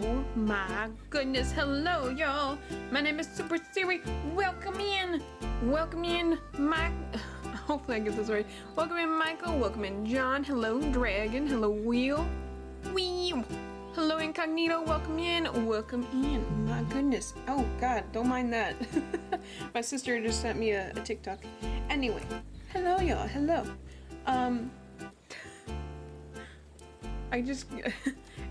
Oh my goodness, hello y'all. My name is Super Siri. Welcome in. Welcome in, Mike. Hopefully I get this right. Welcome in, Michael. Welcome in, John. Hello, Dragon. Hello, Wheel. Wheel. Hello, Incognito. Welcome in. Welcome in. My goodness. Oh God, don't mind that. My sister just sent me a TikTok. Anyway, hello y'all. Hello.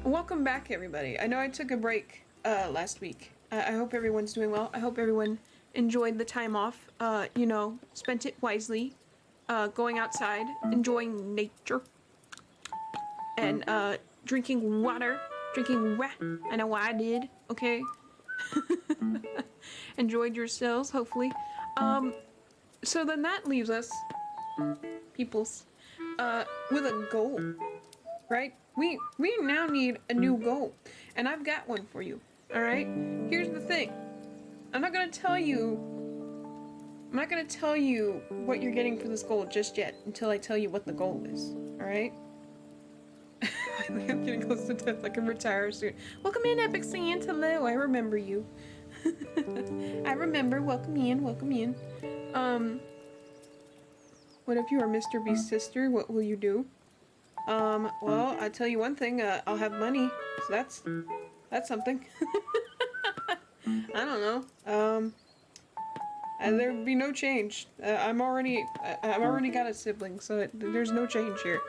Welcome back, everybody. I know I took a break last week. I hope everyone's doing well. I hope everyone enjoyed the time off. You know, spent it wisely, going outside, enjoying nature, and drinking water, drinking wet. I know I did. Okay. Enjoyed yourselves, hopefully. So then that leaves us, peoples, with a goal, right? We now need a new goal, and I've got one for you. All right. Here's the thing. I'm not gonna tell you what you're getting for this goal just yet until I tell you what the goal is. All right. I'm getting close to death. I can retire soon. Welcome in, Epic Sans. Hello. I remember you. I remember. Welcome in. Welcome in. What if you are Mr. Beast's sister? What will you do? Well, I tell you one thing, I'll have money, so that's something. I don't know, there'd be no change. I've already got a sibling, so there's no change here.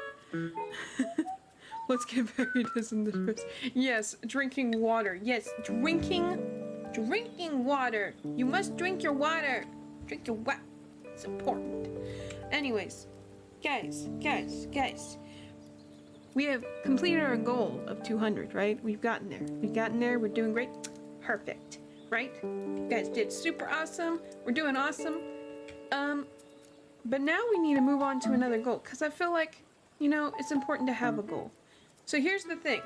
Let's get buried as in the first. Yes, drinking water. Yes, drinking water. You must drink your water. Drink your water. It's important. Anyways, guys. We have completed our goal of 200, right? We've gotten there. We're doing great. Perfect, right? You guys did super awesome. We're doing awesome. But now we need to move on to another goal, because I feel like, you know, it's important to have a goal. So here's the thing.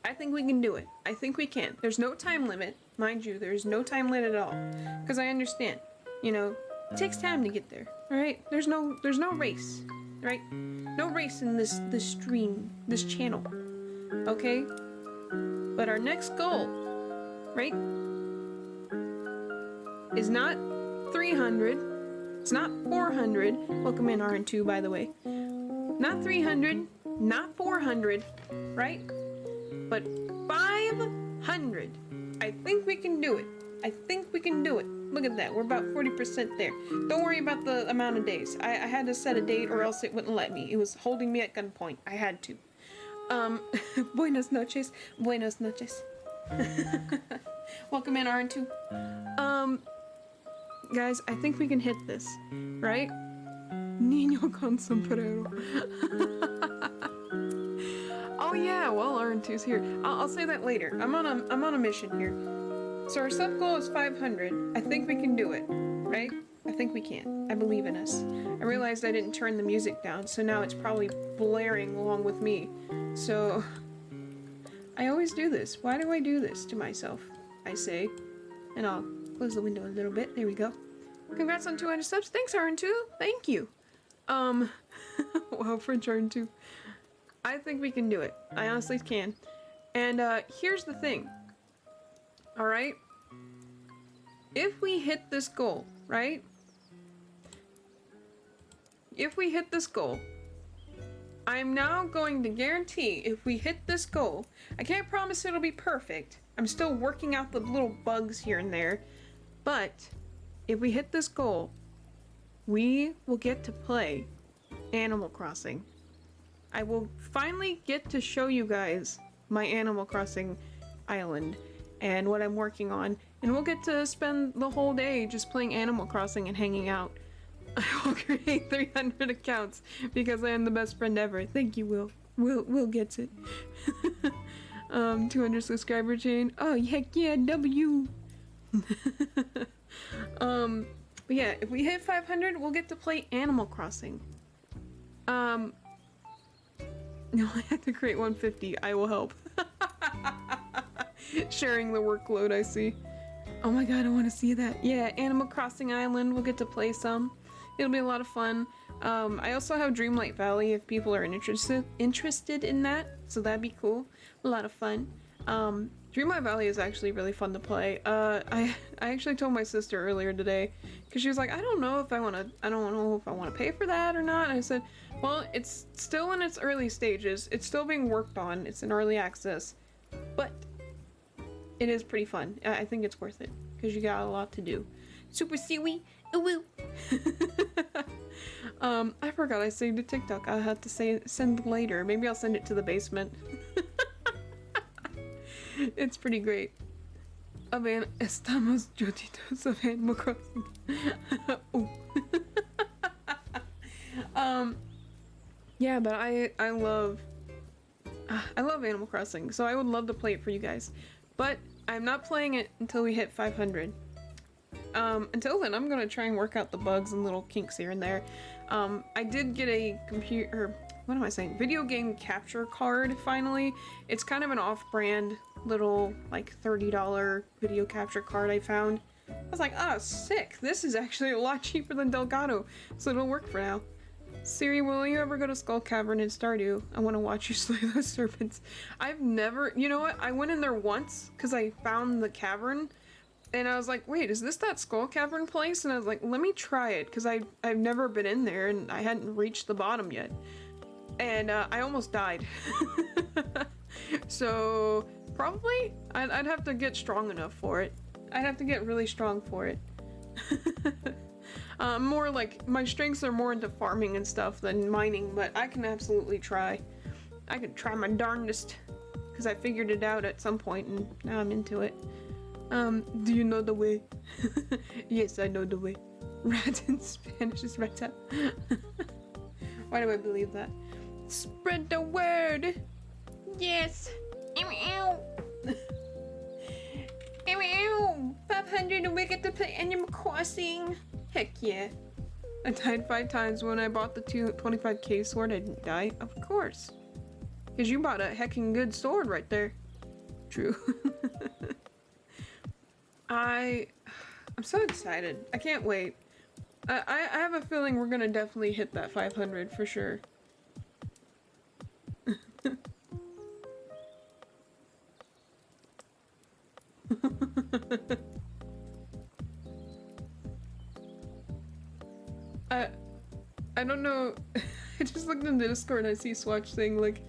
I think we can do it. I think we can. There's no time limit. Mind you, there's no time limit at all. Because I understand, you know, it takes time to get there, all right? There's no race, right? No race in this stream, this channel, okay? But our next goal, right, is not 300, it's not 400, welcome in RN2, by the way, not 300, not 400, right, but 500. I think we can do it. I think we can do it. Look at that, we're about 40% there. Don't worry about the amount of days. I had to set a date or else it wouldn't let me. It was holding me at gunpoint. I had to. Buenas noches. Buenas noches. Welcome in, RN2. Guys, I think we can hit this, right? Niño con sombrero. Oh yeah, well, RN2's here. I'll say that later. I'm on a mission here. So our sub goal is 500. I think we can do it, right? I think we can. I believe in us. I realized I didn't turn the music down, so now it's probably blaring along with me. So I always do this. Why do I do this to myself? I say, and I'll close the window a little bit. There we go. Congrats on 200 subs. Thanks, RN2. Thank you. Wow, French RN2. I think we can do it. I honestly can. And here's the thing. All right, if we hit this goal, right? If we hit this goal, I'm now going to guarantee if we hit this goal, I can't promise it'll be perfect. I'm still working out the little bugs here and there, but if we hit this goal, we will get to play Animal Crossing. I will finally get to show you guys my Animal Crossing island and what I'm working on, and we'll get to spend the whole day just playing Animal Crossing and hanging out. I will create 300 accounts because I am the best friend ever. Thank you, Will. Will gets it. 200 subscriber chain. Oh, heck yeah, W. But yeah, if we hit 500, we'll get to play Animal Crossing. No, I have to create 150. I will help. Sharing the workload, I see. Oh my god, I want to see that. Yeah, Animal Crossing Island, we'll get to play some. It'll be a lot of fun. I also have Dreamlight Valley if people are interested in that, so that'd be cool. A lot of fun. Dreamlight Valley is actually really fun to play. I actually told my sister earlier today, because she was like, I don't know if I want to pay for that or not. And I said, well, it's still in its early stages. It's still being worked on. It's in early access, but it is pretty fun. I think it's worth it because you got a lot to do. Super Siri, woo. I forgot I saved a TikTok. I'll have to send later. Maybe I'll send it to the basement. It's pretty great. Estamos juntitos of Animal Crossing. Yeah, but I love Animal Crossing, so I would love to play it for you guys. But I'm not playing it until we hit 500. Until then, I'm gonna try and work out the bugs and little kinks here and there. I did get a video game capture card finally. It's kind of an off-brand little like $30 video capture card I found. I was like, ah, sick. This is actually a lot cheaper than Delgado, so it'll work for now. Siri, will you ever go to Skull Cavern in Stardew? I want to watch you slay those serpents. I've never, you know what? I went in there once because I found the cavern and I was like, wait, is this that Skull Cavern place? And I was like, let me try it because I've never been in there and I hadn't reached the bottom yet. And I almost died. So probably I'd have to get strong enough for it. I'd have to get really strong for it. More like, my strengths are more into farming and stuff than mining, but I can absolutely try. I could try my darndest, because I figured it out at some point and now I'm into it. Do you know the way? Yes, I know the way. Rat in Spanish is rata. Why do I believe that? Spread the word! Yes! 500 and we get to play Animal Crossing! Heck yeah. I died 5 times when I bought the 25k sword. I didn't die. Of course. Because you bought a heckin' good sword right there. True. I'm so excited. I can't wait. I have a feeling we're gonna definitely hit that 500 for sure. I don't know. I just looked in the Discord and I see Swatch saying, like,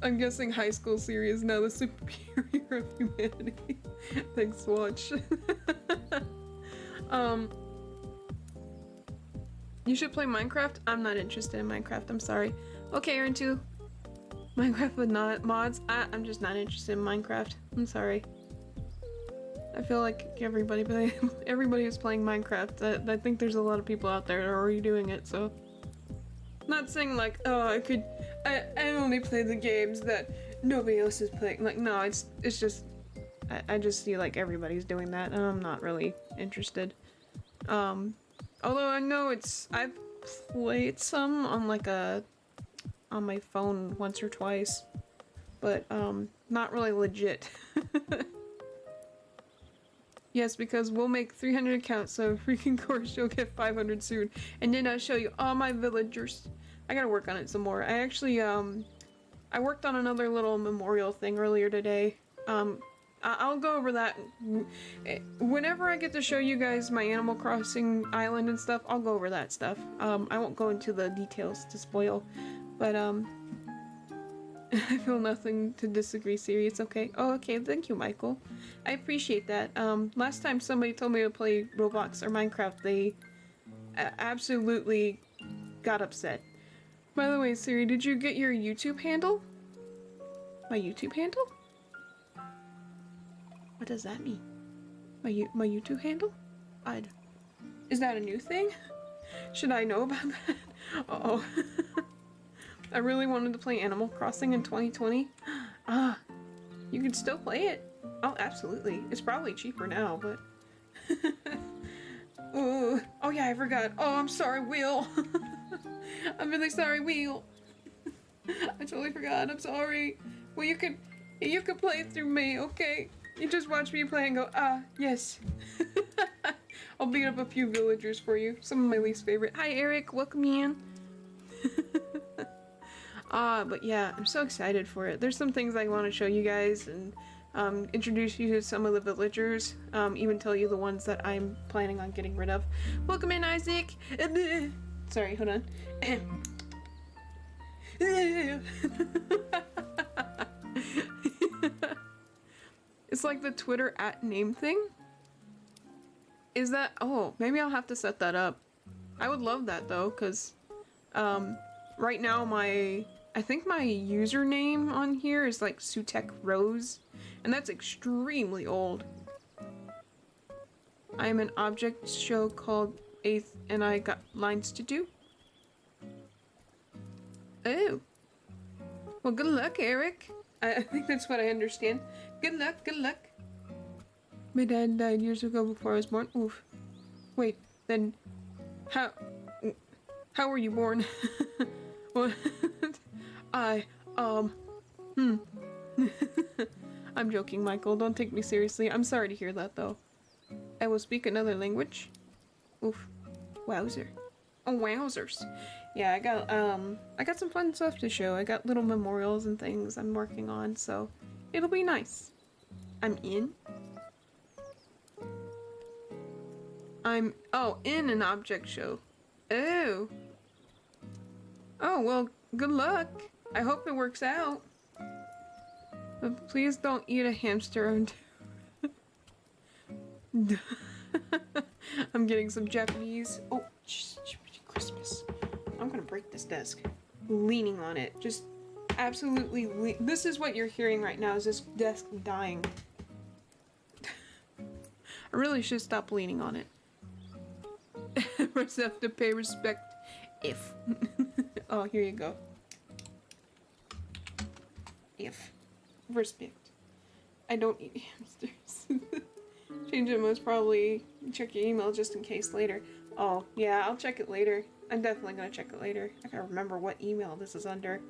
I'm guessing high school Siri is now the superior of humanity. Thanks, Swatch. You should play Minecraft? I'm not interested in Minecraft, I'm sorry. Okay, Aaron 2. Minecraft with not mods? I'm just not interested in Minecraft. I'm sorry. I feel like everybody is playing Minecraft. I think there's a lot of people out there that are already doing it, so. Not saying like, oh, I only play the games that nobody else is playing. Like, no, it's just, I just see like everybody's doing that and I'm not really interested. Although I know I've played some on like on my phone once or twice, but not really legit. Yes, because we'll make 300 accounts, so freaking course you'll get 500 soon. And then I'll show you all my villagers. I gotta work on it some more. I actually, I worked on another little memorial thing earlier today. I'll go over that. Whenever I get to show you guys my Animal Crossing island and stuff, I'll go over that stuff. I won't go into the details to spoil, but, I feel nothing to disagree, Siri. It's okay. Oh, okay. Thank you, Michael. I appreciate that. Last time somebody told me to play Roblox or Minecraft, they absolutely got upset. By the way, Siri, did you get your YouTube handle? My YouTube handle? What does that mean? My YouTube handle? Is that a new thing? Should I know about that? Uh-oh. I really wanted to play Animal Crossing in 2020. You can still play it. Oh, absolutely. It's probably cheaper now, but... Ooh. Oh yeah, I forgot. Oh, I'm sorry, Will. I'm really sorry, Will. I totally forgot. I'm sorry. Well, you could play through me, okay? You just watch me play and go, yes. I'll beat up a few villagers for you. Some of my least favorite. Hi, Eric. Welcome in. But yeah, I'm so excited for it. There's some things I want to show you guys, and introduce you to some of the villagers, even tell you the ones that I'm planning on getting rid of. Welcome in, Isaac! Sorry, hold on. It's like the Twitter @name thing. Is that? Oh, maybe I'll have to set that up. I would love that though, because right now I think my username on here is like Sutek Rose, and that's extremely old. I'm an object show called 8th, and I got lines to do. Oh. Well, good luck, Eric. I think that's what I understand. Good luck, good luck. My dad died years ago before I was born. Oof. Wait, then how were you born? What? I'm joking, Michael. Don't take me seriously. I'm sorry to hear that, though. I will speak another language. Oof. Wowzer. Oh, wowzers. Yeah, I got some fun stuff to show. I got little memorials and things I'm working on, so it'll be nice. I'm in. In an object show. Oh. Oh, well, good luck. I hope it works out. But please don't eat a hamster. I'm getting some Japanese. Oh, Christmas. I'm gonna break this desk. Leaning on it. Just absolutely this is what you're hearing right now, is this desk dying. I really should stop leaning on it. First have to pay respect if. Oh, here you go. If. Respect. I don't eat hamsters. Change it, most probably check your email just in case later. Oh, yeah, I'll check it later. I'm definitely gonna check it later. I gotta remember what email this is under.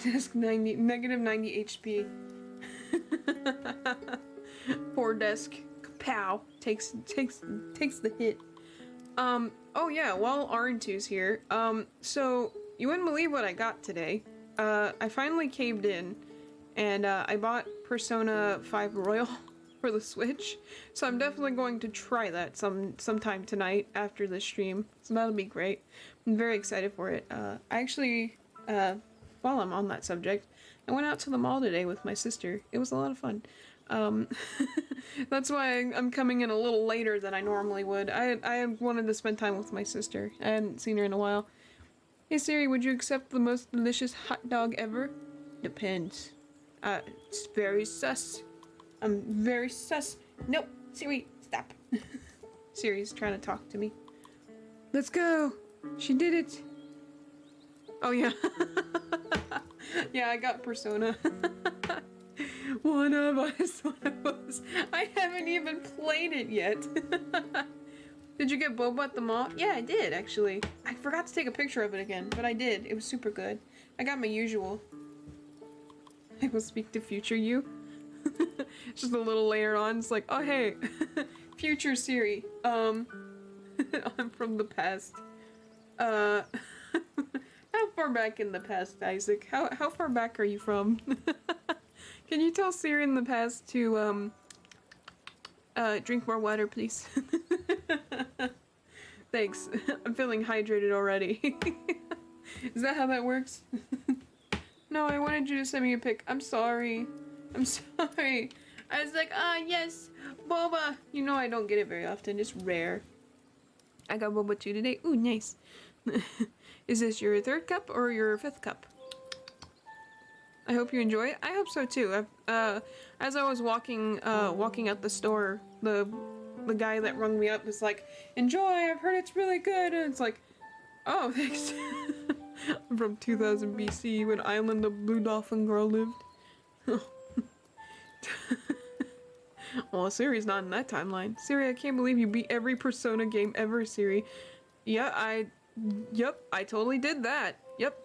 Desk 90, negative 90 HP. Poor desk. Pow. Takes the hit. Oh yeah, while R2's here, so you wouldn't believe what I got today. I finally caved in, and I bought Persona 5 Royal for the Switch, so I'm definitely going to try that sometime tonight after the stream, so that'll be great. I'm very excited for it. I actually, while I'm on that subject, I went out to the mall today with my sister. It was a lot of fun. That's why I'm coming in a little later than I normally would. I wanted to spend time with my sister. I hadn't seen her in a while. Hey Siri, would you accept the most delicious hot dog ever? Depends. It's very sus. I'm very sus. Nope, Siri, stop. Siri's trying to talk to me. Let's go. She did it. Oh yeah. Yeah, I got Persona. One of us. I haven't even played it yet. Did you get boba at the mall? Yeah, I did, actually. I forgot to take a picture of it again, but I did. It was super good. I got my usual. I will speak to future you. Just a little layer on. It's like, oh hey, future Siri. I'm from the past. How far back in the past, Isaac? How far back are you from? Can you tell Siri in the past to, drink more water, please? Thanks. I'm feeling hydrated already. Is that how that works? No, I wanted you to send me a pic. I'm sorry. I'm sorry. I was like, yes, boba. You know I don't get it very often. It's rare. I got boba too today. Ooh, nice. Is this your 3rd cup or your 5th cup? I hope you enjoy it. I hope so too. As I was walking out the store, the guy that rung me up was like, "Enjoy! I've heard it's really good." And it's like, "Oh, thanks." I'm from 2000 BC when Island the Blue Dolphin Girl lived. Well, Siri's not in that timeline. Siri, I can't believe you beat every Persona game ever, Siri. Yeah, yep, I totally did that. Yep.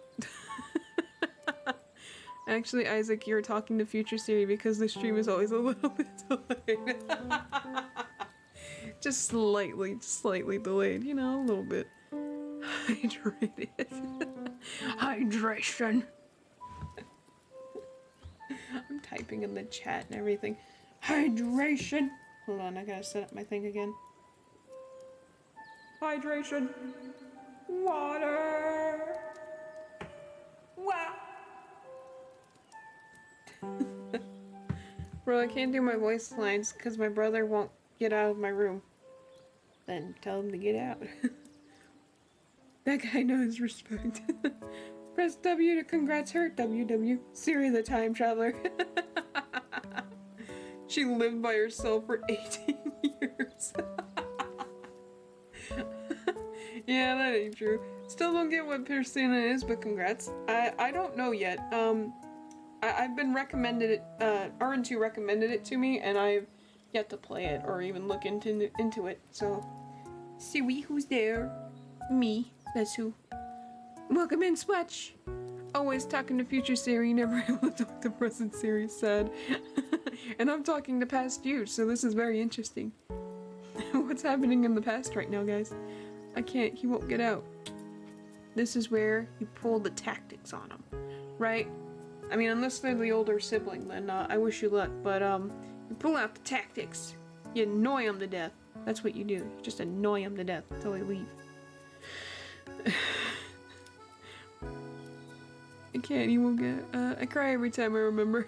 Actually, Isaac, you're talking to future Siri because the stream is always a little bit delayed. Just slightly delayed, you know, a little bit. hydrated. Hydration. I'm typing in the chat and everything. Hydration. Hold on, I gotta set up my thing again. Hydration. Water. Wow. Bro, I can't do my voice lines because my brother won't get out of my room. Then tell him to get out. That guy knows respect. Press W to congrats her. WW. Siri the time traveler. She lived by herself for 18 years. Yeah, that ain't true. Still don't get what Persona is, but congrats. I don't know yet. I've been recommended it, RN2 recommended it to me, and I've yet to play it or even look into it, so. Siri, who's there? Me, that's who. Welcome in, Swatch. Always talking to future Siri, never able to talk to present Siri, sad. And I'm talking to past you, so this is very interesting. What's happening in the past right now, guys? I can't, he won't get out. This is where you pull the tactics on him, right? I mean, unless they're the older sibling, then I wish you luck, but you pull out the tactics. You annoy them to death. That's what you do. You just annoy them to death until they leave. I can't, he won't get I cry every time I remember.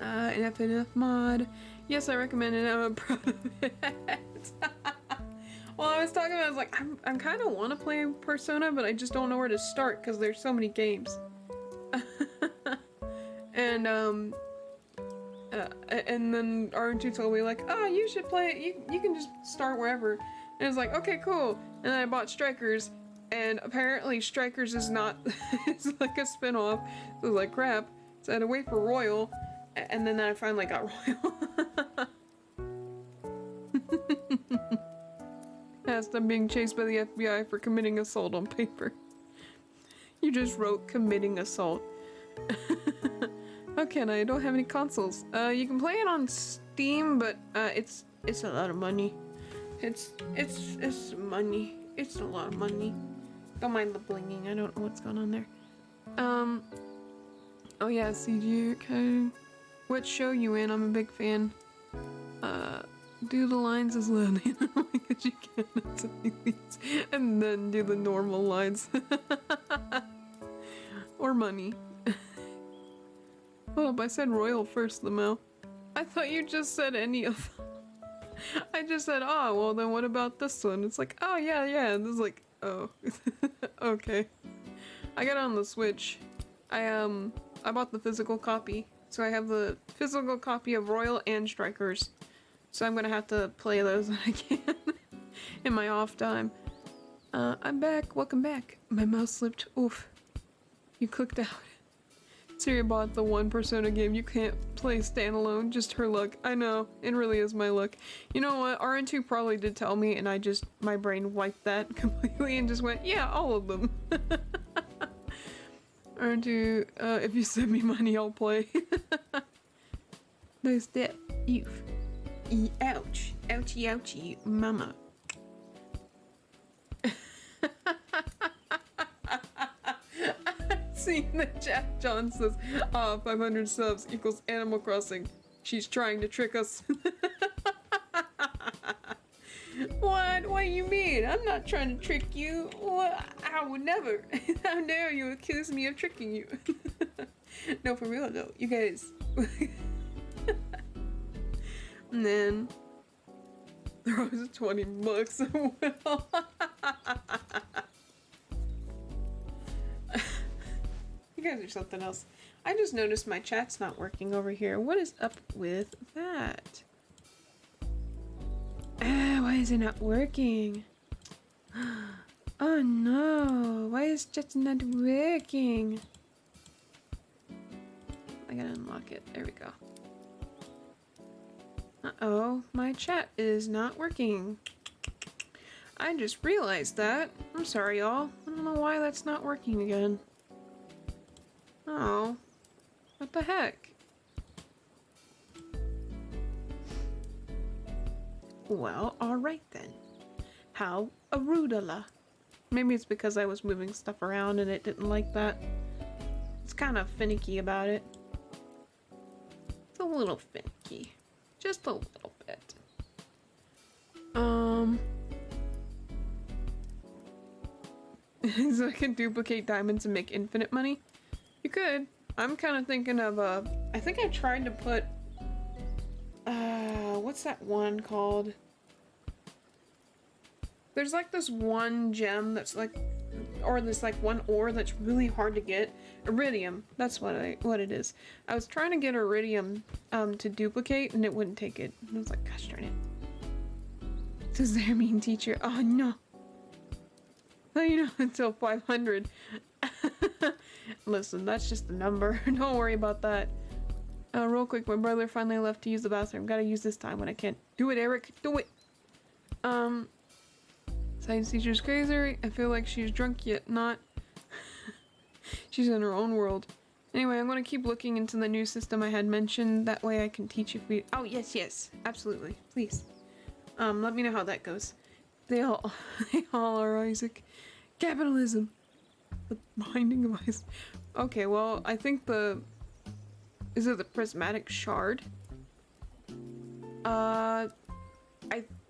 An FNF mod. Yes, I recommend it. I'm proud of it. Well, I was talking about, I was like, I'm kind of want to play Persona, but I just don't know where to start because there's so many games. And then RN2 told me like, oh, you should play it. You can just start wherever. And I was like, okay, cool. And then I bought Strikers, and apparently Strikers is not, it's like a spin-off. So I was like, crap. So I had to wait for Royal, and then I finally got Royal. As I'm being chased by the FBI for committing assault on paper. You just wrote committing assault. How can I? I don't have any consoles. You can play it on Steam, but it's a lot of money. It's money. It's a lot of money. Don't mind the blinging. I don't know what's going on there. Oh yeah, CG. Okay. What show you in? I'm a big fan. Do the lines as loudly as you can, and then do the normal lines. Or money. Hold up, I said Royal first, Lamel. I thought you just said any of them. I just said, oh, well then what about this one? It's like, oh yeah, and it's like, oh. Okay. I got it on the Switch. I bought the physical copy. So I have the physical copy of Royal and Strikers. So I'm gonna have to play those when I can. In my off time. I'm back. Welcome back. My mouse slipped. Oof. You clicked out. Siri bought the one Persona game you can't play standalone. Just her luck. I know. It really is my luck. You know what? RN2 probably did tell me, and my brain wiped that completely and just went, yeah, all of them. RN2, if you send me money, I'll play. There's that. Oof. Ouch. Ouchie, ouchie, mama. See the chat, John says, 500 subs equals Animal Crossing. She's trying to trick us. What? What do you mean? I'm not trying to trick you. What? I would never. How dare you accuse me of tricking you? No, for real though. You guys. And then there was 20 bucks. You guys are something else. I just noticed my chat's not working over here. What is up with that? Why is it not working? Oh no, why is chat not working? I gotta unlock it. There we go. Uh-oh, my chat is not working. I just realized that. I'm sorry, y'all. I don't know why that's not working again. Oh, what the heck? Well, alright then. How arugula. Maybe it's because I was moving stuff around and it didn't like that. It's kind of finicky about it. It's a little finicky. Just a little bit. So I can duplicate diamonds and make infinite money? You could. I'm kind of thinking of I think I tried to put what's that one called? There's like this one gem that's like, or this like one ore that's really hard to get. Iridium. That's what it is. I was trying to get iridium to duplicate and it wouldn't take it. I was like, gosh darn it. Says their mean teacher. Oh no. Well, you know, until 500. Listen, that's just a number. Don't worry about that. Real quick, my brother finally left to use the bathroom. Gotta use this time when I can't. Do it, Eric. Do it. Science teacher's crazy. I feel like she's drunk yet not. She's in her own world. Anyway, I'm gonna keep looking into the new system I had mentioned. That way I can teach if we. Oh yes, absolutely. Please. Let me know how that goes. They all are Isaac. Capitalism. The binding of Isaac. Okay, well, I think is it the prismatic shard? I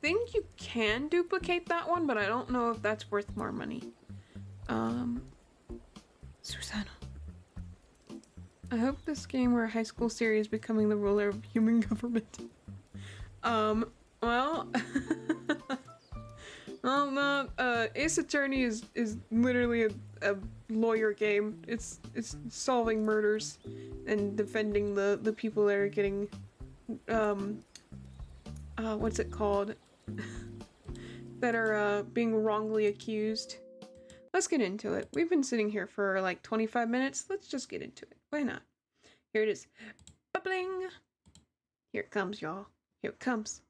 think you can duplicate that one, but I don't know if that's worth more money. Susano. I hope this game where High School Siri is becoming the ruler of human government. Well, well, no, Ace Attorney is literally a lawyer game. It's solving murders and defending the people that are getting, what's it called? That are, being wrongly accused. Let's get into it. We've been sitting here for like 25 minutes. Let's just get into it. Why not? Here it is. Ba-bling! Here it comes, y'all. Here it comes.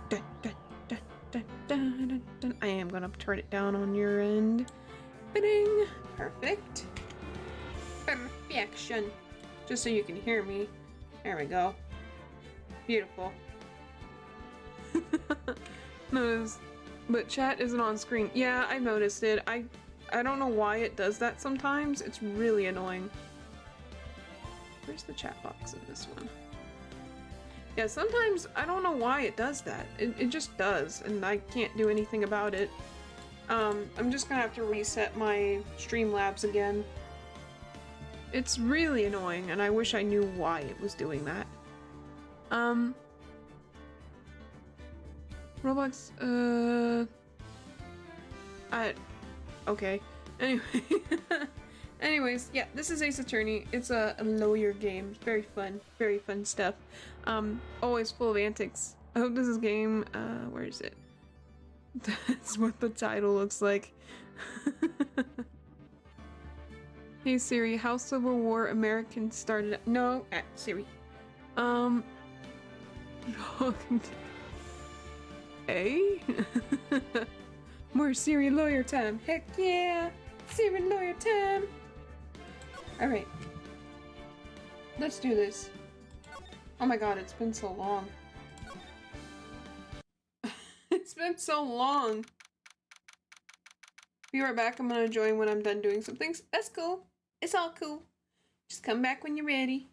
Dun, dun, dun, dun, dun, dun, dun. I am gonna turn it down on your end. Ba-ding! Perfect. Perfection. Just so you can hear me. There we go. Beautiful. Notice, but chat isn't on screen. Yeah, I noticed it. I don't know why it does that sometimes. It's really annoying. Where's the chat box in this one? Yeah, sometimes I don't know why it does that. It just does, and I can't do anything about it. I'm just gonna have to reset my Streamlabs again. It's really annoying, and I wish I knew why it was doing that. Roblox, okay. Anyway. Anyways, yeah, this is Ace Attorney. It's a lawyer game. Very fun stuff. Always full of antics. I hope this is game, where is it? That's what the title looks like. Hey Siri, how Civil War Americans started. No, Siri. A? More Siri lawyer time. Heck yeah! Siri lawyer time! Alright. Let's do this. Oh my god, it's been so long. It's been so long. Be right back. I'm gonna join when I'm done doing some things. That's cool. It's all cool. Just come back when you're ready.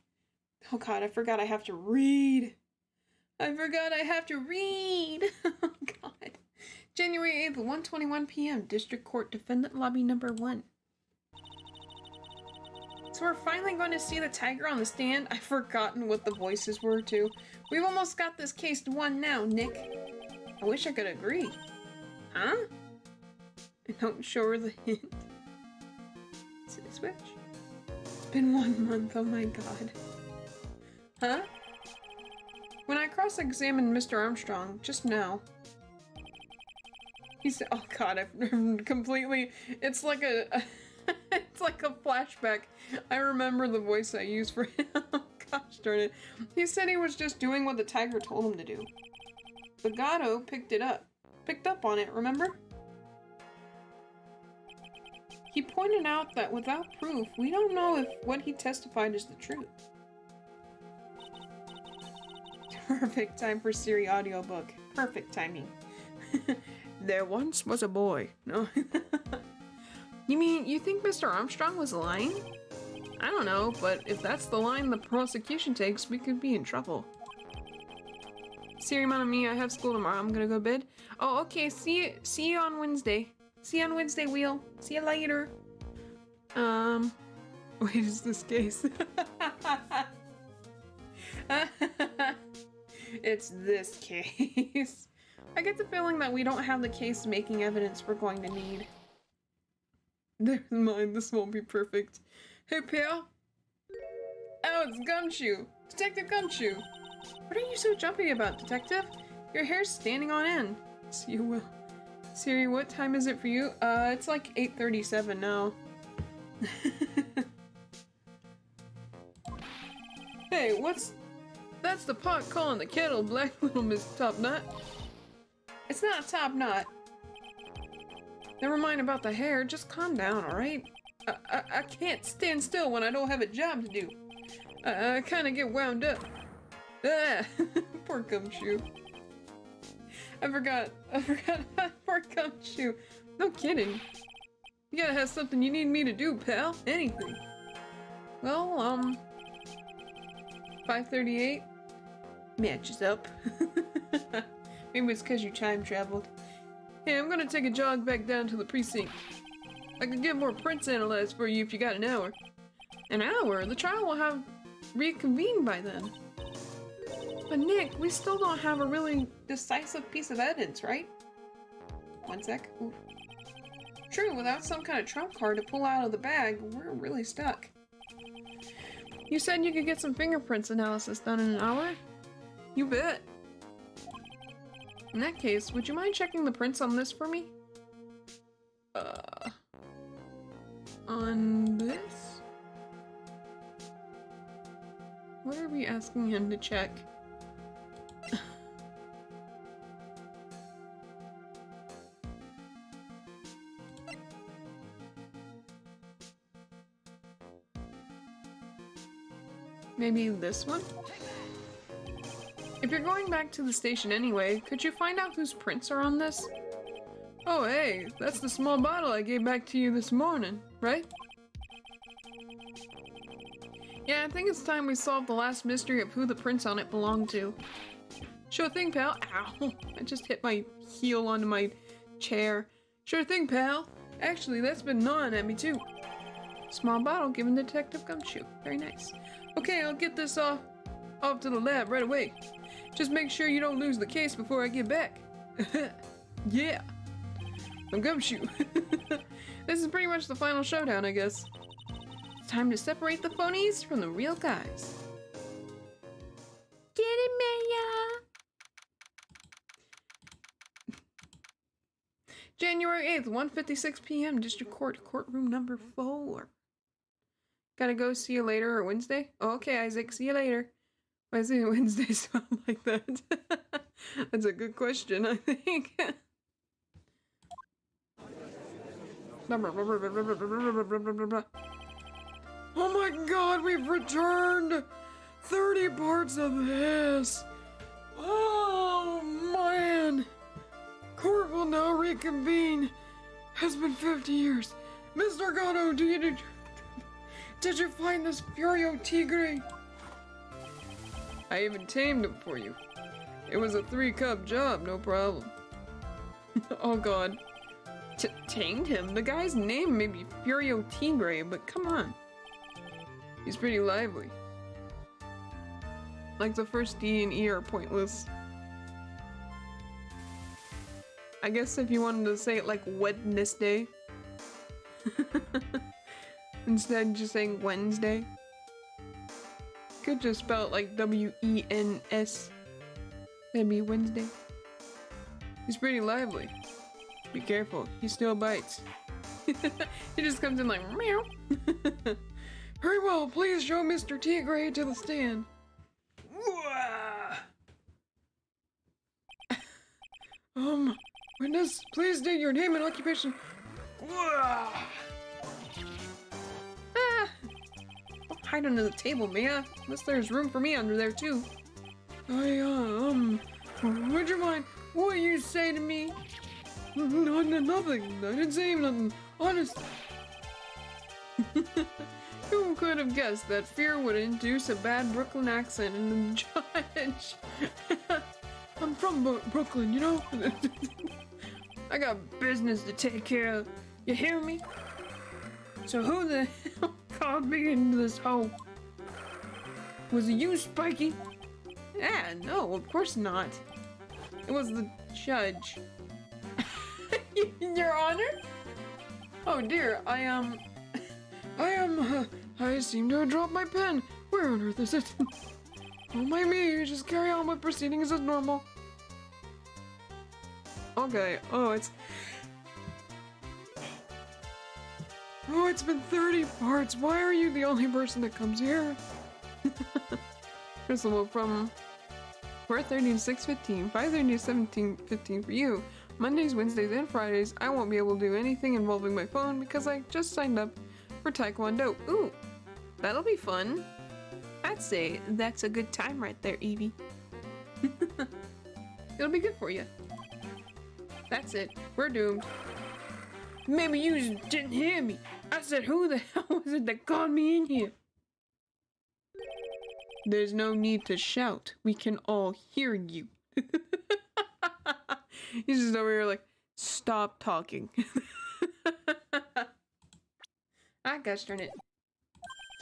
Oh god, I forgot I have to read. I forgot I have to read. Oh god. January 8th, 1:21 p.m. District Court Defendant Lobby number 1. So we're finally going to see the tiger on the stand. I've forgotten what the voices were too. We've almost got this case won now, Nick. I wish I could agree. Huh? I don't show her the hint. Is it a switch? It's been 1 month, oh my god. Huh? When I cross-examined Mr. Armstrong, just now, he said, oh god, I've completely, it's like a, it's like a flashback. I remember the voice I used for him. Gosh darn it. He said he was just doing what the tiger told him to do. But Gatto picked up on it, remember? He pointed out that without proof, we don't know if what he testified is the truth. Perfect time for Siri audiobook. Perfect timing. There once was a boy. No. You mean, you think Mr. Armstrong was lying? I don't know, but if that's the line the prosecution takes, we could be in trouble. Siri, mon ami, I have school tomorrow. I'm gonna go to bed. Oh, okay. See you on Wednesday. See you on Wednesday, Wheel. See you later. Wait, is this case? It's this case. I get the feeling that we don't have the case making evidence we're going to need. Never mind, this won't be perfect. Hey, pal. Oh, it's Gumshoe. Detective Gumshoe. What are you so jumpy about, Detective? Your hair's standing on end. See you will. Siri, what time is it for you? It's like 8:37 now. Hey, what's... That's the pot calling the kettle black, little Miss Top Knot. It's not a top knot. Never mind about the hair, just calm down, alright? I can't stand still when I don't have a job to do. I kinda get wound up. Ah, poor Gumshoe. I forgot, poor Gumshoe. No kidding. You gotta have something you need me to do, pal. Anything. Well, 5:38 matches up. Maybe it's because you time traveled. Hey, I'm gonna take a jog back down to the precinct. I could get more prints analyzed for you if you got an hour. An hour? The trial will have reconvened by then. But Nick, we still don't have a really decisive piece of evidence, right? One sec. Ooh. True, without some kind of trump card to pull out of the bag, we're really stuck. You said you could get some fingerprints analysis done in an hour? You bet. In that case, would you mind checking the prints on this for me? On this? What are we asking him to check? Maybe this one? If you're going back to the station anyway, could you find out whose prints are on this? Oh hey, that's the small bottle I gave back to you this morning, right? Yeah, I think it's time we solve the last mystery of who the prints on it belong to. Sure thing, pal. Ow, I just hit my heel onto my chair. Sure thing, pal. Actually, that's been gnawing at me too. Small bottle given to Detective Gumshoe. Very nice. Okay, I'll get this off to the lab right away. Just make sure you don't lose the case before I get back. Yeah. I'm Gumshoe. This is pretty much the final showdown, I guess. It's time to separate the phonies from the real guys. Get it, Maya! January 8th, 1:56 p.m. District Court, courtroom number 4. Gotta go, see you later, or Wednesday? Oh, okay, Isaac, see you later. Why does it Wednesday sound like that? That's a good question, I think. Oh my god, we've returned 30 parts of this. Oh man. Court will now reconvene. Has been 50 years. Mr. Gatto, did you find this Furio Tigre? I even tamed him for you. It was a 3-cup job, no problem. Oh god. Tamed him? The guy's name may be Furio Tigre, but come on. He's pretty lively. Like the first D and E are pointless. I guess if you wanted to say it like Wednesday. Instead just saying Wednesday. Could just spell it like W-E-N-S. That'd be Wednesday. He's pretty lively. Be careful, he still bites. He just comes in like meow. Very well, please show Mr. Tigre to the stand. Witness, please state your name and occupation. Ah! Don't hide under the table, Mia. Unless there's room for me under there too. Would you mind what you say to me? Nothing. I didn't say nothing. Honest. Who could have guessed that fear would induce a bad Brooklyn accent in the judge? I'm from Brooklyn, you know? I got business to take care of. You hear me? So who the hell called me into this hole? Was it you, Spiky? Yeah, no, of course not. It was the judge. Your Honor? Oh dear, I seem to have dropped my pen. Where on earth is it? Oh my me, just carry on with proceedings as normal. Okay, it's been 30 parts. Why are you the only person that comes here? First of all, from 4:30 to 6:15, 5:30 to 7:15 for you. Mondays, Wednesdays, and Fridays, I won't be able to do anything involving my phone because I just signed up for Taekwondo. Ooh, that'll be fun. I'd say that's a good time right there, Evie. It'll be good for you. That's it. We're doomed. Maybe you just didn't hear me. I said, who the hell was it that called me in here? There's no need to shout. We can all hear you. He's just over here like, stop talking. Ah, gosh darn it.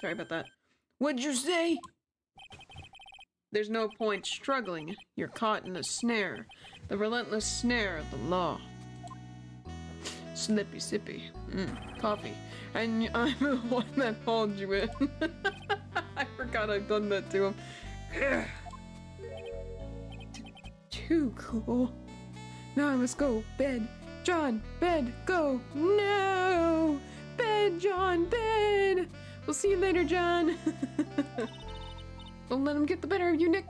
Sorry about that. What'd you say? There's no point struggling. You're caught in a snare. The relentless snare of the law. Slippy sippy. Coffee. And I'm the one that hauled you in. I forgot I've done that to him. Too cool. Now I must go. Bed. John, bed, go. No! Bed, John, bed! We'll see you later, John. Don't let him get the better of you, Nick.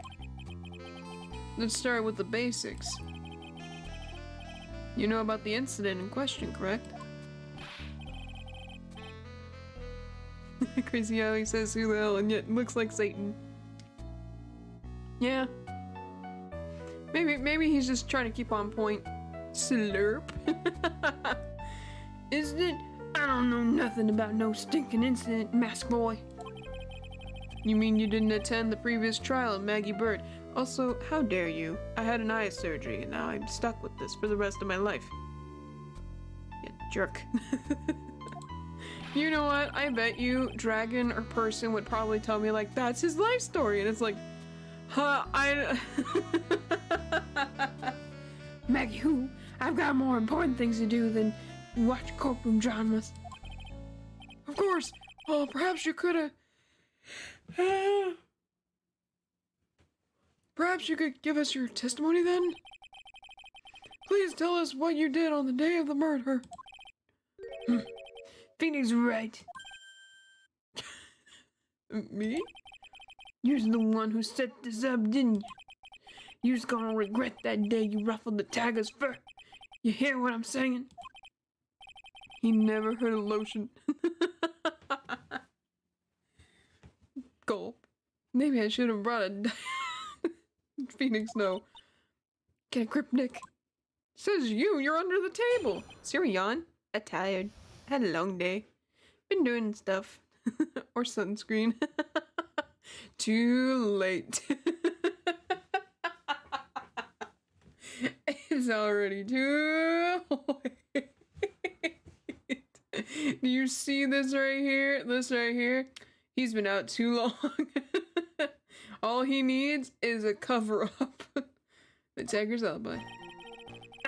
Let's start with the basics. You know about the incident in question, correct? Crazy how he says who the hell and yet looks like Satan. Yeah. Maybe he's just trying to keep on point. Slurp. Isn't it? I don't know nothing about no stinking incident, mask boy. You mean you didn't attend the previous trial of Maggie Bird? Also, how dare you? I had an eye surgery and now I'm stuck with this for the rest of my life. You jerk. You know what? I bet you dragon or person would probably tell me like, that's his life story. And it's like, huh, Maggie who? I've got more important things to do than watch courtroom dramas. Of course. Well, perhaps you could've... Perhaps you could give us your testimony then? Please tell us what you did on the day of the murder. Phoenix right. Me? You're the one who set this up, didn't you? You're gonna regret that day you ruffled the tiger's fur. You hear what I'm saying? He never heard of lotion. Gulp. Maybe I should have brought a Phoenix, no. Get a grip, Nick. Says you're under the table. Siri yawn. I'm tired. Had a long day. Been doing stuff. Or sunscreen. Too late. It's already too late. Do you see this right here? This right here? He's been out too long. All he needs is a cover-up. The tiger's alibi.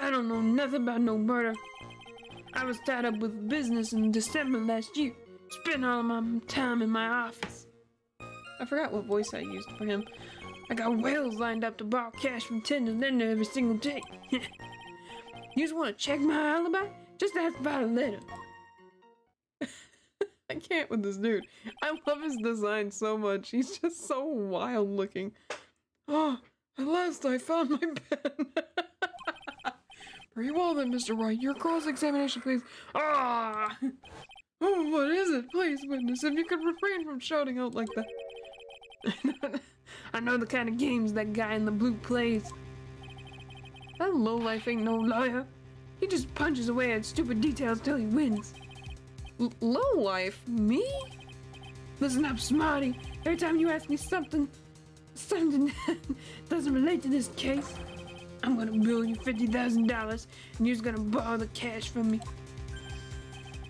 I don't know nothing about no murder. I was tied up with business in December last year. Spent all my time in my office. I forgot what voice I used for him. I got whales lined up to borrow cash from tenders every single day. You just want to check my alibi? Just ask about a letter. I can't with this dude. I love his design so much. He's just so wild looking. Oh, at last I found my pen. Very well then, Mr. Wright. Your cross-examination, please. Ah! Oh, what is it? Please, witness, if you could refrain from shouting out like that. I know the kind of games that guy in the blue plays. That lowlife ain't no lawyer. He just punches away at stupid details till he wins. Low life? Me? Listen up, Smarty. Every time you ask me something that doesn't relate to this case, I'm gonna bill you $50,000 and you're just gonna borrow the cash from me.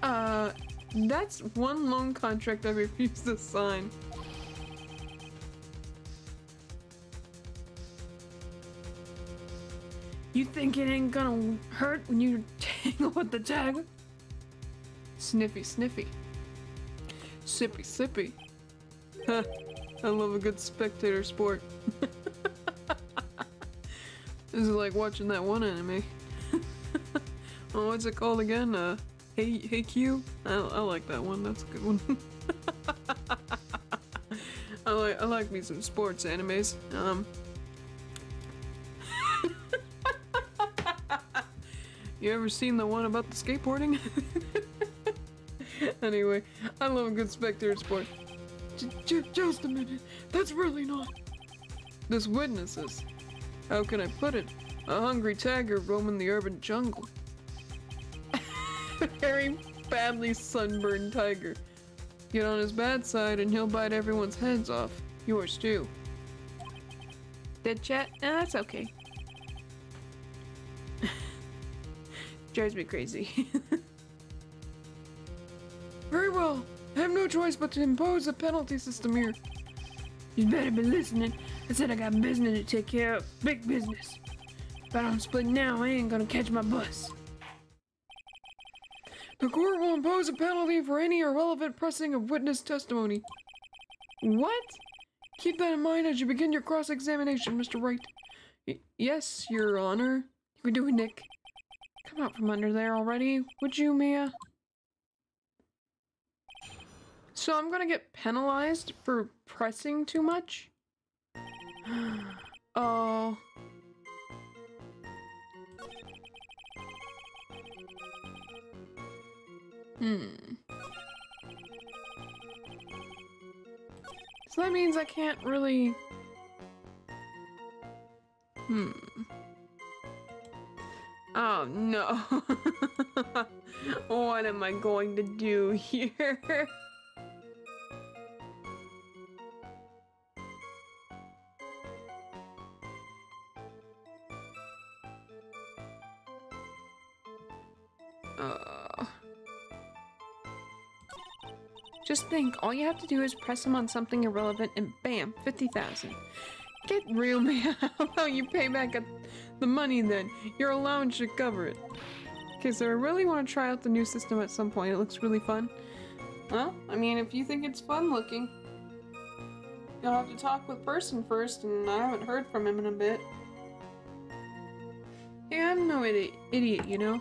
That's one loan contract I refuse to sign. You think it ain't gonna hurt when you tangle with the tiger? Sniffy, sniffy. Sippy, sippy. Huh, I love a good spectator sport. This is like watching that one anime. Oh, what's it called again? Hey Q? I like that one, that's a good one. I like me some sports animes. You ever seen the one about the skateboarding? Anyway, I love a good spectator sport. Just a minute, that's really not. This witnesses. How can I put it? A hungry tiger roaming the urban jungle. Very badly sunburned tiger. Get on his bad side and he'll bite everyone's heads off. Yours too. Dead chat? Nah, that's okay. Drives me crazy. Very well. I have no choice but to impose a penalty system here. You better be listening. I said I got business to take care of. Big business. If I don't split now, I ain't gonna catch my bus. The court will impose a penalty for any irrelevant pressing of witness testimony. What? Keep that in mind as you begin your cross-examination, Mr. Wright. Yes, Your Honor. You can do it, Nick. Come out from under there already, would you, Mia? So I'm gonna get penalized for pressing too much? Oh. So that means I can't really... Oh no. What am I going to do here? Just think, all you have to do is press him on something irrelevant and bam, 50,000. Get real, man. How about you pay back the money then? Your allowance should cover it. Okay, so I really want to try out the new system at some point. It looks really fun. Well, I mean, if you think it's fun looking, you'll have to talk with person first, and I haven't heard from him in a bit. Hey, I'm no idiot, you know?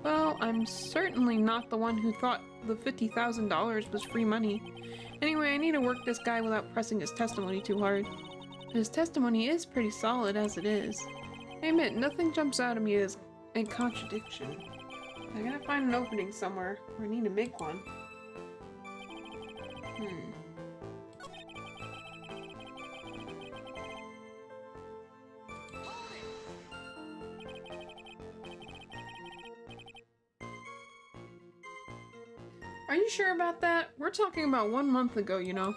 Well, I'm certainly not the one who thought the $50,000 was free money. Anyway, I need to work this guy without pressing his testimony too hard. His testimony is pretty solid as it is. I admit, nothing jumps out at me as a contradiction. I gotta find an opening somewhere, or I need to make one. Are you sure about that? We're talking about 1 month ago, you know.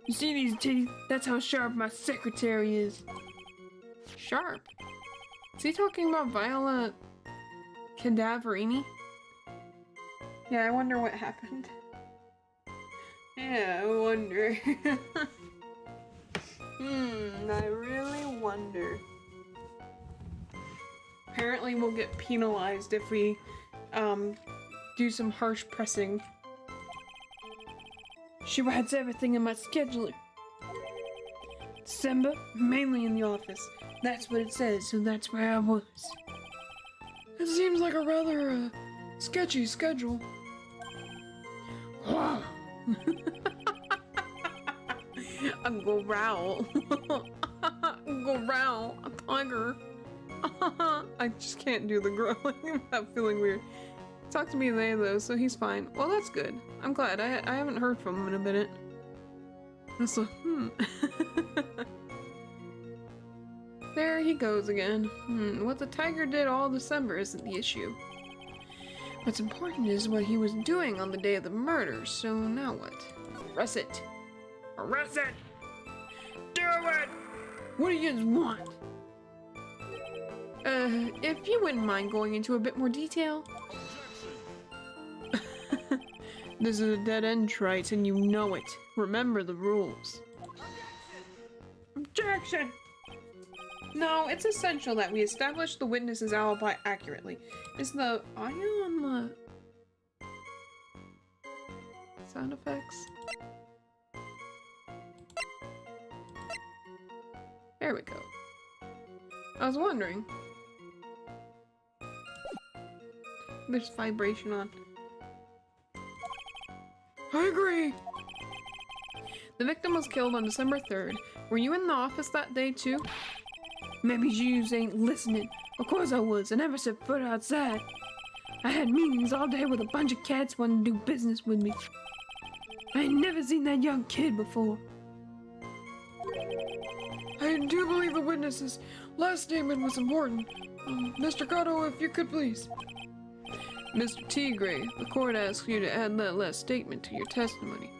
You see these teeth? That's how sharp my secretary is. Sharp? Is he talking about Viola Cadaverini? Yeah, I wonder what happened. Yeah, I wonder. I really wonder. Apparently we'll get penalized if we, do some harsh pressing. She writes everything in my scheduler. December, mainly in the office. That's what it says, so that's where I was. It seems like a rather, sketchy schedule. Wow. A growl. Growl. A tiger. I just can't do the growling without feeling weird. Talked to me today though, so he's fine. Well, that's good. I'm glad. I haven't heard from him in a minute. So, There he goes again. What the tiger did all December isn't the issue. What's important is what he was doing on the day of the murder, so now what? Arrest it! Arrest it! Do it! What do you guys want? If you wouldn't mind going into a bit more detail. This is a dead end, Trite, and you know it. Remember the rules. Objection! No, it's essential that we establish the witness's alibi accurately. Is the audio on the sound effects? There we go. I was wondering. There's vibration on. I agree! The victim was killed on December 3rd. Were you in the office that day too? Maybe you ain't listening. Of course I was. I never set foot outside. I had meetings all day with a bunch of cats wanting to do business with me. I ain't never seen that young kid before. I do believe the witness's last statement was important. Mr. Cotto, if you could please. Mr. Tigre, the court asks you to add that last statement to your testimony.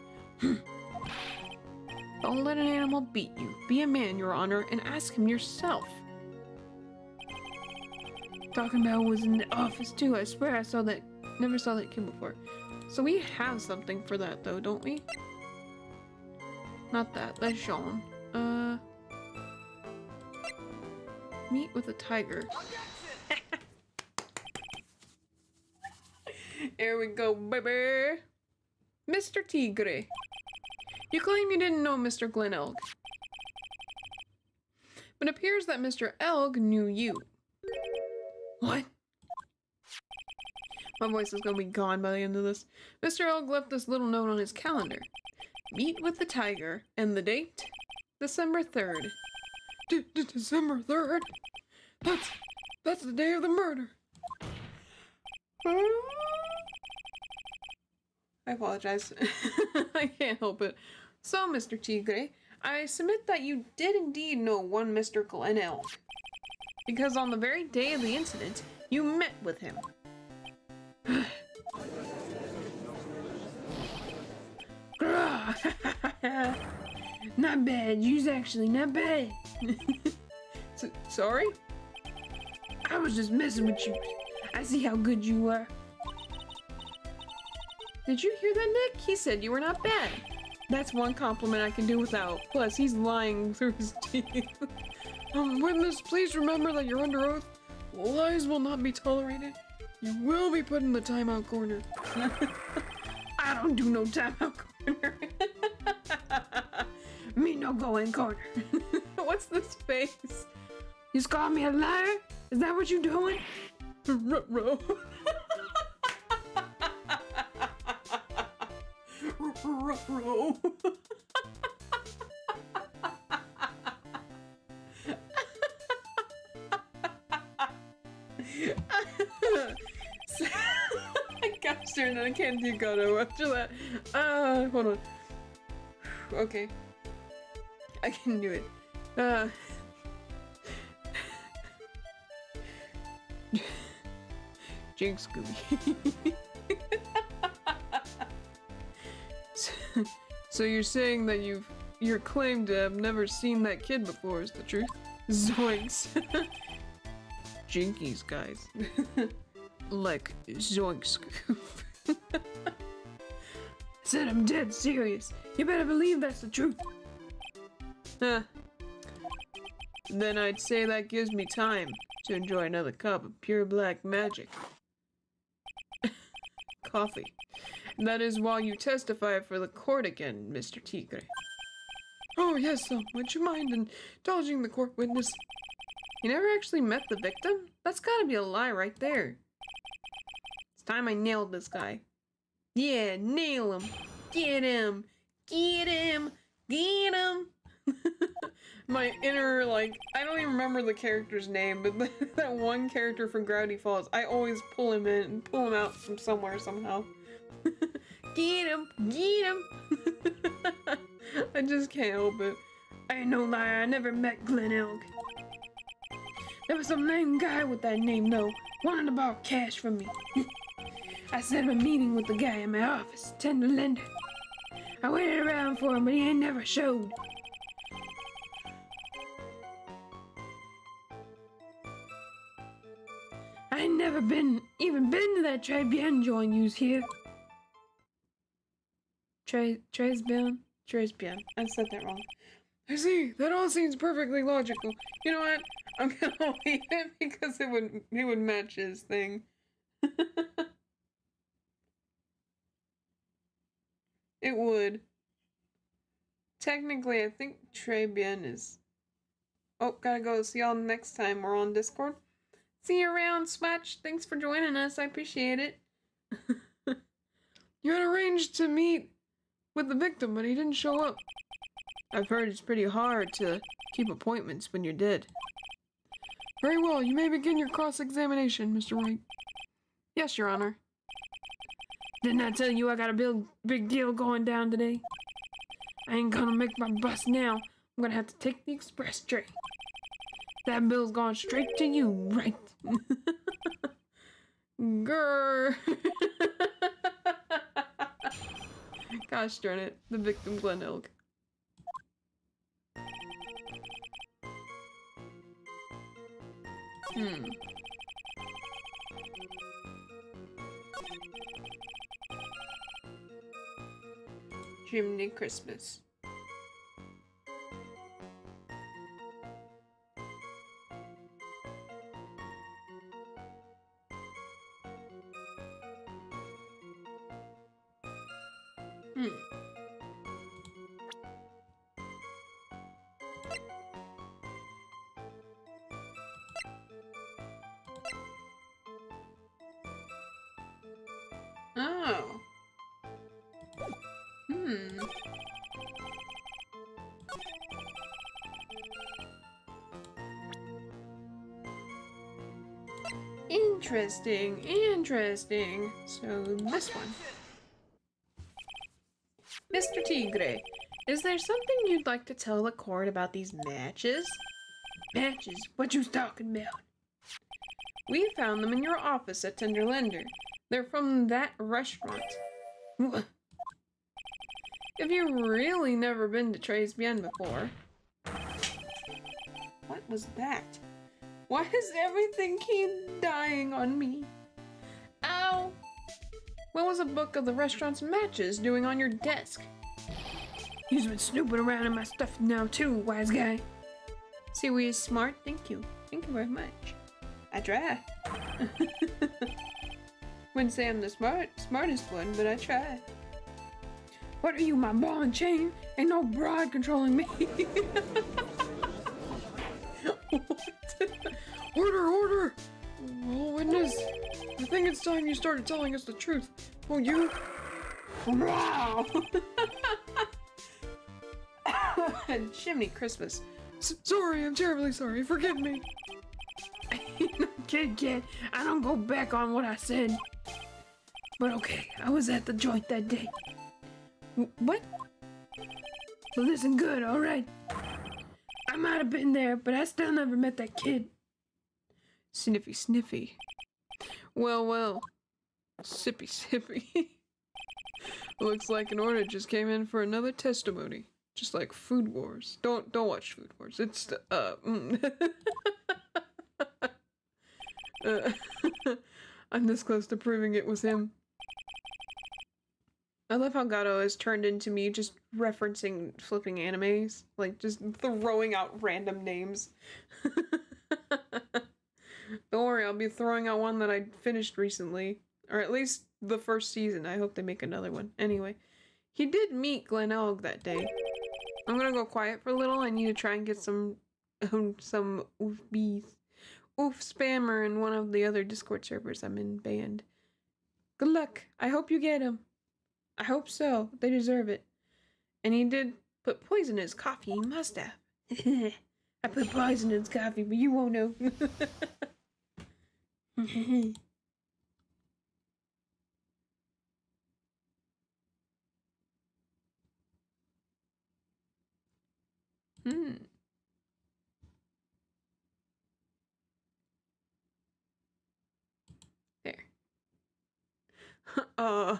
Don't let an animal beat you. Be a man, Your Honor, and ask him yourself. Talking about was in the office too. I swear I saw that. Never saw that kid before. So we have something for that though, don't we? Not that. That's Sean. Meet with a tiger. Here we go, baby. Mr. Tigre. You claim you didn't know Mr. Glen Elg. But it appears that Mr. Elg knew you. What? My voice is gonna be gone by the end of this. Mr. Elg left this little note on his calendar. Meet with the tiger. And the date? December 3rd. December 3rd? That's the day of the murder. I apologize. I can't help it. So, Mr. Tigre, I submit that you did indeed know one Mr. Glen Elg. Because on the very day of the incident, you met with him. Not bad. You's actually not bad. Sorry? I was just messing with you. I see how good you are. Did you hear that, Nick? He said you were not bad. That's one compliment I can do without. Plus, he's lying through his teeth. Witness, please remember that you're under oath. Lies will not be tolerated. You will be put in the timeout corner. I don't do no timeout corner. Me no go in corner. What's this face? You call me a liar? Is that what you doing? Ruh-roh. Ruh-roh. I got staring and I can't do Goto after that. Hold on. Okay. I can do it. Jinx Scooby. So you're saying that you're claimed to have never seen that kid before, is the truth? Zoinks. Jinkies, guys. Like, zoinks. Said I'm dead serious. You better believe that's the truth. Huh. Then I'd say that gives me time to enjoy another cup of pure black magic. Coffee. That is while you testify for the court again, Mr. Tigre. Oh, yes, would you mind indulging the court witness? You never actually met the victim? That's gotta be a lie right there. It's time I nailed this guy. Yeah, nail him. Get him. Get him. Get him. My inner, like, I don't even remember the character's name, but that one character from Gravity Falls, I always pull him in and pull him out from somewhere somehow. Get him! Get him! I just can't help it. I ain't no liar, I never met Glen Elg. There was some lame guy with that name, though, wanted to borrow cash from me. I set up a meeting with the guy in my office, tender lender. I waited around for him, but he ain't never showed. I ain't never even been to that Trebian joint use here. Trebian? Trebian. I said that wrong. I see. That all seems perfectly logical. You know what? I'm gonna leave it because it would match his thing. It would. Technically, I think Trebian is... Oh, gotta go. See y'all next time we're on Discord. See you around, Swatch. Thanks for joining us. I appreciate it. You had arranged to meet with the victim, but he didn't show up. I've heard it's pretty hard to keep appointments when you're dead. Very well. You may begin your cross-examination, Mr. Wright. Yes, Your Honor. Didn't I tell you I got a big deal going down today? I ain't gonna make my bus now. I'm gonna have to take the express train. That bill's going straight to you, right? Grrr. Gosh darn it, the victim Glen Elk. Jiminy Christmas. Oh. Interesting, interesting. So this one. Mr. Tigre, is there something you'd like to tell the court about these matches? Matches? What you talking about? We found them in your office at Tender Lender. They're from that restaurant. What? Have you really never been to Tres Bien before? What was that? Why does everything keep dying on me? Ow! What was a book of the restaurant's matches doing on your desk? You've been snooping around in my stuff now too, wise guy. See, we is smart? Thank you. Thank you very much. I try. Wouldn't say I'm the smartest one, but I try. What are you, my ball and chain? Ain't no broad controlling me. Order, order! Oh, witness. I think it's time you started telling us the truth. Oh, you? Wow! Chimney Christmas. Sorry, I'm terribly sorry. Forgive me. Kid, I don't go back on what I said. But okay, I was at the joint that day. What? Well, listen good, alright? I might have been there, but I still never met that kid. Sniffy, sniffy. Well. Sippy, sippy. Looks like an order just came in for another testimony. Just like Food Wars. Don't watch Food Wars. It's I'm this close to proving it was him. I love how Gato has turned into me just referencing flipping animes. Like, just throwing out random names. Don't worry, I'll be throwing out one that I finished recently. Or at least the first season. I hope they make another one. Anyway, he did meet Glen Elg that day. I'm gonna go quiet for a little. I need to try and get some oof bees. Oof spammer in one of the other Discord servers I'm in banned. Good luck. I hope you get him. I hope so. They deserve it. And he did put poison in his coffee. He must have. I put poison in his coffee, but you won't know. Oh.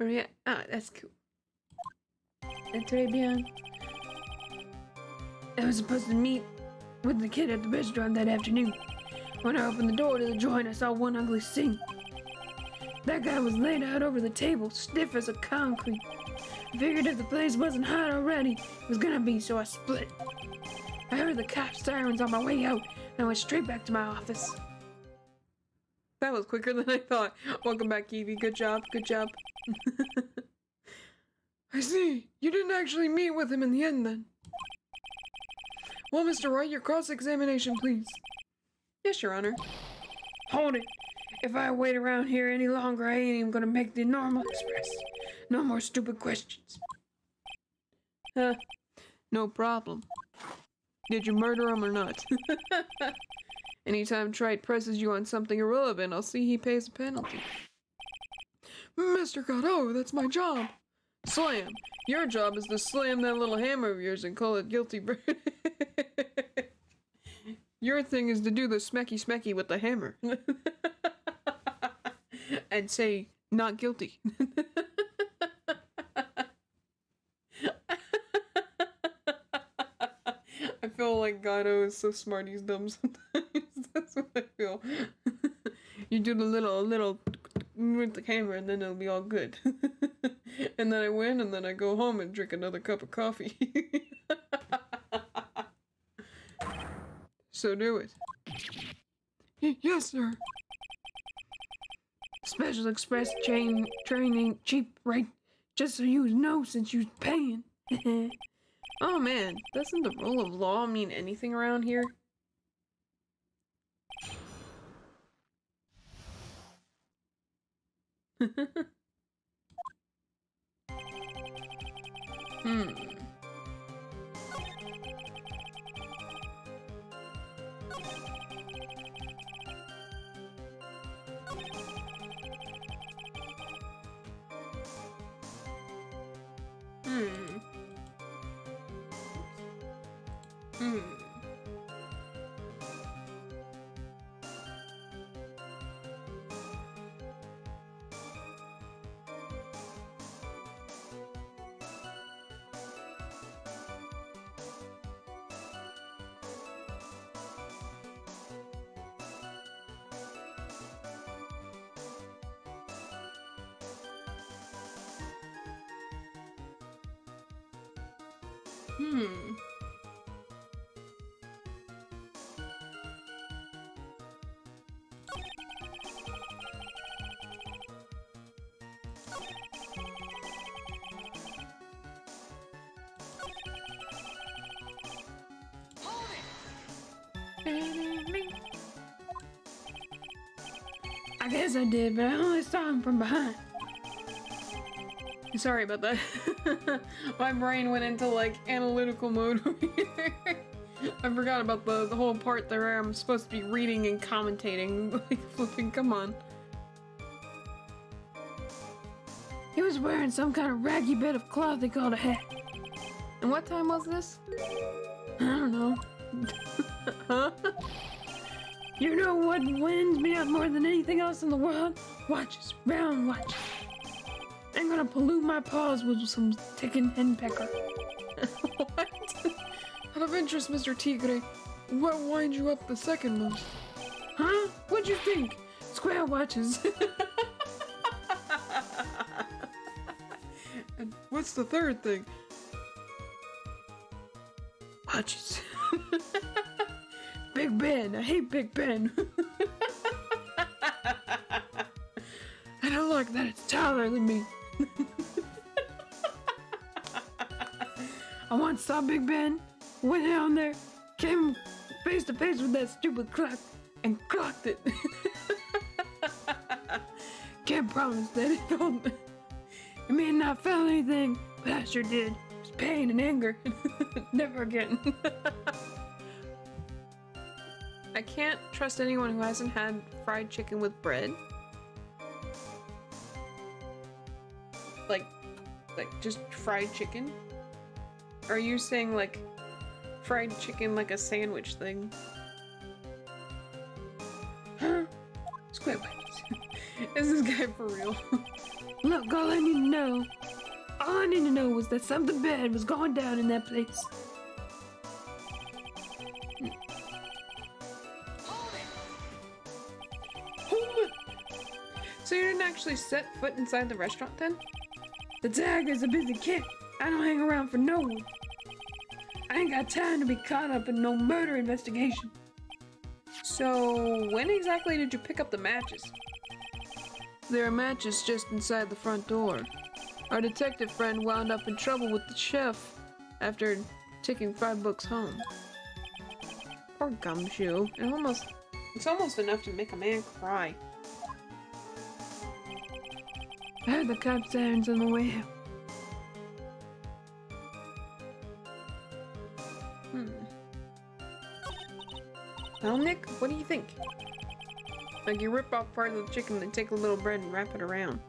Yeah. Ah, that's cool. That's très bien. I was supposed to meet with the kid at the restaurant that afternoon. When I opened the door to the joint, I saw one ugly thing. That guy was laid out over the table, stiff as a concrete. I figured if the place wasn't hot already, it was gonna be, so I split. I heard the cop sirens on my way out, and I went straight back to my office. That was quicker than I thought. Welcome back, Evie. Good job, good job. I see. You didn't actually meet with him in the end, then. Well, Mr. Wright, your cross-examination, please. Yes, Your Honor. Hold it. If I wait around here any longer, I ain't even gonna make the normal express. No more stupid questions. No problem. Did you murder him or not? Anytime Trite presses you on something irrelevant, I'll see he pays a penalty. Mr. Godot, that's my job. Slam. Your job is to slam that little hammer of yours and call it guilty verdict. Your thing is to do the smacky smacky with the hammer. And say, not guilty. I feel like Gato is so smart, he's dumb sometimes. That's what I feel. You do the little with the camera and then it'll be all good. And then I win and then I go home and drink another cup of coffee. So do it. Yes, sir. Special express train ain't cheap, right? Just so you know, since you're paying. Oh man, doesn't the rule of law mean anything around here? I guess I did, but I only saw him from behind. Sorry about that. My brain went into like analytical mode over here. I forgot about the whole part there I'm supposed to be reading and commentating. Like flipping, come on. He was wearing some kind of raggy bit of cloth they called a hat. And what time was this? I don't know. Huh? You know what winds me up more than anything else in the world? Watches, round watches. I'm gonna pollute my paws with some ticking henpecker. What? Out of interest, Mr. Tigre, what winds you up the second most? Huh? What'd you think? Square watches. And what's the third thing? Watches. Big Ben. I hate Big Ben. I don't like that it's taller than me. I once saw Big Ben, went down there, came face to face with that stupid clock, and clocked it. Can't promise that it may not felt anything, but I sure did. It was pain and anger. Never again. I can't trust anyone who hasn't had fried chicken with bread. Like just fried chicken? Are you saying like fried chicken like a sandwich thing? Huh? Square watches. Is this guy for real? Look, all I need to know was that something bad was going down in that place. Hold it! So you didn't actually set foot inside the restaurant then? The tiger's a busy kid. I don't hang around for no one. I ain't got time to be caught up in no murder investigation. So, when exactly did you pick up the matches? There are matches just inside the front door. Our detective friend wound up in trouble with the chef after taking 5 books home. Poor Gumshoe. It's almost enough to make a man cry. I heard the cop sirens on the way out. Well, Nick, what do you think? Like you rip off part of the chicken and take a little bread and wrap it around.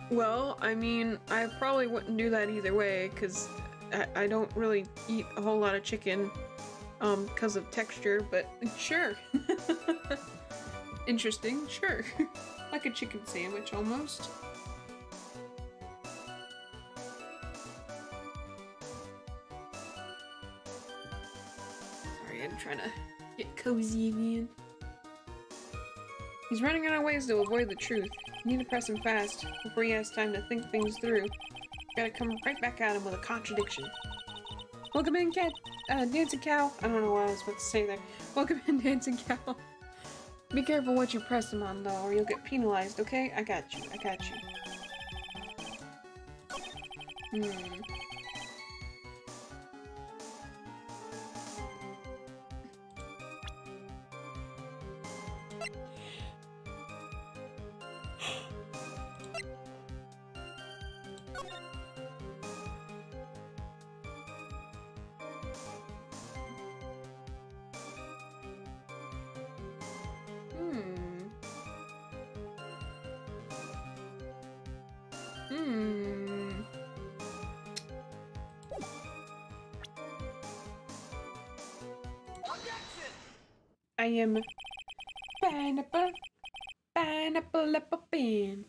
Well, I mean, I probably wouldn't do that either way, because I don't really eat a whole lot of chicken, because of texture, but sure. Interesting, sure. Like a chicken sandwich, almost. Sorry, I'm trying to get cozy again. He's running out of ways to avoid the truth. You need to press him fast before he has time to think things through. Gotta come right back at him with a contradiction. Welcome in, Dancing Cow. I don't know what I was about to say there. Welcome in, Dancing Cow. Be careful what you press him on, though, or you'll get penalized, okay? I got you. I got you. I am pineapple, apple bean.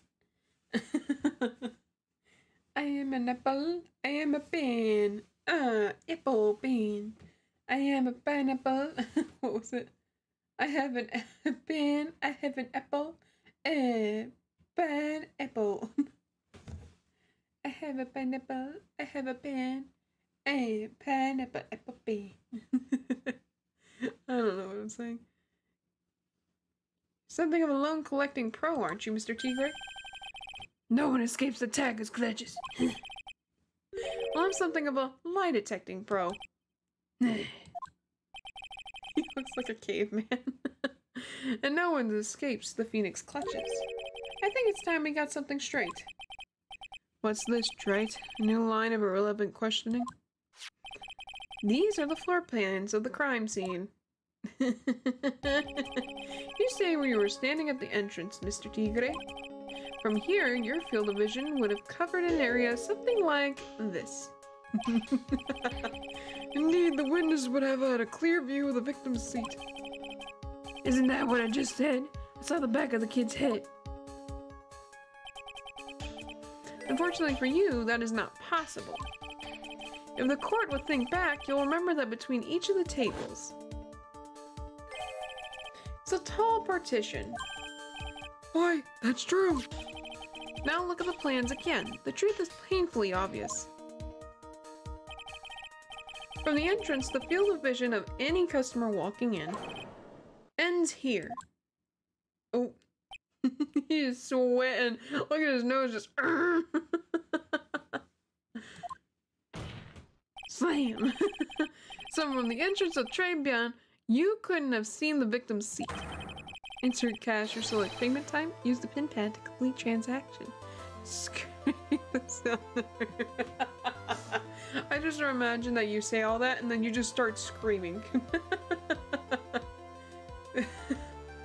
I am an apple, I am a bean, apple bean. I am a pineapple. What was it? I have an bean, I have an apple, a pineapple. I have a pineapple, I have a bean, a pineapple, apple bean. I don't know what I'm saying. Something of a loan collecting pro, aren't you, Mr. Tigre? No one escapes the tagger's clutches. Well, I'm something of a lie detecting pro. He looks like a caveman. And no one escapes the phoenix clutches. I think it's time we got something straight. What's this, Trite? A new line of irrelevant questioning? These are the floor plans of the crime scene. You say we were standing at the entrance, Mr. Tigre. From here, your field of vision would have covered an area something like this. Indeed, the witness would have had a clear view of the victim's seat. Isn't that what I just said? I saw the back of the kid's head. Unfortunately for you, that is not possible. If the court would think back, you'll remember that between each of the tables, it's a tall partition. Why, that's true. Now look at the plans again. The truth is painfully obvious. From the entrance, the field of vision of any customer walking in ends here. Oh, he is sweating. Look at his nose just... Slam! So from the entrance of Trebian, you couldn't have seen the victim's seat. Insert cash or select payment time. Use the pin pad to complete transaction. Scream this down there. I just imagine that you say all that and then you just start screaming.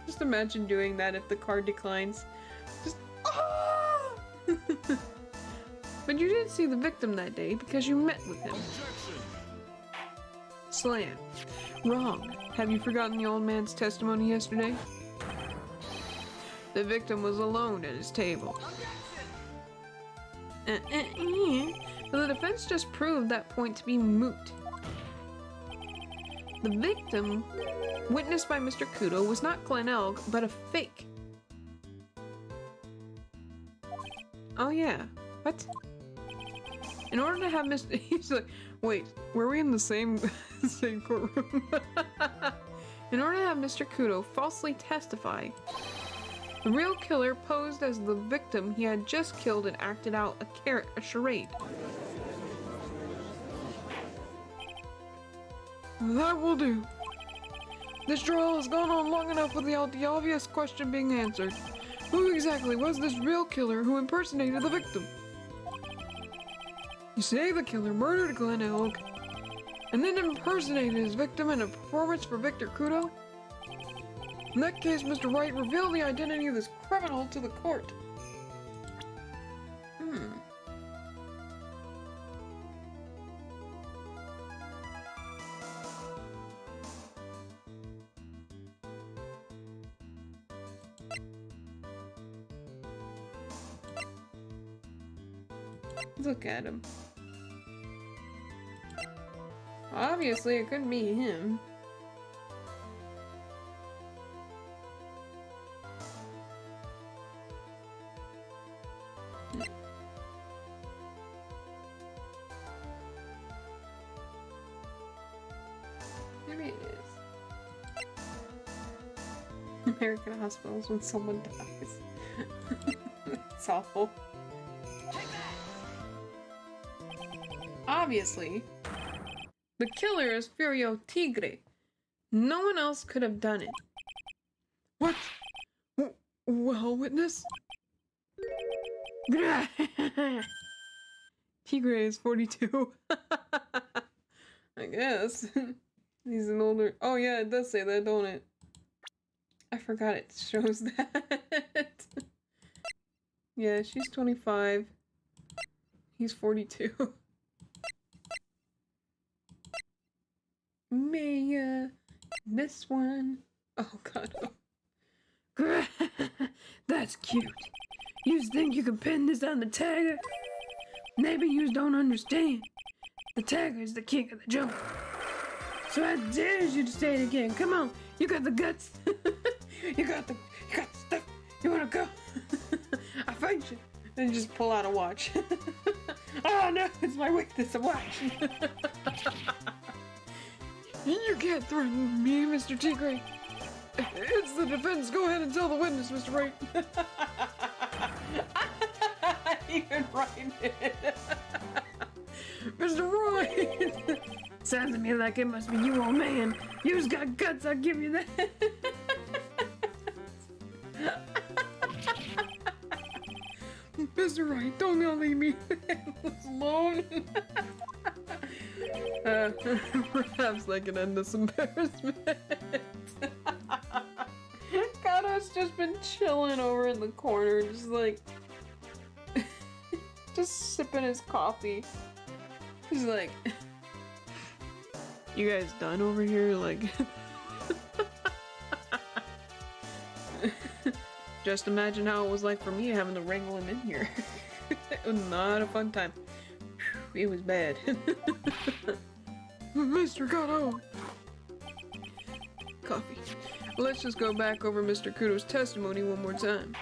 Just imagine doing that if the card declines. Just oh! But you didn't see the victim that day because you met with him. Slam. Wrong. Have you forgotten the old man's testimony yesterday? The victim was alone at his table. The defense just proved that point to be moot. The victim, witnessed by Mr. Kudo, was not Glen Elg, but a fake. Oh yeah. What? In order to have Mr. He's like, wait, were we in the same same courtroom? In order to have Mr. Kudo falsely testify, the real killer posed as the victim he had just killed and acted out a charade. That will do. This trial has gone on long enough without the obvious question being answered. Who exactly was this real killer who impersonated the victim? You say the killer murdered Glen Elg and then impersonated his victim in a performance for Victor Kudo? In that case, Mr. Wright revealed the identity of this criminal to the court. Look at him. Obviously, it couldn't be him. Maybe it is. American hospitals when someone dies. It's awful. Obviously, the killer is Furio Tigre. No one else could have done it. What? Well, witness? Tigre is 42. I guess. He's an older... Oh yeah, it does say that, don't it? I forgot it shows that. Yeah, she's 25. He's 42. Maya, this one. Oh god. That's cute. You think you can pin this on the tagger? Maybe you don't understand. The tagger is the king of the jungle. So I dare you to say it again. Come on, you got the guts. you got the stuff. You wanna go? I fight you. And just pull out a watch. Oh no, it's my weakness, a watch. You can't threaten me, Mr. Tigre. It's the defense. Go ahead and tell the witness, Mr. Wright. You can write it. Mr. Wright. Sounds to me like it must be you, old man. You's got guts, I'll give you that. Mr. Wright, don't leave me alone. Perhaps I can end this embarrassment. Kato's just been chilling over in the corner, just like, just sipping his coffee. He's like, you guys done over here? Like, just imagine how it was like for me having to wrangle him in here. It was not a fun time. It was bad. Mr. Kato! Coffee. Let's just go back over Mr. Kudo's testimony one more time.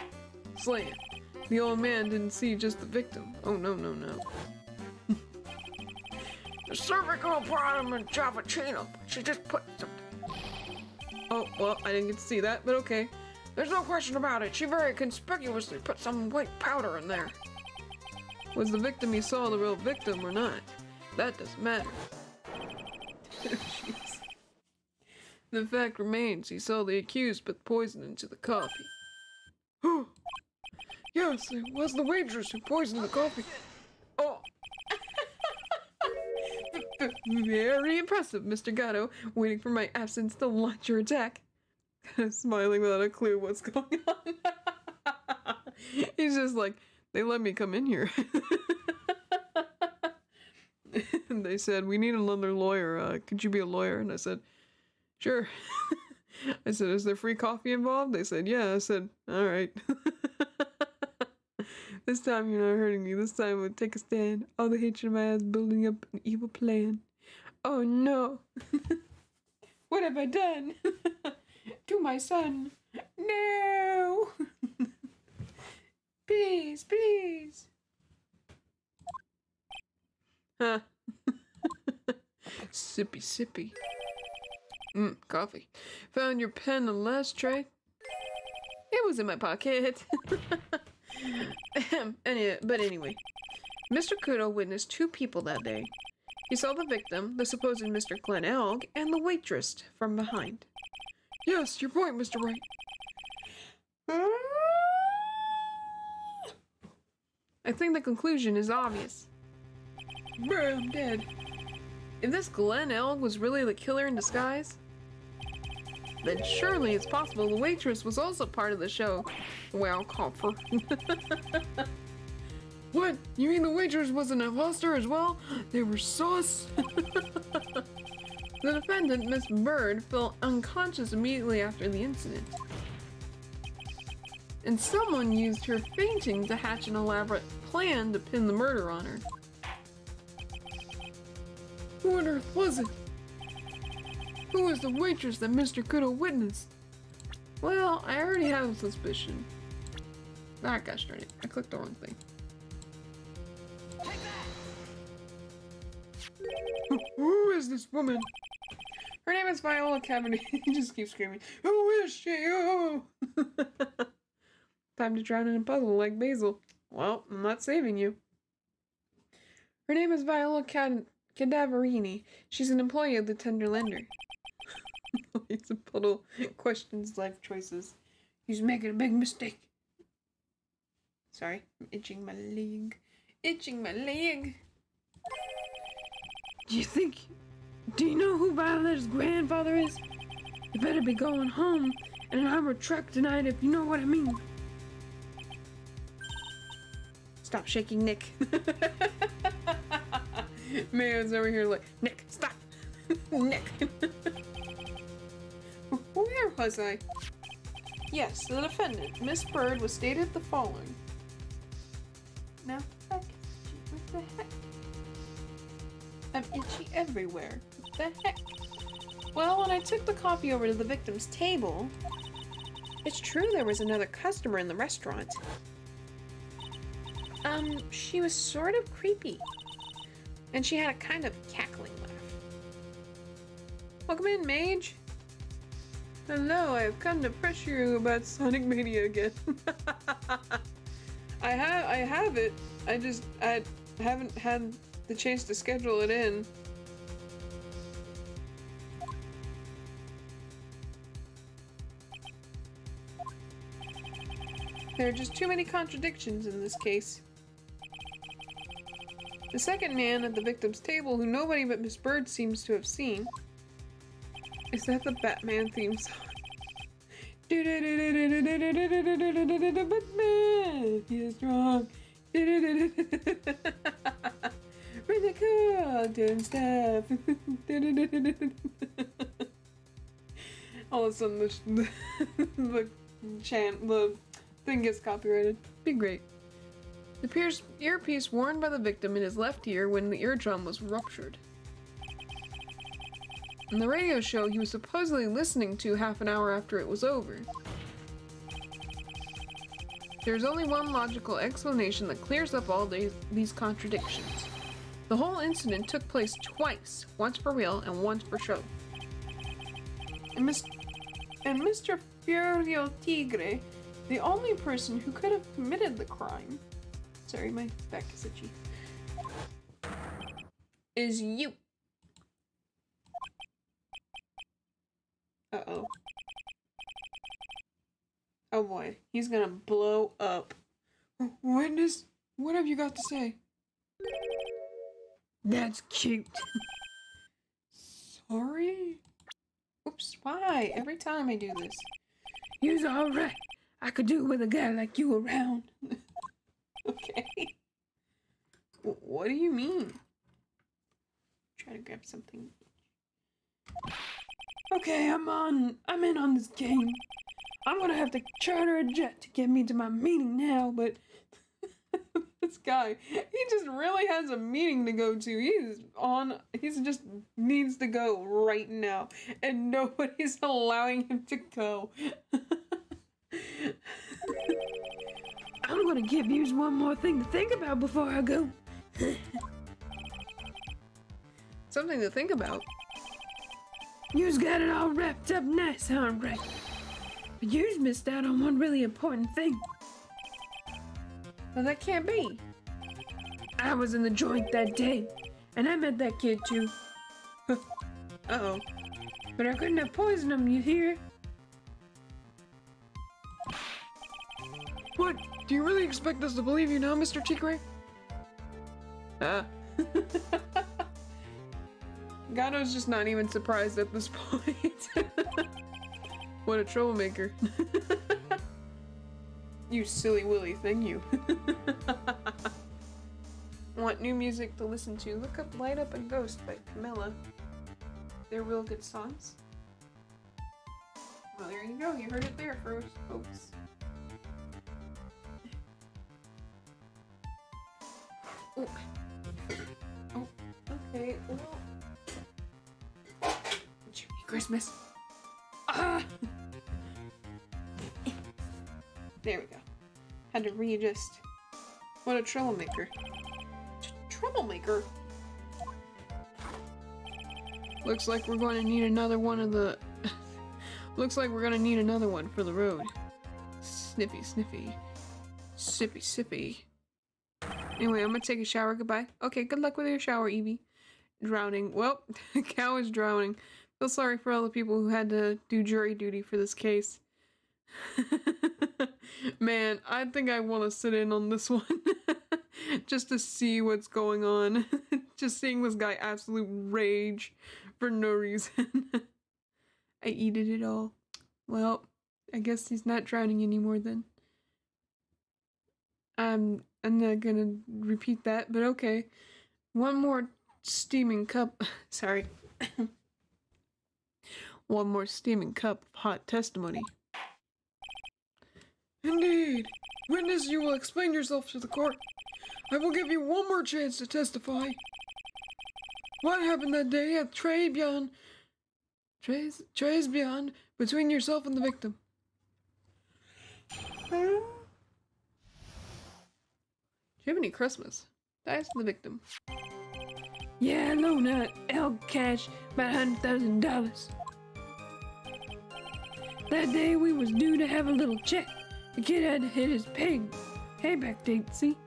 Slam. The old man didn't see just the victim. Oh no, no, no. The cervical problem in Javachino. She just put something. Oh, well, I didn't get to see that, but okay. There's no question about it. She very conspicuously put some white powder in there. Was the victim you saw the real victim or not? That doesn't matter. Jeez. The fact remains he saw the accused put poison into the coffee. Oh, yes, it was the waitress who poisoned the coffee. Oh. Very impressive, Mr. Gatto, waiting for my absence to launch your attack. Smiling without a clue what's going on. He's just like, they let me come in here. And they said, we need another lawyer. Could you be a lawyer? And I said, Sure. I said, is there free coffee involved? They said, yeah. I said, all right. This time you're not hurting me. This time we'll take a stand. All the hatred in my eyes building up an evil plan. Oh no. What have I done? To my son. No. Please, please. Huh. Sippy, sippy. Coffee. Found your pen in the last tray? It was in my pocket. But anyway, Mr. Kudo witnessed two people that day. He saw the victim, the supposed Mr. Glen Elg, and the waitress from behind. Yes, your point, Mr. Wright. I think the conclusion is obvious. Bruh, I'm dead. If this Glen Elg was really the killer in disguise, then surely it's possible the waitress was also part of the show. Well, Copper. What? You mean the waitress was an imposter as well? They were sus. The defendant, Miss Bird, fell unconscious immediately after the incident. And someone used her fainting to hatch an elaborate plan to pin the murder on her. Who on earth was it? Who was the waitress that Mr. Kudo witnessed? Well, I already have a suspicion. Ah, gosh darn it. I clicked the wrong thing. Who is this woman? Her name is Viola Cavanagh. He just keeps screaming, who is she? Oh! Time to drown in a puzzle like Basil. Well, I'm not saving you. Her name is Viola Cadaverini. She's an employee of the Tender Lender. It's a puddle. Questions life choices. He's making a big mistake. Sorry, I'm itching my leg. Itching my leg. Do you know who Viola's grandfather is? You better be going home in an armored truck tonight if you know what I mean. Stop shaking, Nick. Man's over here like, Nick, stop. Nick. Where was I? Yes, the defendant, Miss Bird, was stated the following. Now, what the heck? I'm itchy everywhere. What the heck? Well, when I took the coffee over to the victim's table, it's true there was another customer in the restaurant. She was sort of creepy. And she had a kind of cackling laugh. Welcome in, Mage. Hello, I have come to pressure you about Sonic Mania again. I have it. I haven't had the chance to schedule it in. There are just too many contradictions in this case. The second man at the victim's table, who nobody but Miss Bird seems to have seen. Is that the Batman theme song? Batman, he is strong. Really cool, doing stuff. All of a sudden, the thing gets copyrighted. Be great. The earpiece worn by the victim in his left ear when the eardrum was ruptured. In the radio show he was supposedly listening to half an hour after it was over. There's only one logical explanation that clears up all these contradictions. The whole incident took place twice, once for real and once for show. And Mr. Fiorio Tigre, the only person who could have committed the crime, sorry, my back is itchy, is you. Uh-oh. Oh boy, he's gonna blow up. Witness, what have you got to say? That's cute. Sorry? Oops, why? Every time I do this. You's alright. I could do it with a guy like you around. Okay. What do you mean? Try to grab something. Okay, I'm in on this game. I'm gonna have to charter a jet to get me to my meeting now, but this guy, he just really has a meeting to go to. He's just needs to go right now, and nobody's allowing him to go. I'm gonna give you one more thing to think about before I go. Something to think about? You's got it all wrapped up nice, huh, right? But you's missed out on one really important thing. Well, that can't be. I was in the joint that day, and I met that kid too. Uh-oh. But I couldn't have poisoned him, you hear? What? Do you really expect us to believe you now, Mr. Tigray? Gato's just not even surprised at this point. What a troublemaker. You silly willy thing, you. Want new music to listen to? Look up Light Up a Ghost by Camilla. They're real good songs. Well, there you go. You heard it there first, folks. Oh. Oh, okay. Well. Jimmy Christmas. Ah! There we go. Had to readjust. What a troublemaker. Troublemaker? Looks like we're going to need another one of the... Looks like we're going to need another one for the road. Sniffy, sniffy. Sippy, sippy. Anyway, I'm gonna take a shower. Goodbye. Okay, good luck with your shower, Evie. Drowning. Well, cow is drowning. Feel sorry for all the people who had to do jury duty for this case. Man, I think I want to sit in on this one. Just to see what's going on. Just seeing this guy absolute rage for no reason. I eated it all. Well, I guess he's not drowning anymore then. I'm not gonna repeat that, but okay. One more steaming cup. Sorry. One more steaming cup of hot testimony. Indeed. Witness, you will explain yourself to the court. I will give you one more chance to testify. What happened that day at Tres Beyond between yourself and the victim? Do you have any Christmas? Dies the victim. Yeah, loan El cash about $100,000. That day we was due to have a little check. The kid had to hit his payback date, see?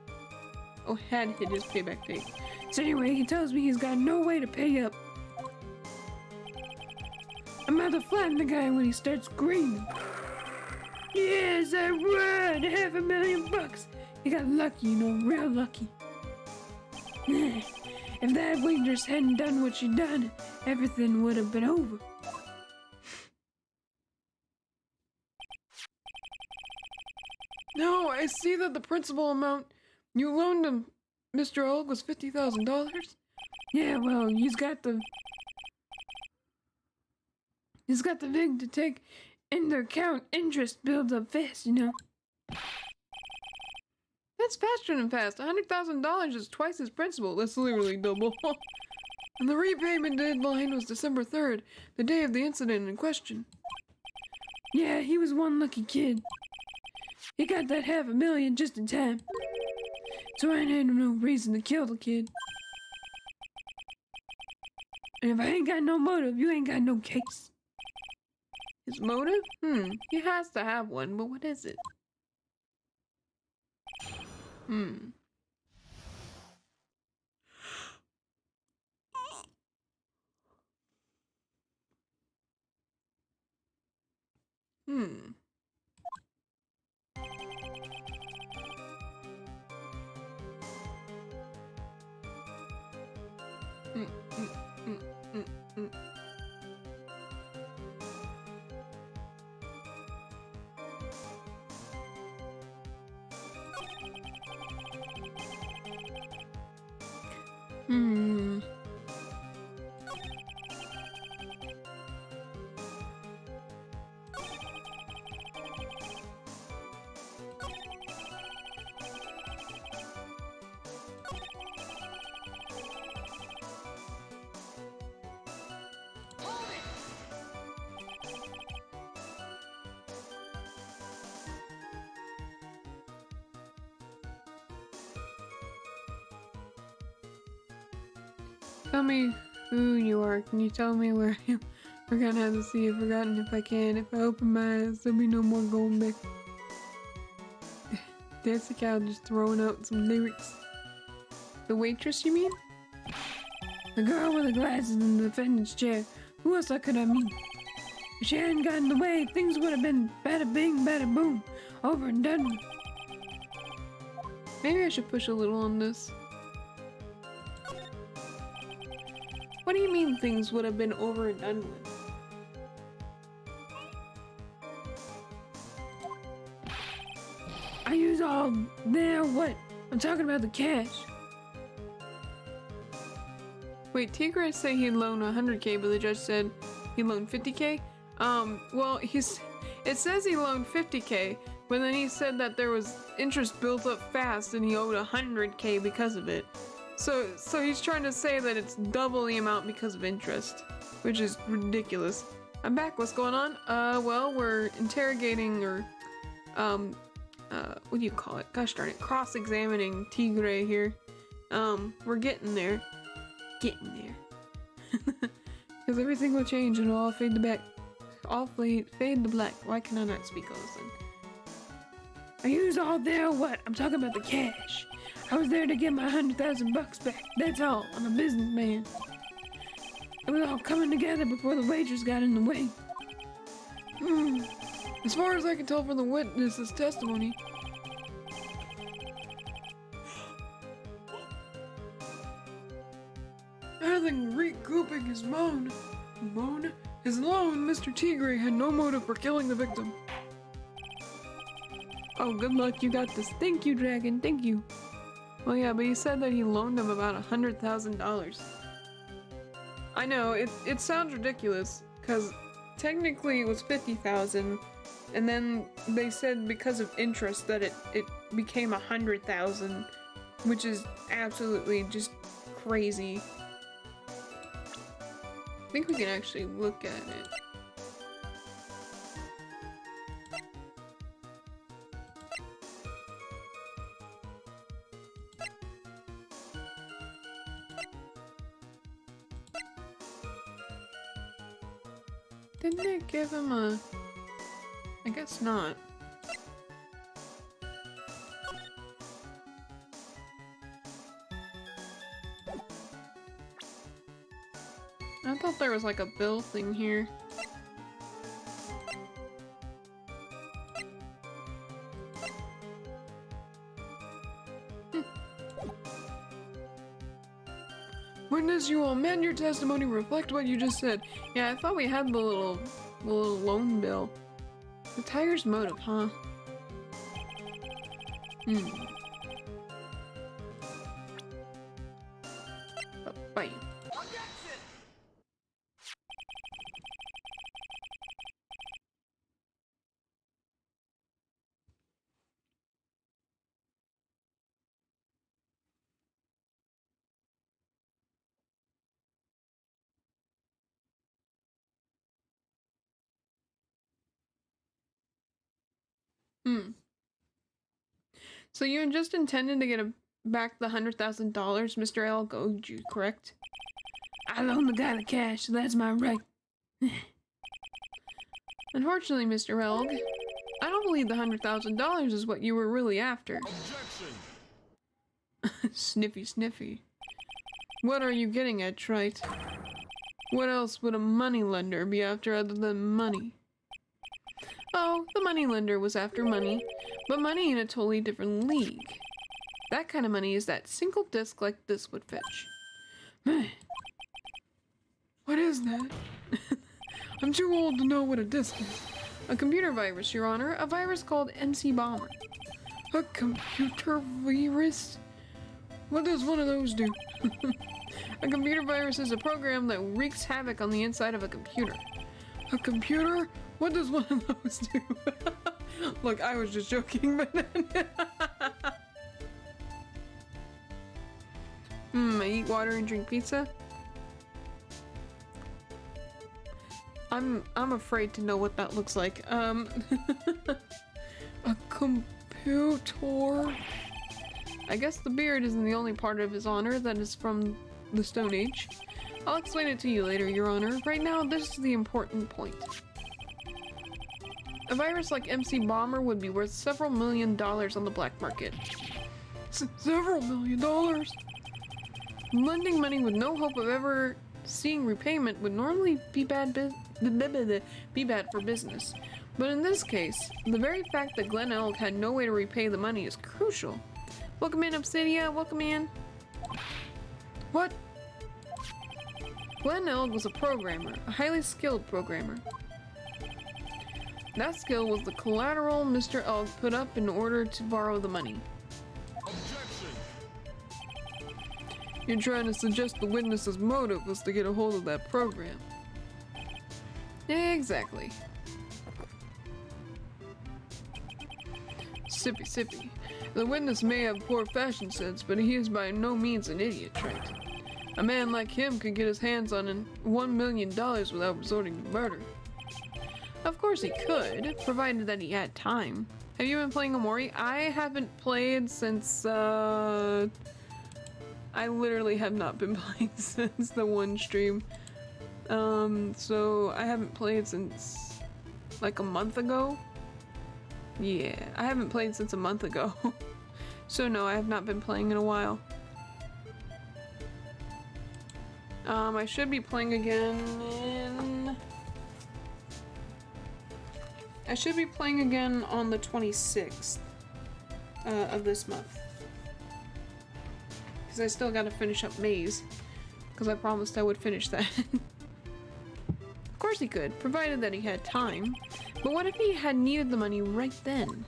Oh, had hit his payback date. So anyway, he tells me he's got no way to pay up. I'm about to flatten the guy when he starts screaming. Yes, I won! $500,000! You got lucky, you know, real lucky. If that waitress hadn't done what she done, everything would have been over. No, I see that the principal amount you loaned him, Mr. Oak, was $50,000. Yeah, well, he's got the vig to take into account interest builds up fast, you know. That's faster than fast. $100,000 is twice his principal. That's literally double. And the repayment deadline was December 3rd, the day of the incident in question. Yeah, he was one lucky kid. He got that $500,000 just in time. So I ain't no reason to kill the kid. And if I ain't got no motive, you ain't got no case. His motive? He has to have one, but what is it? Hmm. Tell me who you are. Can you tell me where I am? We're gonna have to see if forgotten if I can. If I open my eyes, there'll be no more going back. That's the cow just throwing out some lyrics. The waitress, you mean? The girl with the glasses in the defendant's chair. Who else could I mean? If she hadn't gotten in the way, things would have been bada bing, bada boom. Over and done with. Maybe I should push a little on this. What do you mean things would have been over and done with? I use all there what? I'm talking about the cash. Wait, Tigray said he'd loan 100k, but the judge said he loaned 50k? Well, it says he loaned 50k, but then he said that there was interest built up fast and he owed 100k because of it. So he's trying to say that it's double the amount because of interest, which is ridiculous. I'm back, what's going on? Well, we're interrogating or, what do you call it? Gosh darn it, cross-examining Tigray here. We're getting there. Getting there. Because everything will change and it'll all fade to back. All fade to black. Why can I not speak all of a sudden? I used all there what? I'm talking about the cash. I was there to get my 100,000 bucks back. That's all. I'm a businessman. It was all coming together before the waitress got in the way. As far as I can tell from the witness's testimony. I think recouping his loan, Mr. Tigray had no motive for killing the victim. Oh, good luck, you got this. Thank you, Dragon, thank you. Well, yeah, but he said that he loaned him about $100,000. I know, it sounds ridiculous, because technically it was $50,000, and then they said because of interest that it became $100,000, which is absolutely just crazy. I think we can actually look at it. Didn't it give him a... I guess not. I thought there was like a bill thing here. Witness, you will amend your testimony, reflect what you just said. Yeah, I thought we had the little loan bill. The tiger's motive, huh? Bye. So you just intended to get back the $100,000, Mr. L. Goju, correct? I loaned the guy the cash, so that's my right. Unfortunately, Mr. Elg, I don't believe the $100,000 is what you were really after. Sniffy, sniffy. What are you getting at, Trite? What else would a moneylender be after other than money? Oh, the moneylender was after money, but money in a totally different league. That kind of money is that single disc like this would fetch. Man, what is that? I'm too old to know what a disc is. A computer virus, Your Honor. A virus called MC Bomber. A computer virus? What does one of those do? A computer virus is a program that wreaks havoc on the inside of a computer. A computer? What does one of those do? Look, I was just joking, but I eat water and drink pizza. I'm afraid to know what that looks like. A computer. I guess the beard isn't the only part of his honor that is from the Stone Age. I'll explain it to you later, Your Honor. Right now, this is the important point. A virus like MC Bomber would be worth several $1 million on the black market. Several $1 million? Lending money with no hope of ever seeing repayment would normally be bad for business. But in this case, the very fact that Glen Elg had no way to repay the money is crucial. Welcome in, Obsidia. Welcome in. What? Glen Elg was a programmer, a highly skilled programmer. That skill was the collateral Mr. Elg put up in order to borrow the money. Objection. You're trying to suggest the witness's motive was to get a hold of that program. Exactly. Sippy. The witness may have poor fashion sense, but he is by no means an idiot, Trent. A man like him could get his hands on $1 million without resorting to murder. Of course he could, provided that he had time. Have you been playing Amori? I haven't played since, I literally have not been playing since the one stream. So I haven't played since, like, a month ago. Yeah, I haven't played since a month ago. So no, I have not been playing in a while. I should be playing again on the 26th of this month. Because I still gotta finish up Maze. Because I promised I would finish that. Of course he could, provided that he had time. But what if he had needed the money right then?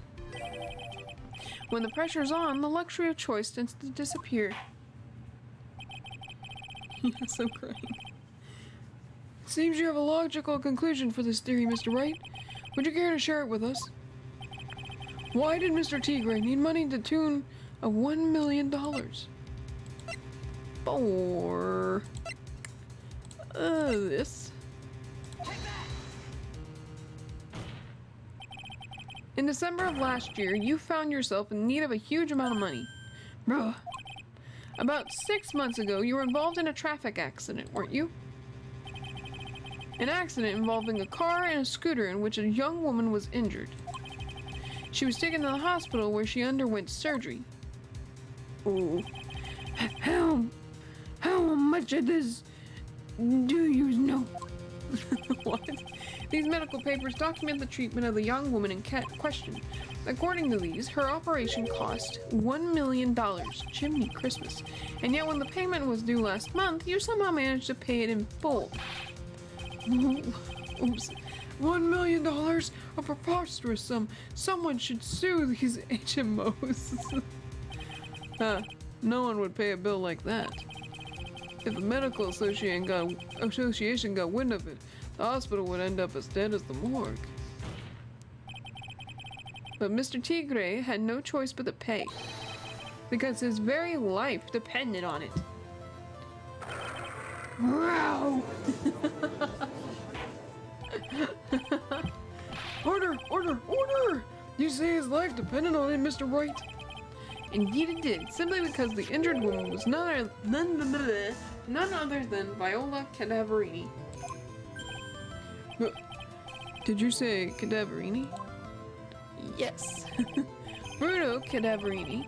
When the pressure's on, the luxury of choice tends to disappear. Yes, I'm crying. Seems you have a logical conclusion for this theory, Mr. Wright. Would you care to share it with us? Why did Mr. Tigre need money to the tune of $1 million? For... this. In December of last year, you found yourself in need of a huge amount of money. Bruh. About 6 months ago, you were involved in a traffic accident, weren't you? An accident involving a car and a scooter in which a young woman was injured. She was taken to the hospital where she underwent surgery. Oh. How much of this do you know? What? These medical papers document the treatment of the young woman in question. According to these, her operation cost $1 million. Jiminy Christmas. And yet when the payment was due last month, you somehow managed to pay it in full. Oops. $1 million? A preposterous sum. Someone should sue these HMOs. No one would pay a bill like that. If the medical association got wind of it, the hospital would end up as dead as the morgue. But Mr. Tigre had no choice but to pay, because his very life depended on it. Wow! Order! You say his life depended on it, Mr. Wright? Indeed it did, simply because the injured woman was none other than Viola Cadaverini. Did you say Cadaverini? Yes. Bruno Cadaverini,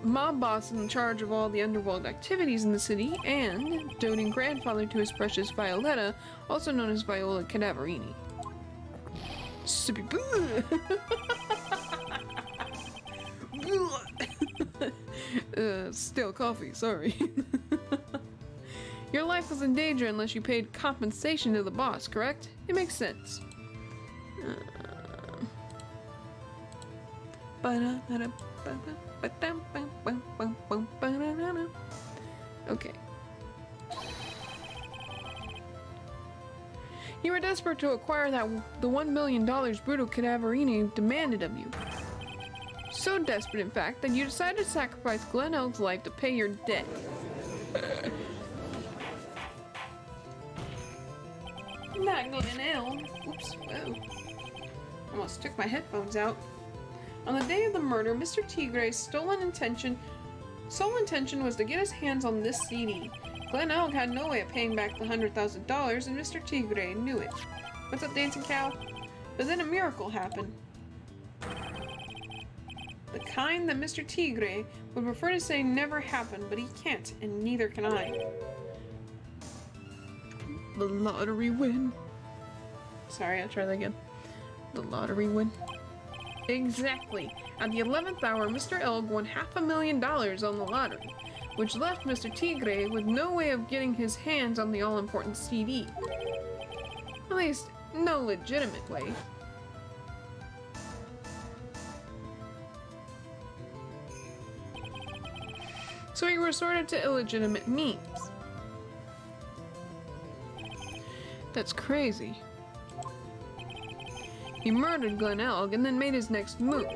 mob boss in charge of all the underworld activities in the city, and doting grandfather to his precious Violetta, also known as Viola Cadaverini. Sippy stale coffee, sorry. Your life was in danger unless you paid compensation to the boss, correct? It makes sense. Okay. You were desperate to acquire the $1 million Bruto Cadaverini demanded of you. So desperate, in fact, that you decided to sacrifice Glen Elg's life to pay your debt. Not Glen Elg. Oops, whoa. Almost took my headphones out. On the day of the murder, Mr. Tigre's sole intention was to get his hands on this CD. Glen Elg had no way of paying back the $100,000, and Mr. Tigre knew it. What's up, dancing cow? But then a miracle happened. The kind that Mr. Tigre would prefer to say never happened, but he can't, and neither can I. The lottery win. Sorry, I'll try that again. The lottery win. Exactly. At the 11th hour, Mr. Elg won $500,000 on the lottery, which left Mr. Tigre with no way of getting his hands on the all-important CD. At least, no legitimate way. So he resorted to illegitimate means. That's crazy. He murdered Glen Elg and then made his next move.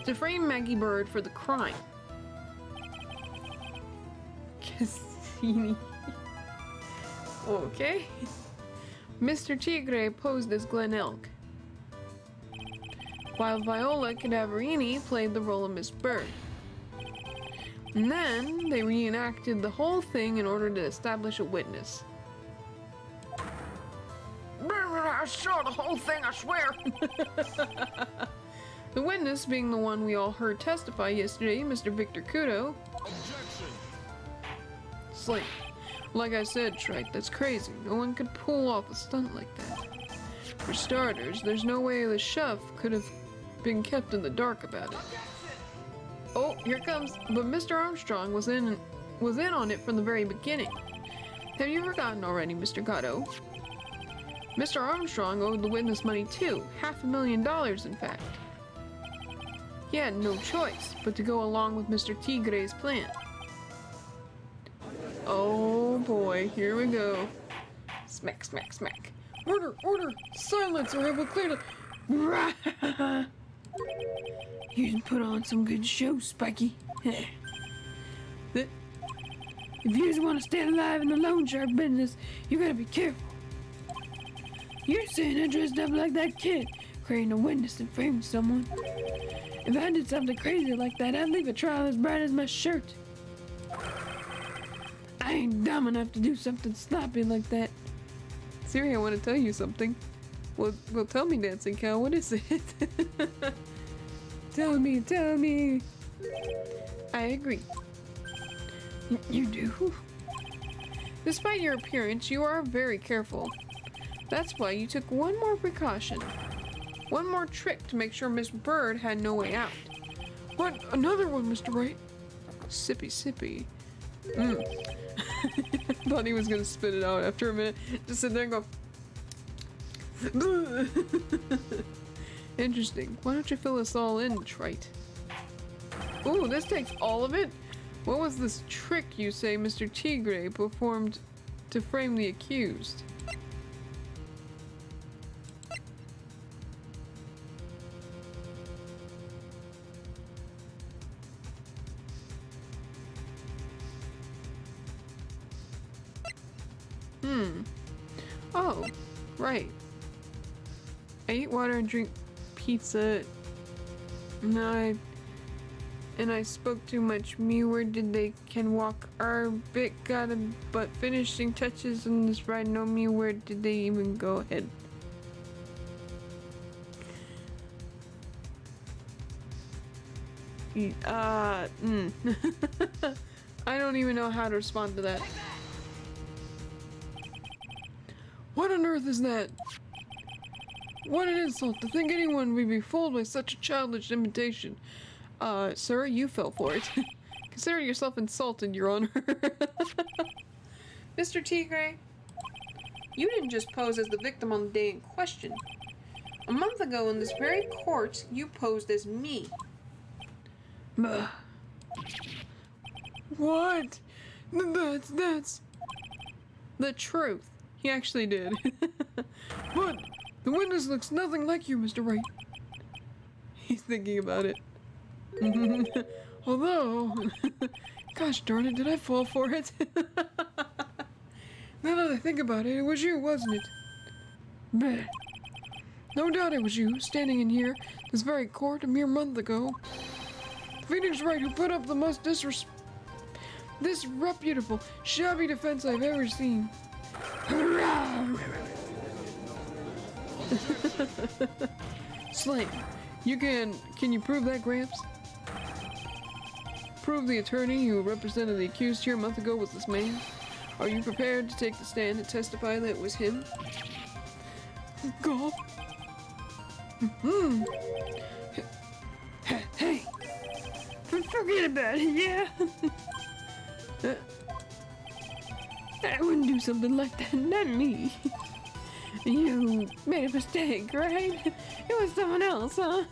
To frame Maggie Bird for the crime. Cassini. Okay. Mr. Tigre posed as Glen Elg, while Viola Cadaverini played the role of Miss Bird. And then they reenacted the whole thing in order to establish a witness. I saw the whole thing, I swear! The witness being the one we all heard testify yesterday, Mr. Victor Kudo. Objection. It's like I said, Trite, that's crazy. No one could pull off a stunt like that. For starters, there's no way the chef could have been kept in the dark about it. Oh, here comes. But Mr. Armstrong was in on it from the very beginning. Have you forgotten already, Mr. Gatto? Mr. Armstrong owed the witness money too. $500,000, in fact. He had no choice but to go along with Mr. Tigre's plan. Oh boy, here we go. Smack, smack, smack. Order, order! Silence or I will clear the... You put on some good show, Spiky. If you just want to stay alive in the loan shark business, you gotta be careful. You're saying I dressed up like that kid, creating a witness and framed someone. If I did something crazy like that, I'd leave a trail as bright as my shirt. I ain't dumb enough to do something sloppy like that. Siri, I want to tell you something. Well, tell me, dancing cow, what is it? Tell me, tell me. I agree. You do? Despite your appearance, you are very careful. That's why you took one more precaution. One more trick to make sure Miss Bird had no way out. What? Another one, Mr. Wright? Sippy, sippy. Thought he was gonna spit it out after a minute. Just sit there and go. Interesting. Why don't you fill us all in, Trite? Ooh, this takes all of it? What was this trick you say Mr. Tigre performed to frame the accused? Oh, right. I eat water and drink pizza. And I spoke too much. Me, where did they can walk? Our bit got a but finishing touches on this ride. No, me, where did they even go ahead? I don't even know how to respond to that. What on earth is that? What an insult to think anyone would be fooled by such a childish imitation. Sir, you fell for it. Consider yourself insulted, Your Honor. Mr. Tigre, you didn't just pose as the victim on the day in question. A month ago in this very court, you posed as me. What? That's the truth. He actually did. But the witness looks nothing like you, Mr. Wright. He's thinking about it. Although, gosh darn it, did I fall for it? Now that I think about it, it was you, wasn't it? Bleh. No doubt it was you, standing in here, this very court, a mere month ago. Phoenix Wright, who put up the most this reputable, shabby defense I've ever seen. Slam, can you prove that, Gramps? Prove the attorney who represented the accused here a month ago was this man? Are you prepared to take the stand and testify that it was him? Go. Hey, forget about it, yeah? I wouldn't do something like that, not me. You made a mistake, right? It was someone else, huh?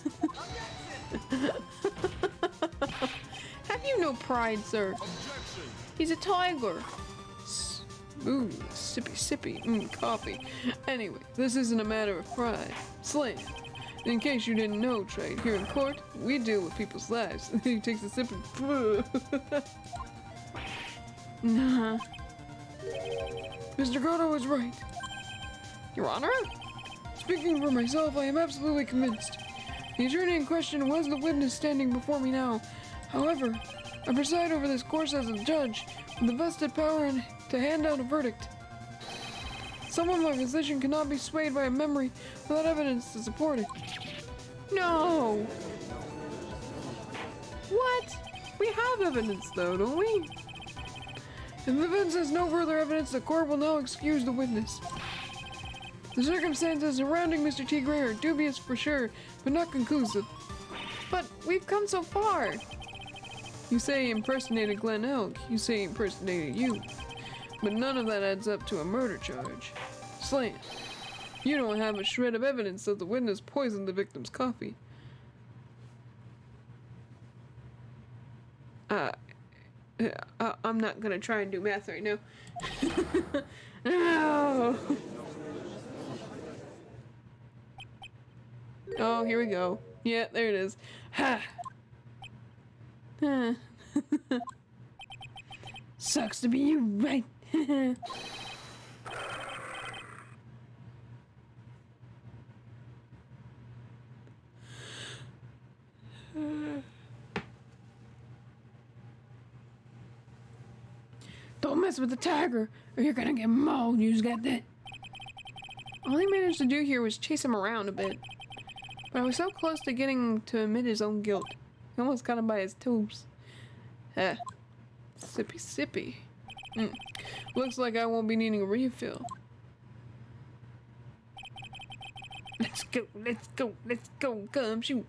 Have you no pride, sir? Objection. He's a tiger. Ooh, sippy, coffee. Anyway, this isn't a matter of pride. Slam. In case you didn't know, Trade, here in court, we deal with people's lives. He takes a sip and... Nah. Mr. Goto was right. Your Honor? Speaking for myself, I am absolutely convinced. The attorney in question was the witness standing before me now. However, I preside over this course as a judge, with the vested power to hand down a verdict. Someone in my position cannot be swayed by a memory without evidence to support it. No! What? We have evidence though, don't we? If the defense has no further evidence, the court will now excuse the witness. The circumstances surrounding Mr. T. Gray are dubious for sure, but not conclusive. But we've come so far! You say he impersonated Glenn Elk, you say he impersonated you. But none of that adds up to a murder charge. Slam, you don't have a shred of evidence that the witness poisoned the victim's coffee. I'm not gonna try and do math right now. No! Oh, here we go. Yeah, there it is. Ha! Sucks to be you, right? Don't mess with the tiger, or you're gonna get mauled. You just got that. All he managed to do here was chase him around a bit. But I was so close to getting him to admit his own guilt. He almost got him by his toes. Sippy. Looks like I won't be needing a refill. Let's go. Come shoot.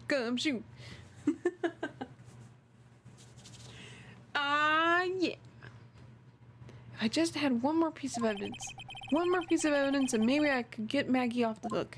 Yeah. If I just had one more piece of evidence. And maybe I could get Maggie off the hook.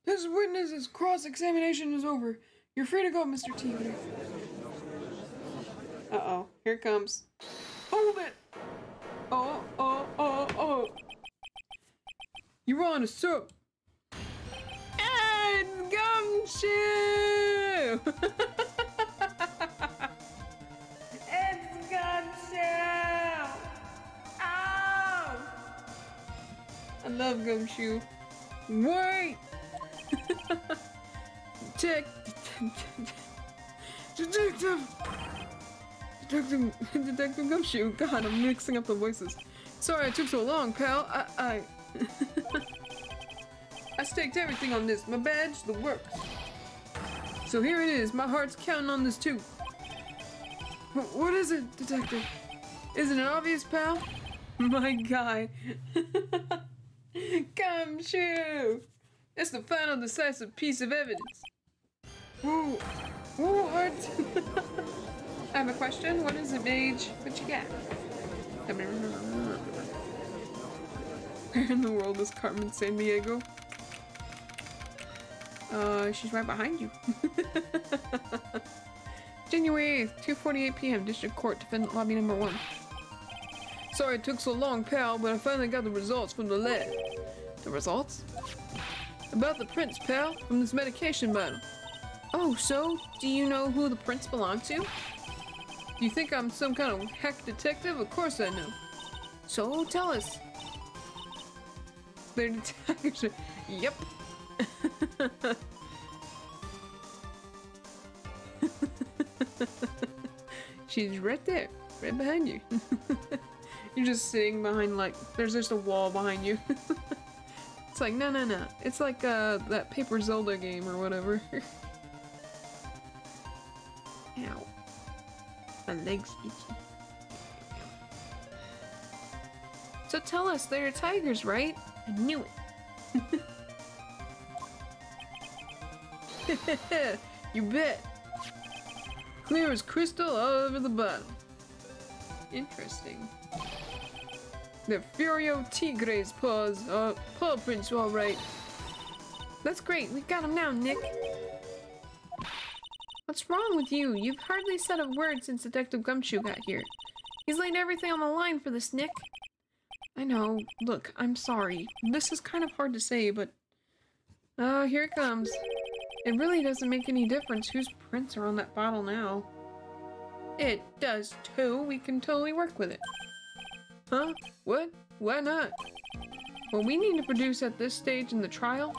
This witness's cross-examination is over. You're free to go, Mr. T. Uh-oh. Here it comes. Hold it! Oh. You're on a soap. It's Gumshoe! It's Gumshoe! Ow! I love Gumshoe. Wait! Detective Gumshoe. God, I'm mixing up the voices. Sorry I took so long, pal. I staked everything on this. My badge, the works. So here it is. My heart's counting on this too. What is it, detective? Isn't it obvious, pal? My guy. Gumshoe! It's the final decisive piece of evidence. Ooh, what? I have a question. What is it, Mage? What you got? Where in the world is Carmen Sandiego? She's right behind you. January 8th, 2:48 p.m. District Court, Defendant Lobby number 1. Sorry it took so long, pal, but I finally got the results from the lab. The results? About the prints, pal, from this medication bottle. Oh, so do you know who the prints belong to? Do you think I'm some kind of hack detective? Of course I know. So tell us. They're detectives. Yep. She's right there, right behind you. You're just sitting behind, like, there's just a wall behind you. It's like, no, no, no. It's like that Paper Zelda game or whatever. Ow. My leg's itchy. So tell us, they're tigers, right? I knew it. You bet. Clear as crystal all over the bottom. Interesting. The Furio Tigre's paw prints are all right. That's great. We got them now, Nick. What's wrong with you? You've hardly said a word since Detective Gumshoe got here. He's laid everything on the line for this, Nick. I know. Look, I'm sorry. This is kind of hard to say, but... Oh, here it comes. It really doesn't make any difference whose prints are on that bottle now. It does too. We can totally work with it. Huh? What? Why not? What we need to produce at this stage in the trial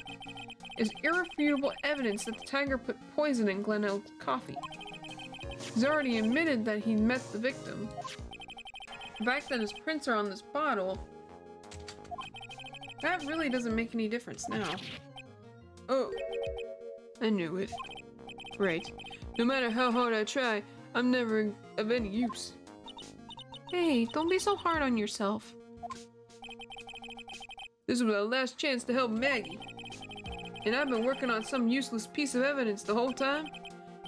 is irrefutable evidence that the tiger put poison in Glenelg's coffee. He's already admitted that he met the victim. The fact that his prints are on this bottle, that really doesn't make any difference now. Oh, I knew it. Right. No matter how hard I try, I'm never of any use. Hey, don't be so hard on yourself. This was our last chance to help Maggie. And I've been working on some useless piece of evidence the whole time.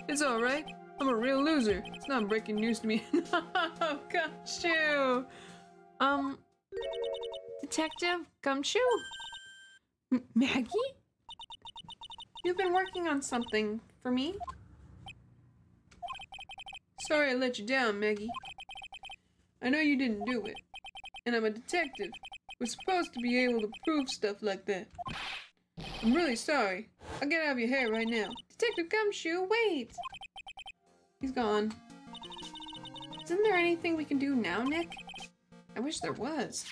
It's alright. I'm a real loser. It's not breaking news to me. No, Gumshoe! Detective Gumshoe? Maggie? You've been working on something for me? Sorry I let you down, Maggie. I know you didn't do it. And I'm a detective. We're supposed to be able to prove stuff like that. I'm really sorry. I'll get out of your hair right now. Detective Gumshoe, wait! He's gone. Isn't there anything we can do now, Nick? I wish there was.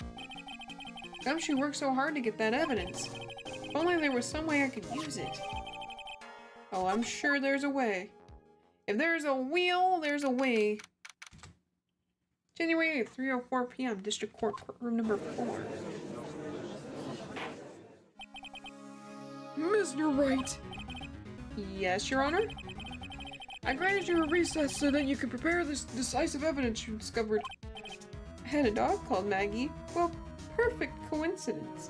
Gumshoe worked so hard to get that evidence. If only there was some way I could use it. Oh, I'm sure there's a way. If there's a wheel, there's a way. January 8th, 3:04 p.m. District Court, courtroom number 4. Mr. Wright! Yes, Your Honor? I granted you a recess so that you could prepare this decisive evidence you discovered. I had a dog called Maggie. Well, perfect coincidence.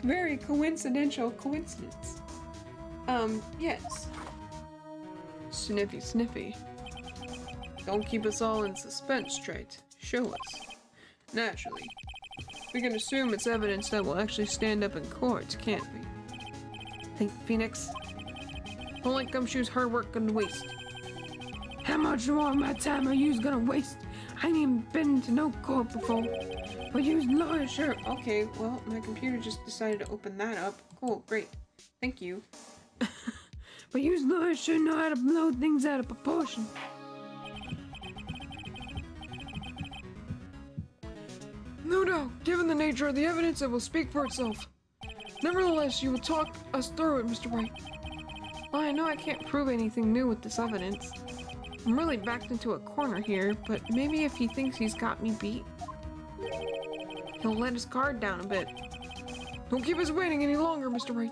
Very coincidental coincidence. Yes. Sniffy, sniffy. Don't keep us all in suspense, Straight. Show us. Naturally. We can assume it's evidence that will actually stand up in court, can't we? Think, Phoenix? Don't let Gumshoe's hard work go to waste. How much more of my time are you gonna waste? I ain't even been to no court before. But you's lawyer, sure. Okay, well, my computer just decided to open that up. Cool, great. Thank you. But you's lawyers sure know how to blow things out of proportion. No doubt, given the nature of the evidence, it will speak for itself. Nevertheless, you will talk us through it, Mr. Wright. Well, I know I can't prove anything new with this evidence. I'm really backed into a corner here, but maybe if he thinks he's got me beat, he'll let his guard down a bit. Don't keep us waiting any longer, Mr. Wright.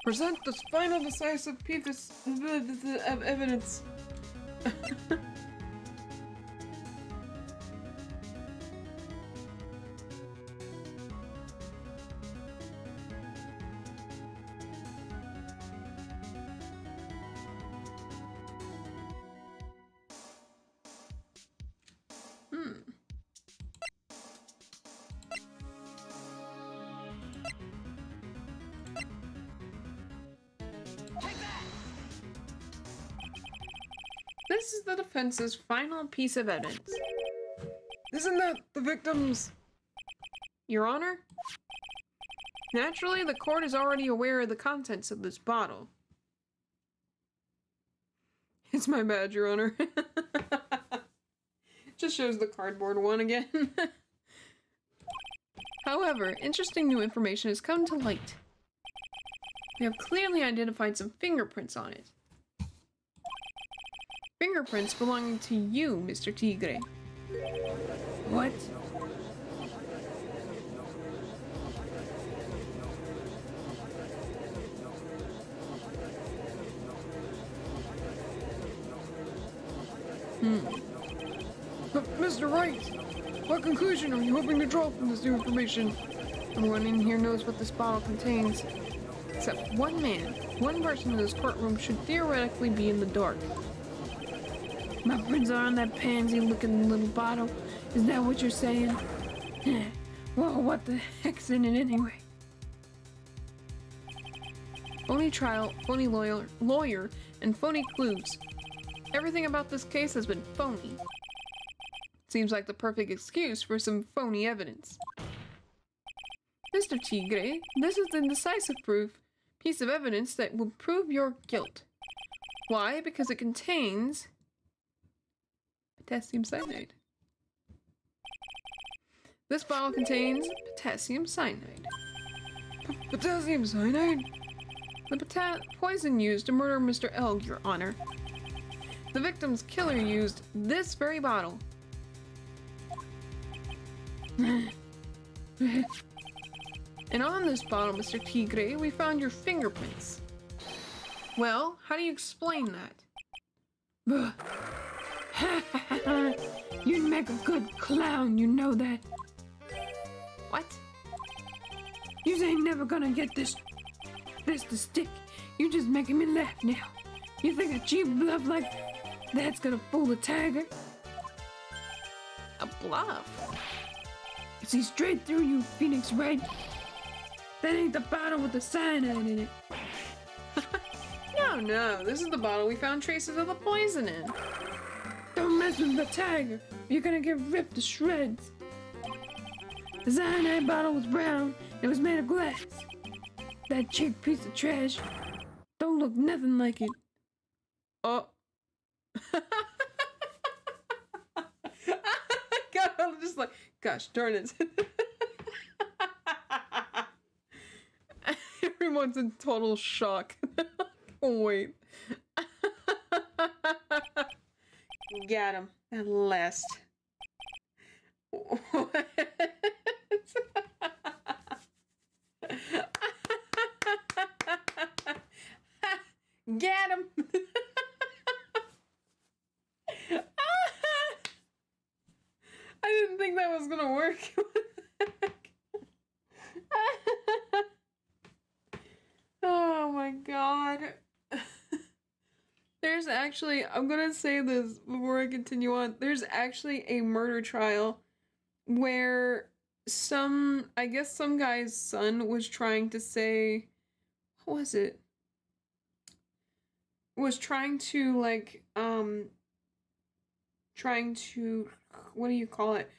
Present this final decisive piece of evidence. This is the defense's final piece of evidence. Isn't that the victim's... Your Honor? Naturally, the court is already aware of the contents of this bottle. It's my badge, Your Honor. Just shows the cardboard one again. However, interesting new information has come to light. We have clearly identified some fingerprints on it. Fingerprints belonging to you, Mr. Tigre. What? But Mr. Wright, what conclusion are you hoping to draw from this new information? Everyone in here knows what this bottle contains. Except one man, one person in this courtroom should theoretically be in the dark. My prints are on that pansy-looking little bottle. Is that what you're saying? Well, what the heck's in it anyway? Phony trial, phony lawyer, and phony clues. Everything about this case has been phony. Seems like the perfect excuse for some phony evidence. Mr. Tigre, this is the decisive piece of evidence that will prove your guilt. Why? Because it contains potassium cyanide. This bottle contains potassium cyanide. Potassium cyanide? The poison used to murder Mr. Elg, Your Honor. The victim's killer used this very bottle. And on this bottle, Mr. Tigre, we found your fingerprints. Well, how do you explain that? You'd make a good clown, you know that. What? You ain't never gonna get this to stick. You just making me laugh now. You think a cheap bluff like that's gonna fool a tiger? A bluff? I see straight through you, Phoenix Wright. That ain't the bottle with the cyanide in it. No, this is the bottle we found traces of the poison in. Don't mess with the tiger, you're gonna get ripped to shreds. The cyanide bottle was brown, it was made of glass. That cheap piece of trash don't look nothing like it. Oh. God, I'm just like, gosh darn it. Everyone's in total shock. Oh, wait. Got him. At last. What? Get him. I didn't think that was gonna work. Oh my god. There's actually, I'm gonna say this before I continue on, there's actually a murder trial where I guess some guy's son was trying to say, what was it? Was trying to like, what do you call it?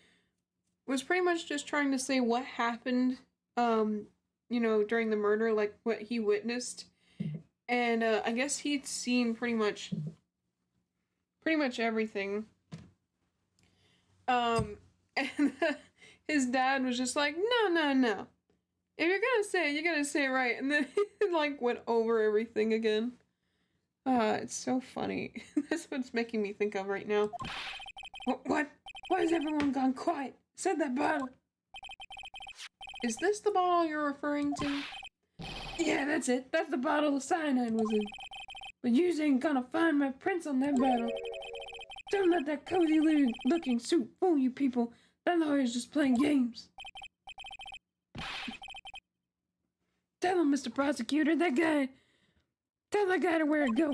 Was pretty much just trying to say what happened, you know, during the murder, like what he witnessed. And I guess he'd seen pretty much everything. And his dad was just like, no. If you're gonna say it, you gotta say it right. And then he like went over everything again. It's so funny. That's what's making me think of right now. What? Why has everyone gone quiet? Said that bottle. Is this the bottle you're referring to? Yeah, that's it. That's the bottle the cyanide was in. But you ain't gonna find my prints on that bottle. Don't let that cozy looking suit fool you people. That lawyer's just playing games. Tell him, Mr. Prosecutor, tell that guy to where it go.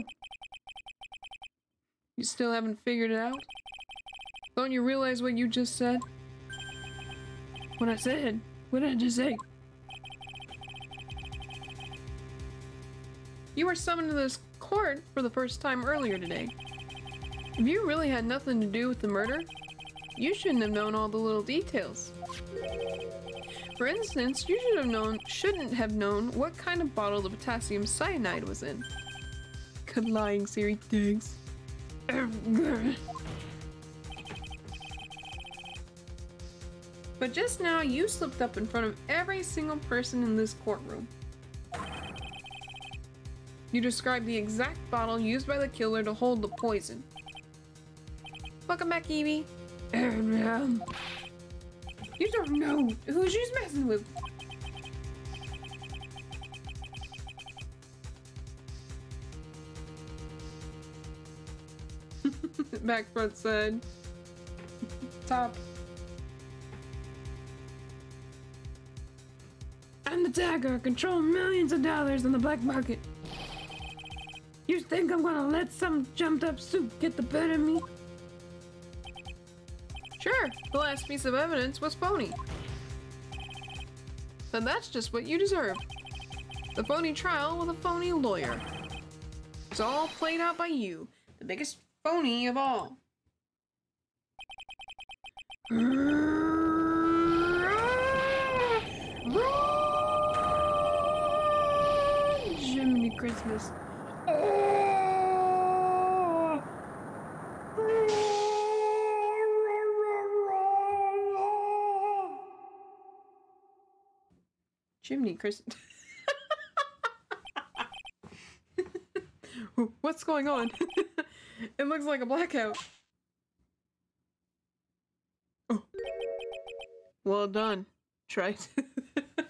You still haven't figured it out? Don't you realize what you just said? What I said? What did I just say? You were summoned to this court for the first time earlier today. If you really had nothing to do with the murder, you shouldn't have known all the little details. For instance, you shouldn't have known what kind of bottle the potassium cyanide was in. Good lying, Siri. Thanks. But just now, you slipped up in front of every single person in this courtroom. You described the exact bottle used by the killer to hold the poison. Welcome back, Evie. You don't know who she's messing with. Back, front, side. Top. I'm the tagger, controlling millions of dollars in the black market. You think I'm gonna let some jumped up soup get the better of me? Sure, the last piece of evidence was phony. But that's just what you deserve. The phony trial with a phony lawyer. It's all played out by you, the biggest phony of all. Jiminy Christmas. Jiminy Christmas. What's going on? It looks like a blackout. Oh. Well done. Try.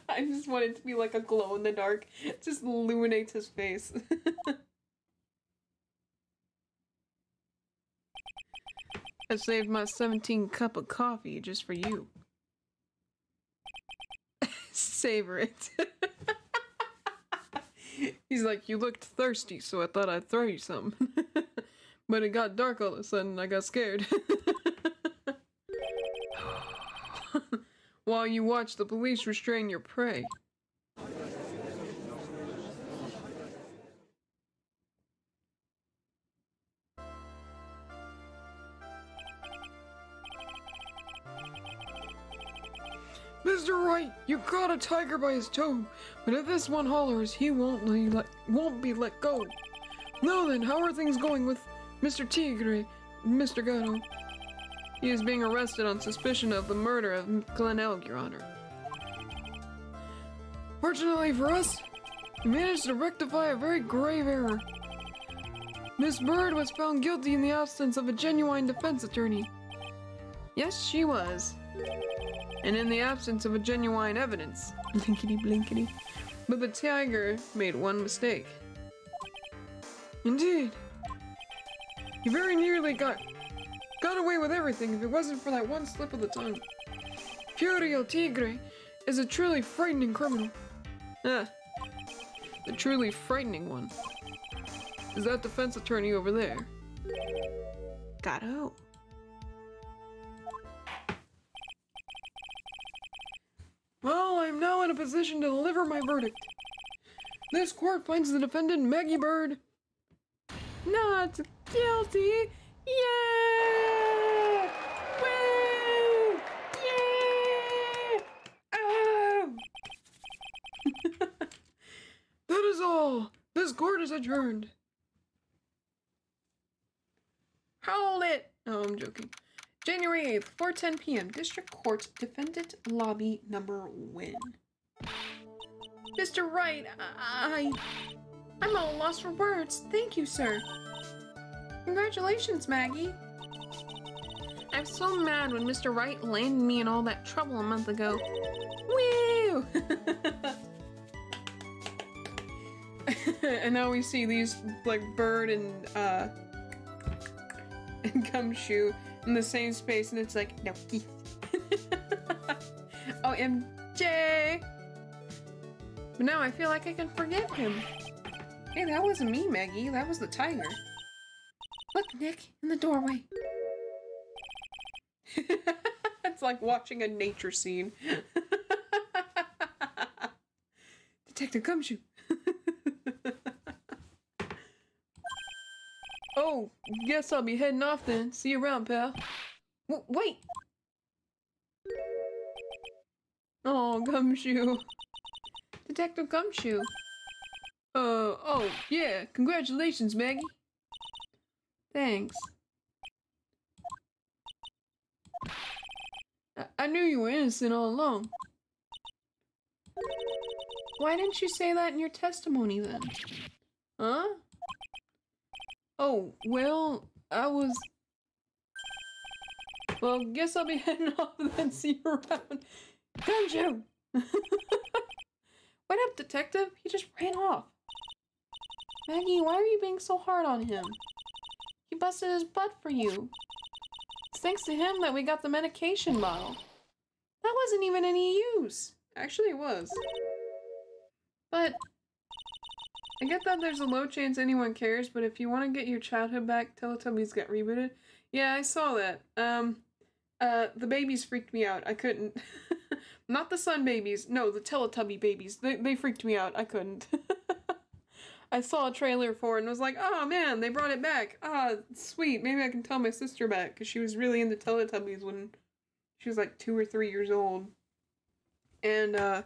I just want it to be like a glow in the dark. It just illuminates his face. I saved my 17 cup of coffee just for you. Savor it. He's like, you looked thirsty, so I thought I'd throw you some. But it got dark all of a sudden, I got scared. While you watch the police restrain your prey. Mr. Wright, you caught a tiger by his toe, but if this one hollers, he won't be let go. Now then, how are things going with Mr. Tigre, Mr. Gato? He is being arrested on suspicion of the murder of Glen Elg, Your Honor. Fortunately for us, we managed to rectify a very grave error. Miss Bird was found guilty in the absence of a genuine defense attorney. Yes, she was. And in the absence of a genuine evidence. Blinkety blinkety. But the tiger made one mistake. Indeed. He very nearly got away with everything if it wasn't for that one slip of the tongue. Fury El Tigre is a truly frightening criminal. The truly frightening one is that defense attorney over there. Gato. Well, I'm now in a position to deliver my verdict. This court finds the defendant, Maggie Bird, not guilty. Yeah! Woo! Yeah! Oh! That is all. This court is adjourned. Hold it! Oh, I'm joking. January 8th, 4:10 p.m. District Court, Defendant Lobby Number 1. Mr. Wright, I'm at a loss for words. Thank you, sir. Congratulations, Maggie. I'm so mad when Mr. Wright landed me in all that trouble a month ago. Woo! And now we see these, like, Bird and Gumshoe in the same space, and it's like, no, Keith. OMJ! But now I feel like I can forgive him. Hey, that wasn't me, Maggie. That was the tiger. Look, Nick, in the doorway. It's like watching a nature scene. Detective Gumshoe. Oh, guess I'll be heading off then. See you around, pal. Wait! Oh. Oh, Gumshoe. Detective Gumshoe. Oh, yeah. Congratulations, Maggie. Thanks. I knew you were innocent all along. Why didn't you say that in your testimony then? Huh? Oh, well, well, guess I'll be heading off and then see you around. Gumshoe! What up, detective? He just ran off. Maggie, why are you being so hard on him? He busted his butt for you. It's thanks to him that we got the medication bottle. That wasn't even any use. Actually, it was. But I get that there's a low chance anyone cares, but if you want to get your childhood back, Teletubbies got rebooted. Yeah, I saw that. The babies freaked me out. I couldn't. Not the Sun babies. No, the Teletubby babies. They freaked me out. I couldn't. I saw a trailer for it and was like, oh man, they brought it back. Ah, sweet. Maybe I can tell my sister back, because she was really into Teletubbies when she was like 2 or 3 years old. And, and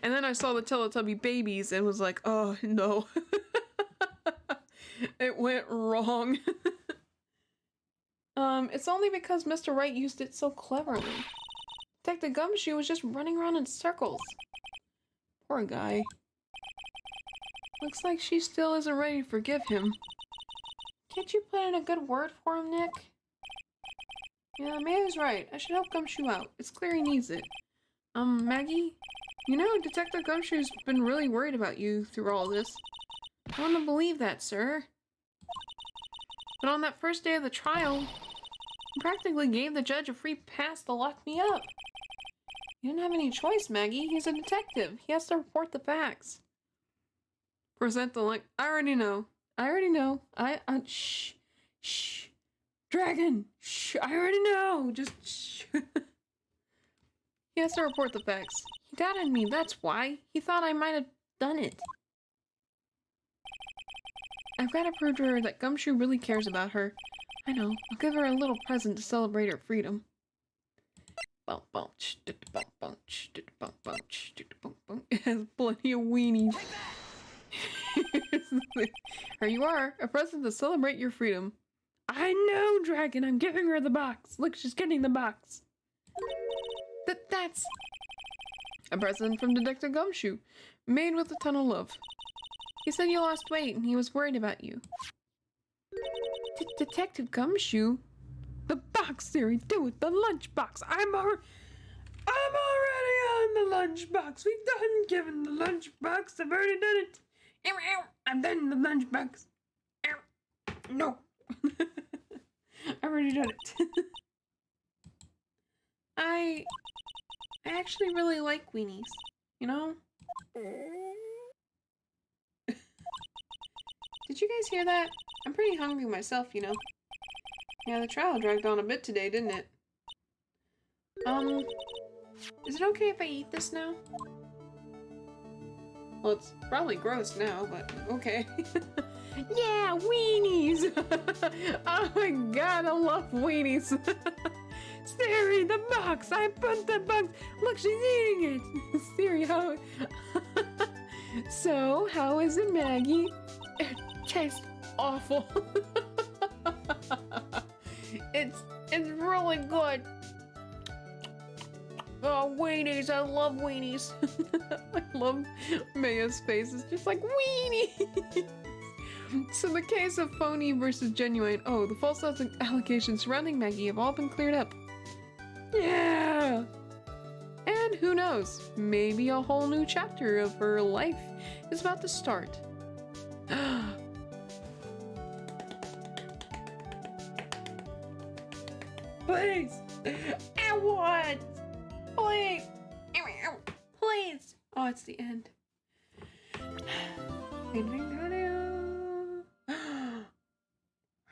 then I saw the Teletubby babies and was like, oh no. It went wrong. It's only because Mr. Wright used it so cleverly. Detective Gumshoe was just running around in circles. Poor guy. Looks like she still isn't ready to forgive him. Can't you put in a good word for him, Nick? Yeah, Maya's right. I should help Gumshoe out. It's clear he needs it. Maggie? You know, Detective Gumshoe's been really worried about you through all this. I want to believe that, sir. But on that first day of the trial, he practically gave the judge a free pass to lock me up. He didn't have any choice, Maggie. He's a detective. He has to report the facts. Present the link. I already know. Shh. Dragon! Shh, I already know! Just shh. He has to report the facts. He doubted me, that's why. He thought I might have done it. I've got to prove to her that Gumshoe really cares about her. I know. I'll give her a little present to celebrate her freedom. It has plenty of weenies. Here you are, a present to celebrate your freedom. I know, Dragon, I'm giving her the box. Look, she's getting the box. That's a present from Detective Gumshoe, made with a ton of love. He said you lost weight and he was worried about you. Detective Gumshoe? The box theory, do it, the lunchbox. I'm already on the lunchbox. We've done given the lunchbox. I've already done it. I'm done the lunchbox. No. I already done it. I actually really like weenies, you know? Did you guys hear that? I'm pretty hungry myself, you know? Yeah, the trial dragged on a bit today, didn't it? Is it okay if I eat this now? Well, it's probably gross now, but okay. Yeah, weenies! Oh my god, I love weenies! Siri, the box! I put the box! Look, she's eating it! Siri, how... So, how is it, Maggie? It tastes awful. It's really good. Oh, weenies! I love weenies. I love Maya's face. It's just like weenie. So the case of phony versus genuine. Oh, the false allegations surrounding Maggie have all been cleared up. Yeah. And who knows? Maybe a whole new chapter of her life is about to start. Please! I want! Please! Please! Oh, it's the end. We're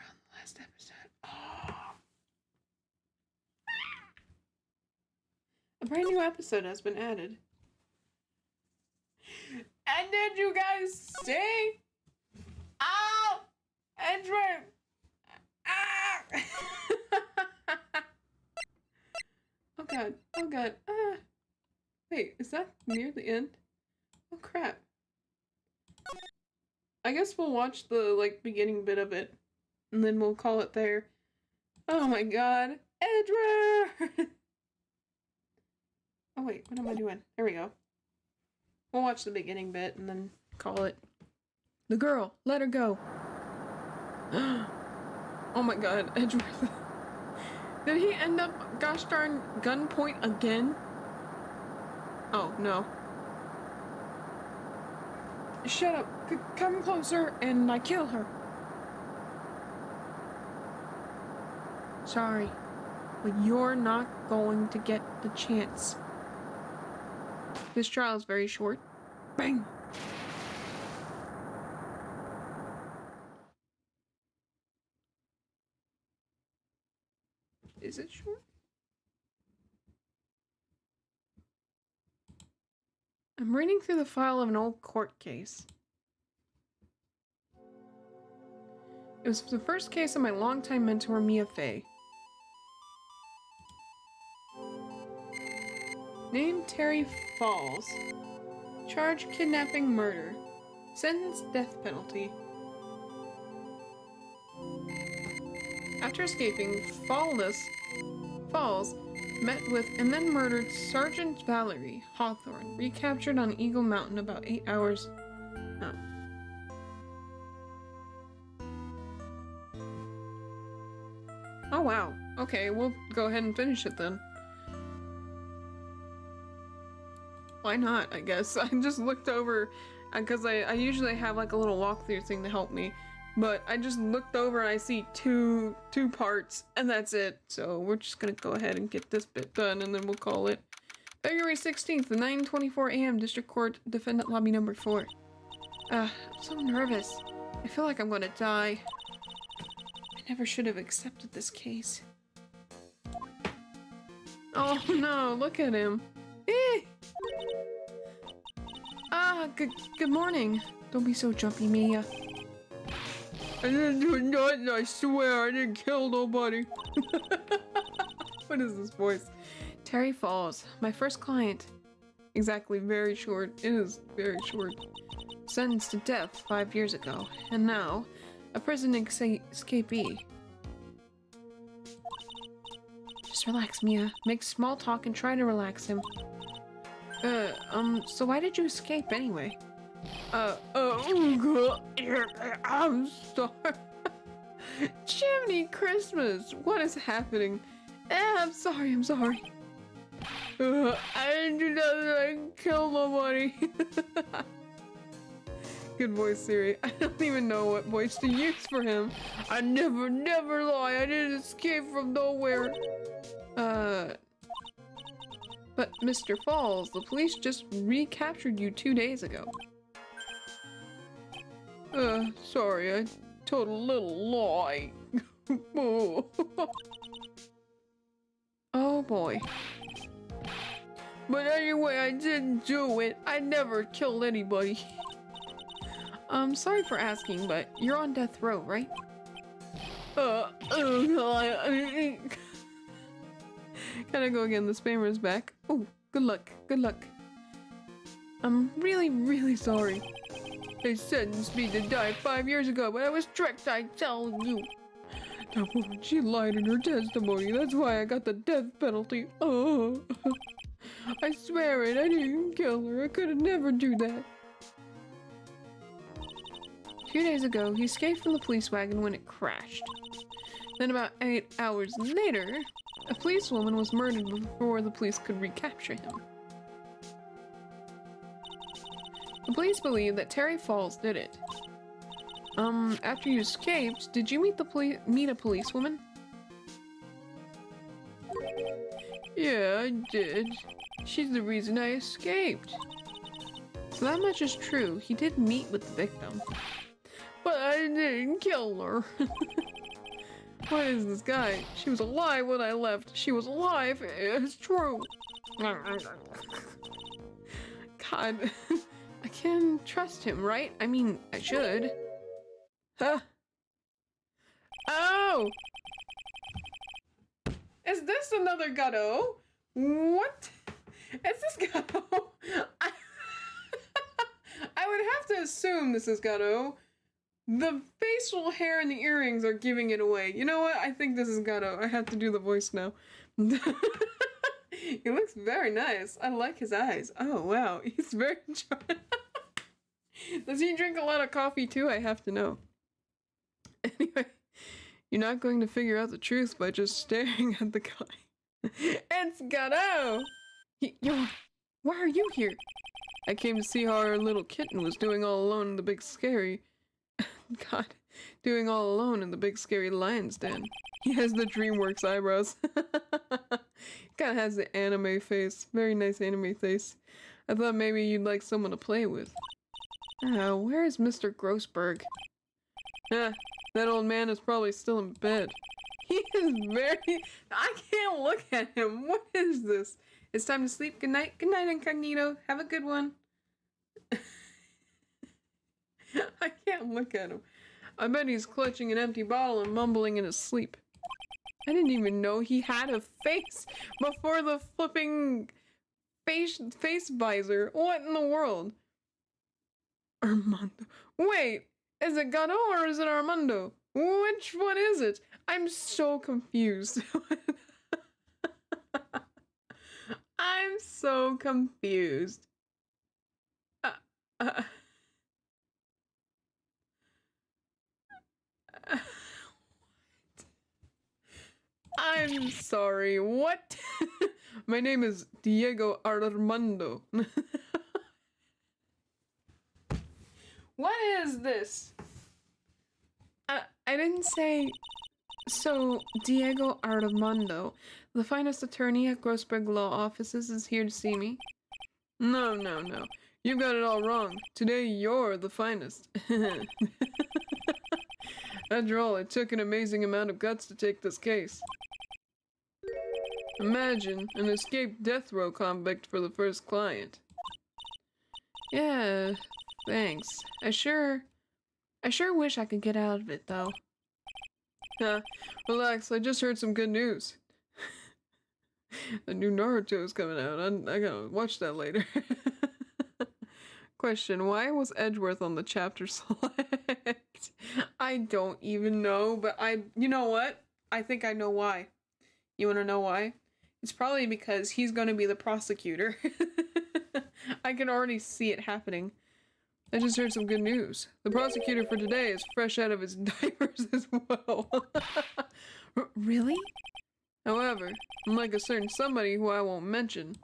on the last episode. Oh. A brand new episode has been added. And did you guys see? Oh! Edward! Ah! Oh god. Oh god. Ah. Wait, is that near the end? Oh crap. I guess we'll watch the, like, beginning bit of it. And then we'll call it there. Oh my god. Edward! Oh wait, what am I doing? There we go. We'll watch the beginning bit and then call it. The girl, let her go. Oh my god, Edgeworth. Did he end up, gosh darn, gunpoint again? Oh, no. Shut up. Come closer and I kill her. Sorry, but you're not going to get the chance. This trial is very short. Bang! Is it short? I'm reading through the file of an old court case. It was the first case of my longtime mentor, Mia Fey. Name Terry Falls. Charge kidnapping murder. Sentence death penalty. After escaping, Falls met with and then murdered Sergeant Valerie Hawthorne, recaptured on Eagle Mountain about 8 hours. Oh. Oh wow. Okay, we'll go ahead and finish it then. Why not, I guess. I just looked over, because I usually have like a little walkthrough thing to help me, but I just looked over and I see two parts, and that's it. So we're just gonna go ahead and get this bit done, and then we'll call it. February 16th, 9:24 a.m. District Court, Defendant Lobby Number 4. I'm so nervous. I feel like I'm gonna die. I never should have accepted this case. Oh no, look at him. Eh! Good morning. Don't be so jumpy, Mia. I didn't do nothing, I swear. I didn't kill nobody. What is this voice? Terry Falls, my first client. Exactly, very short. It is very short. Sentenced to death 5 years ago, and now a prison escapee. Just relax, Mia. Make small talk and try to relax him. So why did you escape anyway? I'm sorry. Jiminy Christmas! What is happening? I'm sorry. I didn't do nothing, I didn't kill nobody. Good voice, Siri. I don't even know what voice to use for him. I never lie. I didn't escape from nowhere. But Mr. Falls, the police just recaptured you 2 days ago. Sorry, I told a little lie. Oh boy. But anyway, I didn't do it. I never killed anybody. Sorry for asking, but you're on death row, right? Gotta go again, the spammer is back. Oh, good luck. I'm really sorry. They sentenced me to die 5 years ago, but I was tricked, I tell you. That woman, she lied in her testimony. That's why I got the death penalty. Oh, I swear it, I didn't kill her. I could have never do that. 2 days ago, he escaped from the police wagon when it crashed. Then about 8 hours later, a policewoman was murdered before the police could recapture him. The police believe that Terry Falls did it. After you escaped, did you meet a policewoman? Yeah, I did. She's the reason I escaped. So that much is true. He did meet with the victim. But I didn't kill her. What is this guy? She was alive when I left. She was alive. It's true. God. I can trust him, right? I mean, I should. Huh? Oh! Is this another Godot? What? Is this Gato? I would have to assume this is Gato. The facial hair and the earrings are giving it away. You know what? I think this is Gato. I have to do the voice now. He looks very nice. I like his eyes. Oh, wow. He's very charming. Does he drink a lot of coffee too? I have to know. Anyway, you're not going to figure out the truth by just staring at the guy. It's Gato! Yo, why are you here? I came to see how our little kitten was doing all alone in the big scary... God, doing all alone in the big scary lion's den. He has the DreamWorks eyebrows. Kinda has the anime face. Very nice anime face. I thought maybe you'd like someone to play with. Where is Mr. Grossberg? That old man is probably still in bed. He is very... I can't look at him. What is this? It's time to sleep. Good night. Good night, Incognito. Have a good one. I can't look at him. I bet he's clutching an empty bottle and mumbling in his sleep. I didn't even know he had a face before the flipping face visor. What in the world? Armando. Wait, is it Gato or is it Armando? Which one is it? I'm so confused. I'm so confused. I'm sorry, what? My name is Diego Armando. What is this? I didn't say... So, Diego Armando, the finest attorney at Grossberg Law Offices, is here to see me. No. You've got it all wrong. Today you're the finest. After all, it took an amazing amount of guts to take this case. Imagine an escaped death row convict for the first client. Yeah, thanks. I sure wish I could get out of it, though. Relax, I just heard some good news. The new Naruto is coming out. I gotta watch that later. Question, why was Edgeworth on the chapter select? I don't even know, but you know what? I think I know why. You wanna know why? It's probably because he's gonna be the prosecutor. I can already see it happening. I just heard some good news. The prosecutor for today is fresh out of his diapers as well. Really? However, unlike a certain somebody who I won't mention,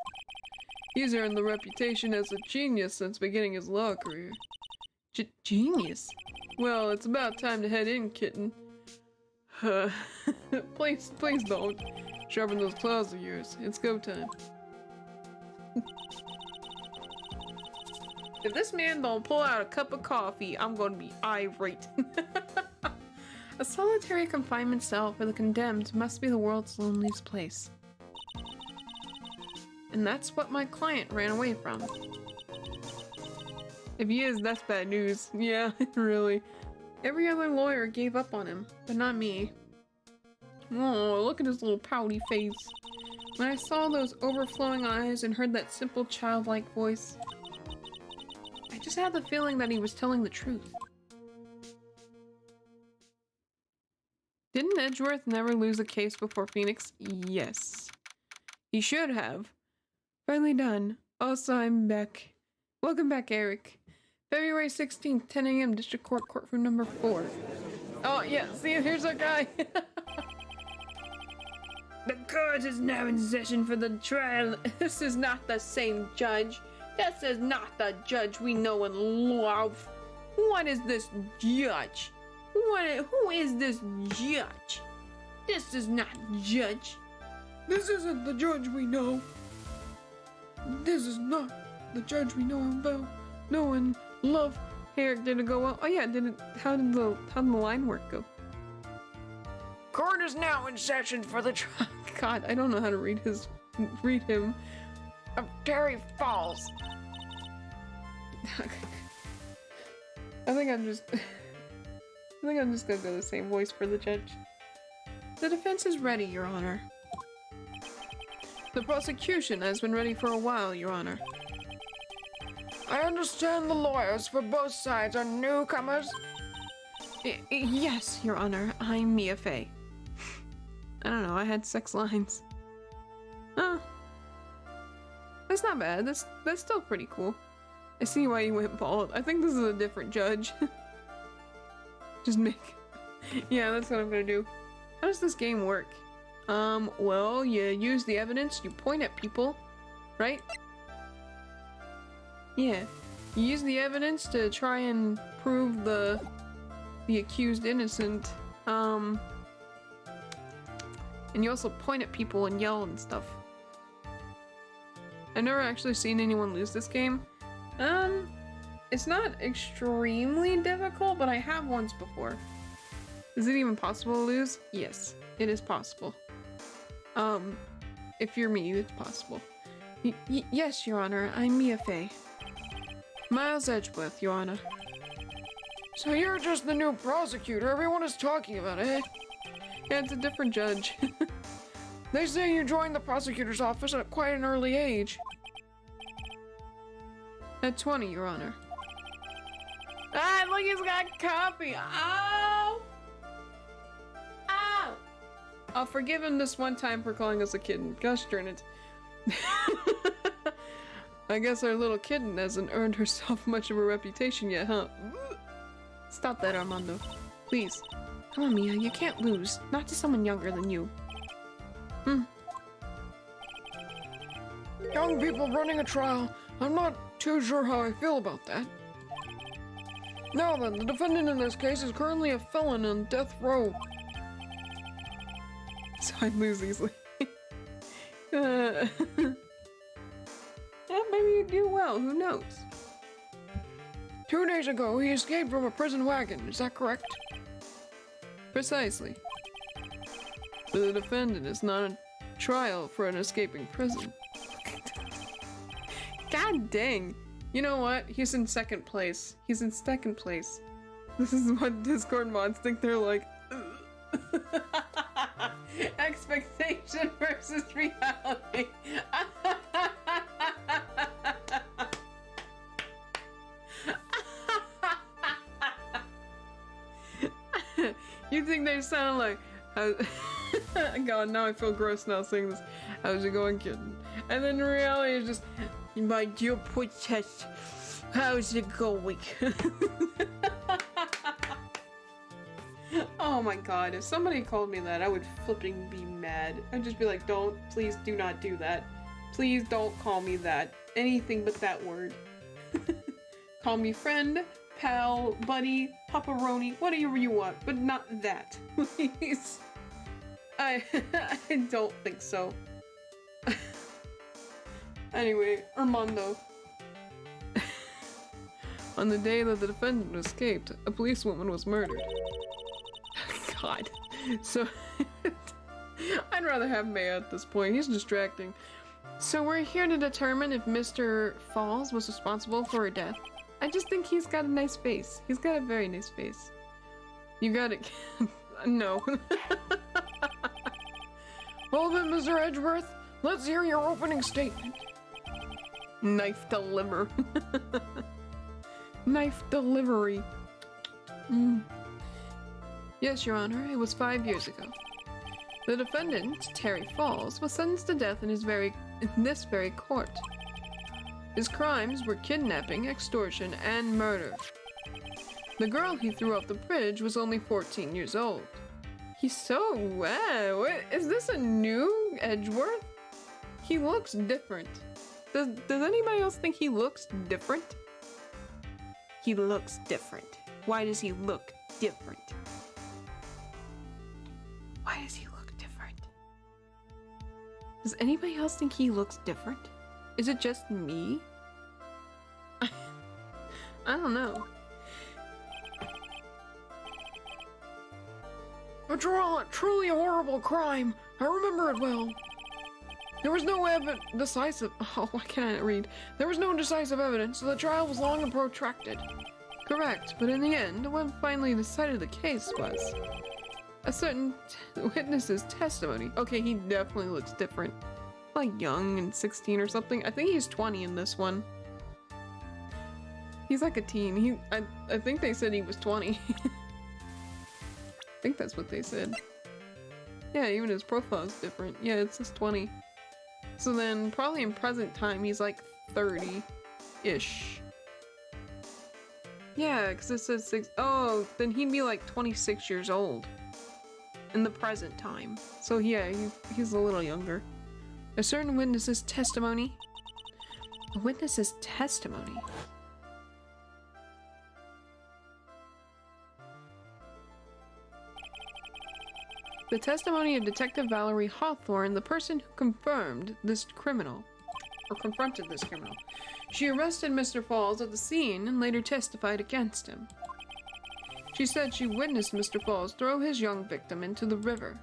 he's earned the reputation as a genius since beginning his law career. Genius? Well, it's about time to head in, kitten. Please don't. Sharpen those claws of yours. It's go time. If this man don't pull out a cup of coffee, I'm gonna be irate. A solitary confinement cell for the condemned must be the world's loneliest place. And that's what my client ran away from. If he is, that's bad news. Yeah, really. Every other lawyer gave up on him, but not me. Oh, look at his little pouty face. When I saw those overflowing eyes and heard that simple childlike voice, I just had the feeling that he was telling the truth. Didn't Edgeworth never lose a case before Phoenix? Yes. He should have. Finally done. Also, I'm back. Welcome back, Eric. February 16th, 10 a.m., District Court, courtroom number 4. Oh, yeah, see, here's our guy. The court is now in session for the trial. This is not the same judge. This is not the judge we know and love. What is this judge? Who is this judge? This is not judge. This isn't the judge we know. This is not the judge we know and know and love. Eric, did it go well? Oh yeah, how did the line work go? Court is now in session for the trial. God, I don't know how to read him. Of Terry Falls. I think I'm just gonna go the same voice for the judge. The defense is ready, Your Honor. The prosecution has been ready for a while, Your Honor. I understand the lawyers for both sides are newcomers. Yes, Your Honor. I'm Mia Fey. I don't know, I had 6 lines. Oh. That's not bad. That's still pretty cool. I see why you went bald. I think this is a different judge. Just make... Yeah, that's what I'm gonna do. How does this game work? Well, you use the evidence, you point at people, right? Yeah. You use the evidence to try and prove the accused innocent. And you also point at people and yell and stuff. I've never actually seen anyone lose this game. It's not extremely difficult, but I have once before. Is it even possible to lose? Yes, it is possible. If you're me, it's possible. Yes, Your Honor, I'm Mia Fey. Miles Edgeworth, Your Honor. So you're just the new prosecutor everyone is talking about, eh? Yeah, it's a different judge. They say you joined the prosecutor's office at quite an early age. At 20, Your Honor. Ah, look, he's got coffee. Ow! Ow! I'll forgive him this one time for calling us a kitten. Gosh darn it. I guess our little kitten hasn't earned herself much of a reputation yet, huh? Stop that, Armando. Please. Come on, Mia, you can't lose. Not to someone younger than you. Young people running a trial. I'm not too sure how I feel about that. Now then, the defendant in this case is currently a felon on death row. So I'd lose easily. Yeah, maybe you do well, who knows? 2 days ago, he escaped from a prison wagon, is that correct? Precisely. But the defendant is not a trial for an escaping prison. God dang! You know what? He's in 2nd place. He's in 2nd place. This is what Discord mods think they're like. Expectation versus reality. You think they sound like God, now I feel gross now saying this. How's it going, kitten? And then in reality it's just, my dear princess, how's it going? Oh my god, if somebody called me that, I would flipping be mad. I'd just be like, please do not do that. Please don't call me that. Anything but that word. Call me friend, pal, buddy, paparoni, whatever you want, but not that, please. I don't think so. Anyway, Armando. On the day that the defendant escaped, a policewoman was murdered. God. So, I'd rather have Maya at this point. He's distracting. So we're here to determine if Mr. Falls was responsible for her death. I just think he's got a nice face. He's got a very nice face. You got it. No. Well then, Mr. Edgeworth, let's hear your opening statement. Knife deliver. Knife delivery. Yes, Your Honor, it was 5 years ago. The defendant, Terry Falls, was sentenced to death in this very court. His crimes were kidnapping, extortion, and murder. The girl he threw off the bridge was only 14 years old. He's so... wow, is this a new Edgeworth? He looks different. Does anybody else think he looks different? He looks different. Why does he look different? Why does he look different? Does anybody else think he looks different? Is it just me? I don't know. A truly horrible crime. I remember it well. There was no decisive... Oh, why can't I read? There was no decisive evidence, so the trial was long and protracted. Correct, but in the end, what finally decided the case was a certain witness's testimony. Okay, he definitely looks different. like young and 16 or something. I think he's 20 in this one. He's like a teen. I think they said he was 20. I think that's what they said. Yeah, even his profile is different. Yeah, it says 20. So then probably in present time he's like 30-ish. Yeah, because it says 6. Oh, then he'd be like 26 years old in the present time. So yeah, he's a little younger. A certain witness's testimony. A witness's testimony? The testimony of Detective Valerie Hawthorne, the person who confirmed this criminal, or confronted this criminal. She arrested Mr. Falls at the scene and later testified against him. She said she witnessed Mr. Falls throw his young victim into the river.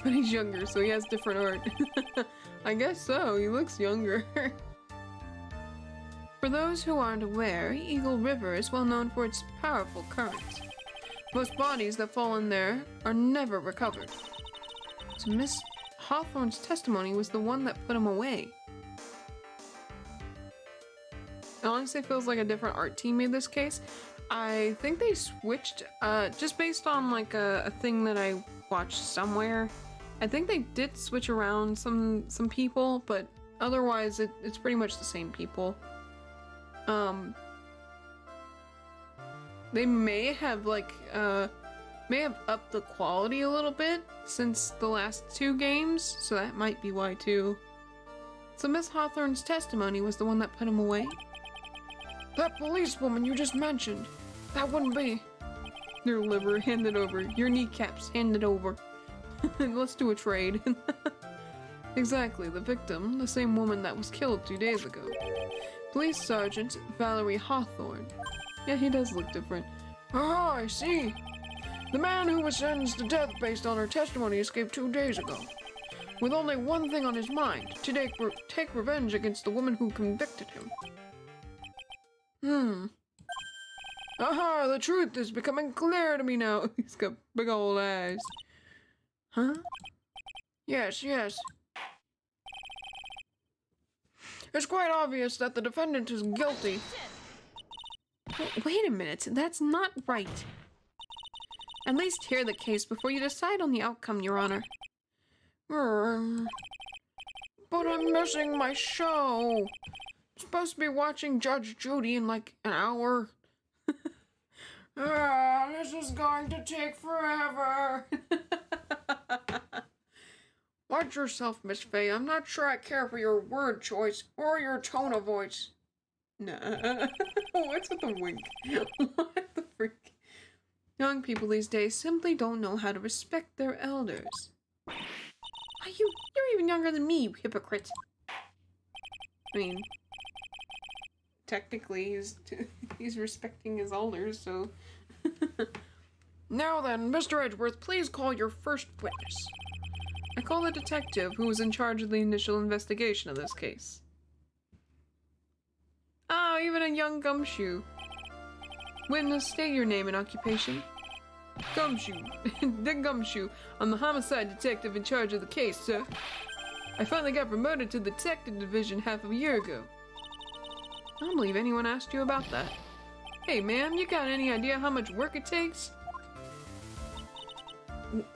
But he's younger, so he has different art. I guess so, he looks younger. For those who aren't aware, Eagle River is well known for its powerful currents. Most bodies that fall in there are never recovered. So Miss Hawthorne's testimony was the one that put him away. It honestly feels like a different art team made this case. I think they switched, just based on like a thing that I watched somewhere. I think they did switch around some people, but otherwise it's pretty much the same people. They may have like, may have upped the quality a little bit since the last 2 games, so that might be why too. So Miss Hawthorne's testimony was the one that put him away? That policewoman you just mentioned, that wouldn't be. Your liver, hand it over. Your kneecaps, hand it over. Let's do a trade. Exactly, the victim, the same woman that was killed 2 days ago. Police Sergeant Valerie Hawthorne. Yeah, he does look different. Ah, I see. The man who was sentenced to death based on her testimony escaped 2 days ago, with only one thing on his mind, to take revenge against the woman who convicted him. Aha, the truth is becoming clear to me now. He's got big old eyes. Huh? Yes. It's quite obvious that the defendant is guilty. Wait a minute, that's not right. At least hear the case before you decide on the outcome, Your Honor. But I'm missing my show. I'm supposed to be watching Judge Judy in like an hour. This is going to take forever. Watch yourself, Miss Faye. I'm not sure I care for your word choice or your tone of voice. Nah. What's with the wink? What the freak? Young people these days simply don't know how to respect their elders. You're even younger than me, you hypocrite. I mean, technically he's respecting his elders, so. Now then, Mr. Edgeworth, please call your first witness. I call the detective who was in charge of the initial investigation of this case. Oh, even a young gumshoe. Witness, state your name and occupation. Gumshoe. Dick Gumshoe. I'm the homicide detective in charge of the case, sir. I finally got promoted to the detective division half a year ago. I don't believe anyone asked you about that. Hey, ma'am, you got any idea how much work it takes?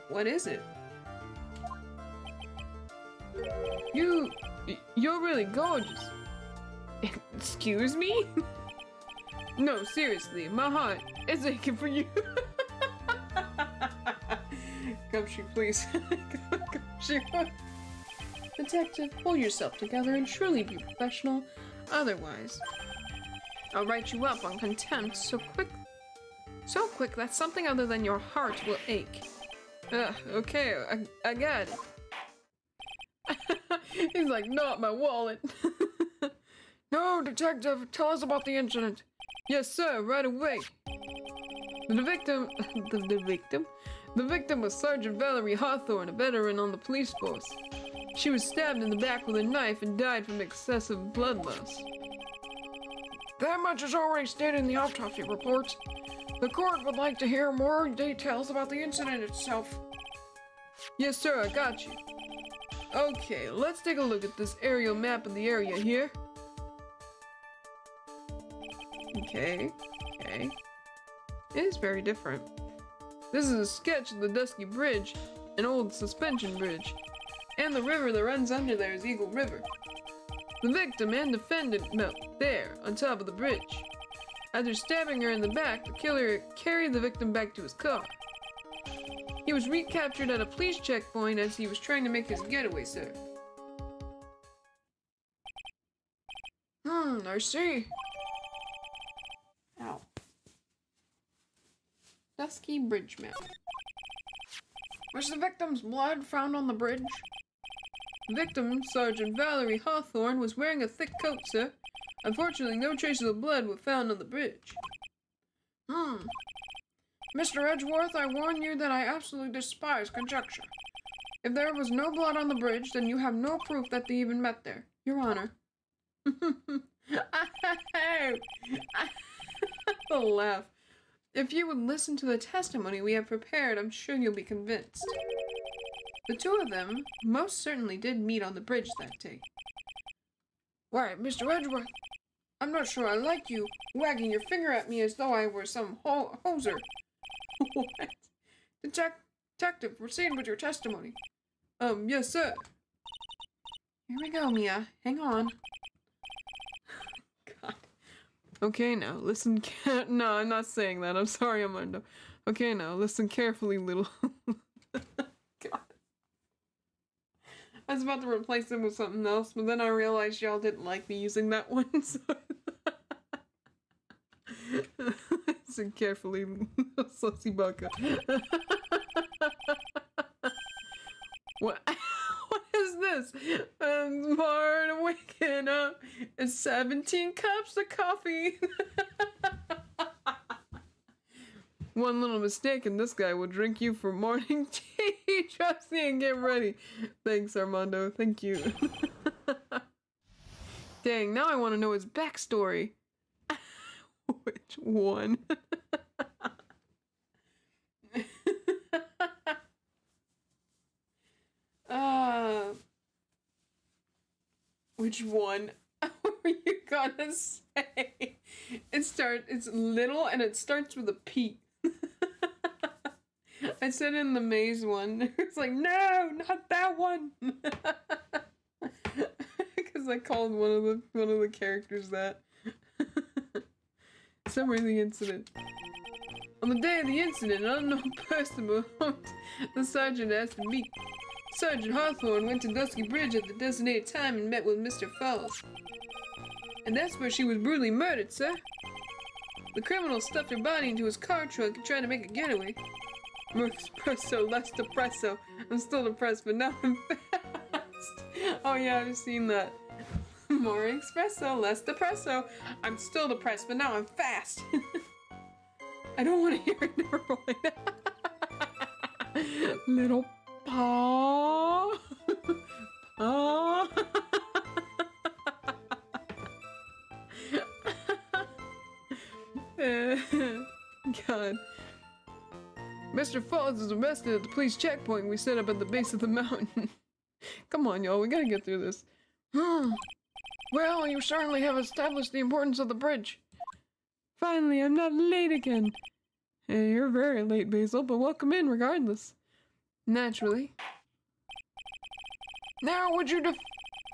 What is it? You're really gorgeous. Excuse me? No, seriously, my heart is aching for you. Gumshoe, please. Gumshoe. Detective, pull yourself together and truly be professional. Otherwise, I'll write you up on contempt so quick that something other than your heart will ache. Okay, I got it. He's like, not my wallet. No, detective, tell us about the incident. Yes, sir, right away. The victim was Sergeant Valerie Hawthorne, a veteran on the police force. She was stabbed in the back with a knife and died from excessive blood loss. That much is already stated in the autopsy report. The court would like to hear more details about the incident itself. Yes, sir, I got you. Okay, let's take a look at this aerial map of the area here. Okay. It is very different. This is a sketch of the Dusky Bridge, an old suspension bridge. And the river that runs under there is Eagle River. The victim and defendant met there, on top of the bridge. After stabbing her in the back, the killer carried the victim back to his car. He was recaptured at a police checkpoint as he was trying to make his getaway, sir. I see. Ow. Dusky Bridge map. Was the victim's blood found on the bridge? The victim, Sergeant Valerie Hawthorne, was wearing a thick coat, sir. Unfortunately, no traces of blood were found on the bridge. Mr. Edgeworth, I warn you that I absolutely despise conjecture. If there was no blood on the bridge, then you have no proof that they even met there, Your Honor. The laugh. If you would listen to the testimony we have prepared, I'm sure you'll be convinced. The two of them most certainly did meet on the bridge that day. Why, Mr. Edgeworth, I'm not sure I like you wagging your finger at me as though I were some hoser. What? Detective, proceed with your testimony. Yes, sir. Here we go, Mia. Hang on. God. Okay, now, listen No, I'm not saying that. I'm sorry, Armando. Okay, now, listen carefully, little... God. I was about to replace him with something else, but then I realized y'all didn't like me using that one, so... Listen carefully, little sussy baka. What? What is this? I'm hard to waking up. It's 17 cups of coffee. One little mistake and this guy will drink you for morning tea. Trust me and get ready. Thanks, Armando. Thank you. Dang, now I want to know his backstory. Which one? Which one? What were you gonna say? It's little and it starts with a P. I said in the maze one. It's like, no, not that one. Because I called one of the characters that. Summary of the incident. On the day of the incident, an unknown person belonged the sergeant asked to meet. Sergeant Hawthorne went to Dusky Bridge at the designated time and met with Mr. Falls. And that's where she was brutally murdered, sir. The criminal stuffed her body into his car trunk and tried to make a getaway. More espresso, less depresso. I'm still depressed, but now I'm fast. Oh yeah, I've seen that. More espresso, less depresso. I'm still depressed, but now I'm fast. I don't want to hear it. Never mind. Little paw. Paw. God. Mr. Falls is arrested at the police checkpoint we set up at the base of the mountain. Come on, y'all. We gotta get through this. Well, you certainly have established the importance of the bridge. Finally, I'm not late again. Hey, you're very late, Basil, but welcome in regardless. Naturally. Now, would you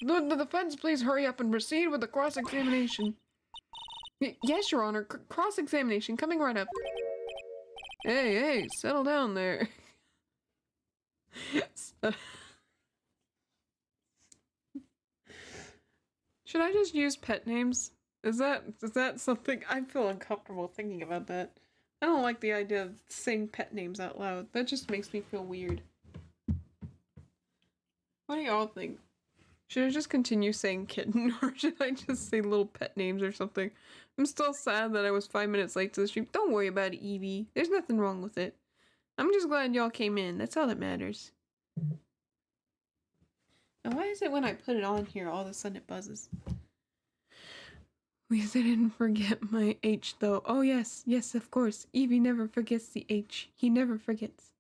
the defense please hurry up and proceed with the cross-examination? Yes, Your Honor. Cross-examination coming right up. Hey, settle down there. Should I just use pet names? Is that something? I feel uncomfortable thinking about that. I don't like the idea of saying pet names out loud. That just makes me feel weird. What do y'all think? Should I just continue saying kitten, or should I just say little pet names or something? I'm still sad that I was 5 minutes late to the stream. Don't worry about it, Evie. There's nothing wrong with it. I'm just glad y'all came in. That's all that matters. Now, why is it when I put it on here, all of a sudden it buzzes? At least I didn't forget my H though. Oh yes, yes, of course. Evie never forgets the H. He never forgets.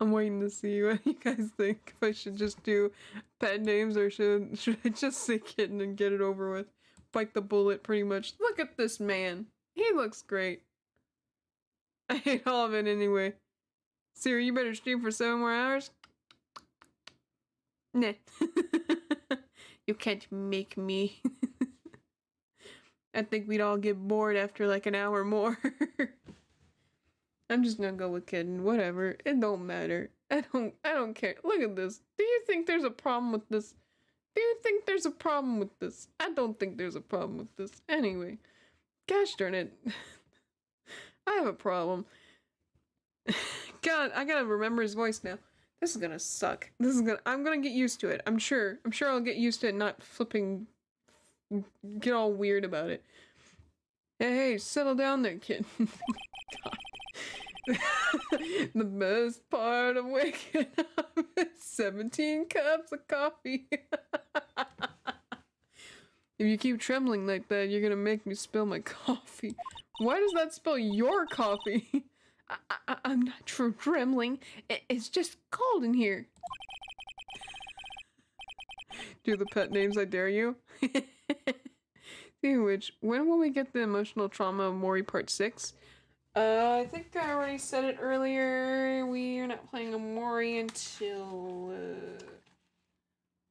I'm waiting to see what you guys think. If I should just do pet names or should I just say kitten and get it over with? Bite the bullet pretty much. Look at this man. He looks great. I hate all of it anyway. Siri, you better stream for 7 more hours. Nah. You can't make me. I think we'd all get bored after like an hour more. I'm just gonna go with kitten. Whatever. It don't matter. I don't care. Look at this. Do you think there's a problem with this? Do you think there's a problem with this? I don't think there's a problem with this. Anyway. Gosh darn it. I have a problem. God, I gotta remember his voice now. This is gonna suck. I'm gonna get used to it. I'm sure I'll get used to it, not flipping, get all weird about it. Hey, settle down there, kid. The best part of waking up is 17 cups of coffee. If you keep trembling like that, you're gonna make me spill my coffee. Why does that spill your coffee? I'm not trembling. It's just cold in here. Do the pet names, I dare you. Speaking of which, when will we get the emotional trauma of Mori part 6? I think I already said it earlier. We are not playing a Mori until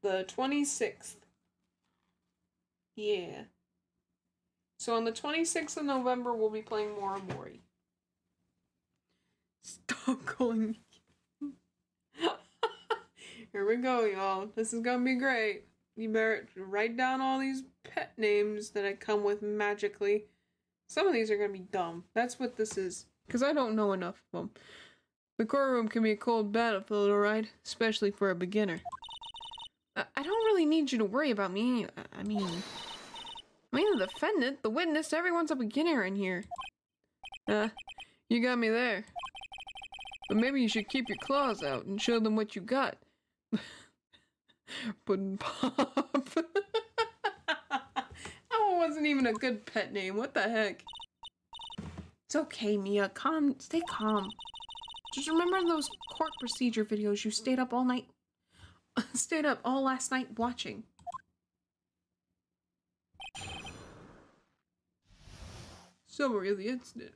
the 26th. Yeah. So on the 26th of November, we'll be playing more Mori. Stop calling me. Here we go, y'all. This is gonna be great. You better write down all these pet names that I come with magically. Some of these are gonna be dumb. That's what this is. Because I don't know enough of them. The core room can be a cold battlefield, alright? Especially for a beginner. I don't really need you to worry about me. I mean the defendant, the witness, everyone's a beginner in here. You got me there. But maybe you should keep your claws out and show them what you got. Puddin' Pop. That one wasn't even a good pet name. What the heck? It's okay, Mia. Stay calm. Just remember those court procedure videos you stayed up all night... stayed up all last night watching. Summary of the incident.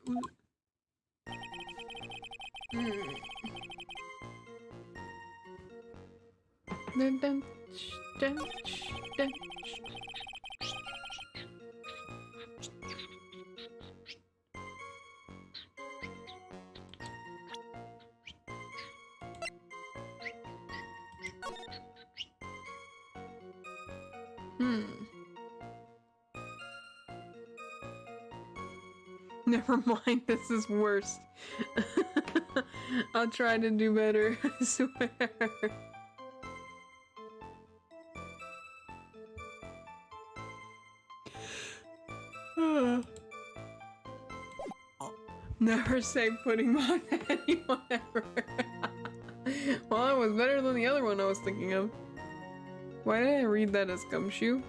Never mind, this is worse. I'll try to do better, I swear. Never say pudding on anyone ever. Well, it was better than the other one I was thinking of. Why did I read that as gumshoe?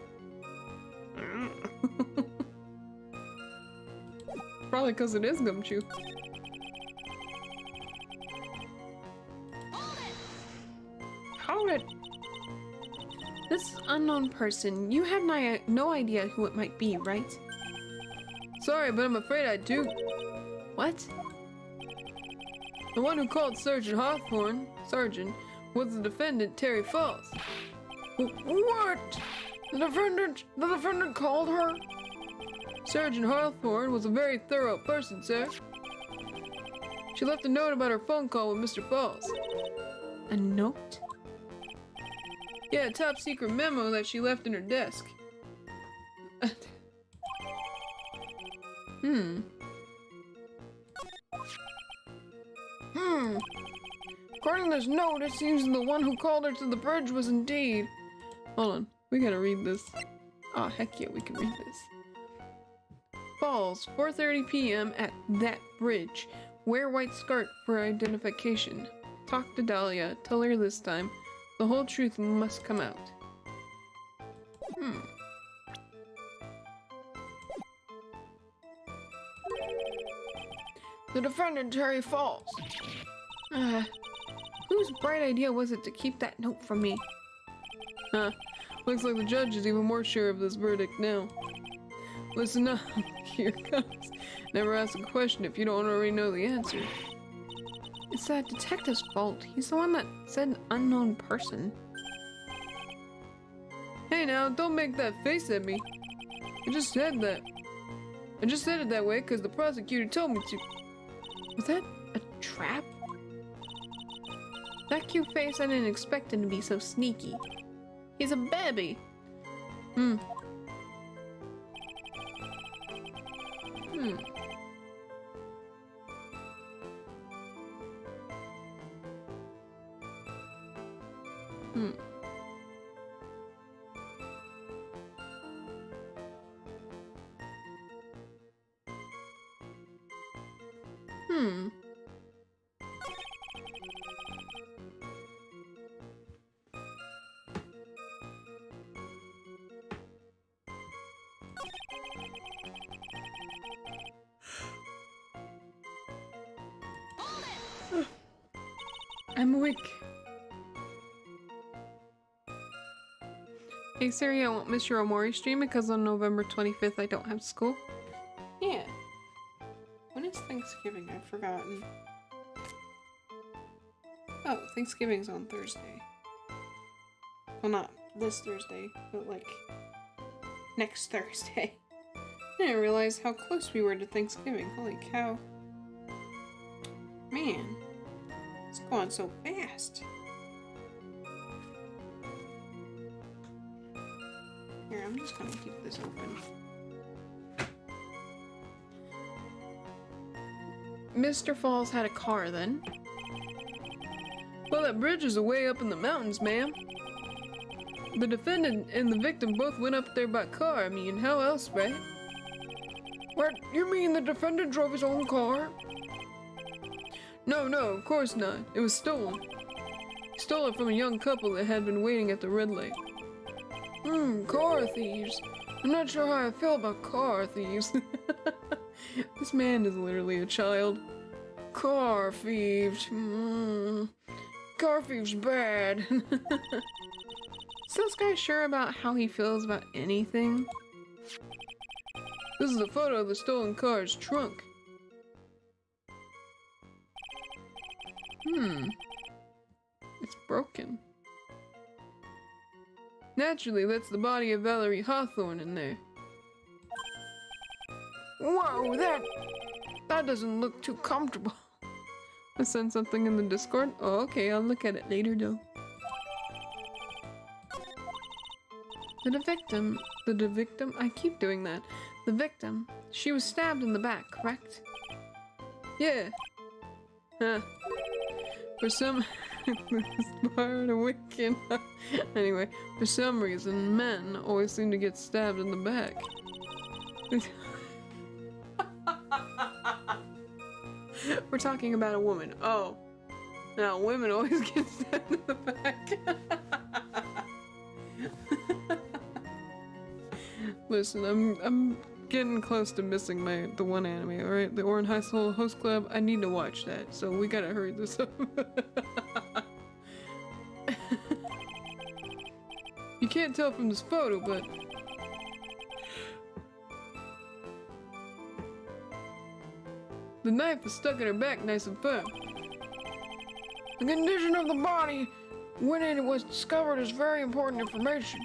Probably because it is gumshoe. Hold it! This unknown person, you have no idea who it might be, right? Sorry, but I'm afraid I do. What? The one who called Sergeant Hawthorne, was the defendant, Terry Falls. What? The defendant called her? Sergeant Hawthorne was a very thorough person, sir. She left a note about her phone call with Mr. Falls. A note? Yeah, a top secret memo that she left in her desk. According to this note, it seems the one who called her to the bridge was indeed... Hold on, we gotta read this. Oh, heck yeah, we can read this. Falls, 4:30 p.m. at that bridge. Wear white skirt for identification. Talk to Dahlia. Tell her this time. The whole truth must come out. The defendant, Terry Falls. Whose bright idea was it to keep that note from me? Looks like the judge is even more sure of this verdict now. Listen up, here comes. Never ask a question if you don't already know the answer. It's that detective's fault. He's the one that said unknown person. Hey now, don't make that face at me. I just said that. I just said it that way because the prosecutor told me to. Was that a trap? That cute face, I didn't expect him to be so sneaky. He's a baby. Hmm. I'm awake. Hey Siri, I won't miss your Omori stream because on November 25th I don't have school. Yeah. When is Thanksgiving? I've forgotten. Oh, Thanksgiving's on Thursday. Well, not this Thursday, but like next Thursday. I didn't realize how close we were to Thanksgiving. Holy cow. Man. It's going so fast. Here, I'm just gonna keep this open. Mr. Falls had a car then. Well, that bridge is way up in the mountains, ma'am. The defendant and the victim both went up there by car. I mean, how else, right? What? You mean the defendant drove his own car? No, of course not. It was stolen. He stole it from a young couple that had been waiting at the red light. Car thieves. I'm not sure how I feel about car thieves. This man is literally a child. Car thieves. Car thieves bad. Is this guy sure about how he feels about anything? This is a photo of the stolen car's trunk. It's broken. Naturally, that's the body of Valerie Hawthorne in there. Whoa, that doesn't look too comfortable. I sent something in the Discord. Oh, okay, I'll look at it later though. The victim, I keep doing that. The victim, she was stabbed in the back, correct? Yeah. For some... this part awakened. Anyway, for some reason, men always seem to get stabbed in the back. We're talking about a woman. Oh. Now, women always get stabbed in the back. Listen, I'm getting close to missing the one anime, alright? The Orin High School Host Club, I need to watch that, so we gotta hurry this up. You can't tell from this photo, but... the knife was stuck in her back nice and firm. The condition of the body when it was discovered is very important information.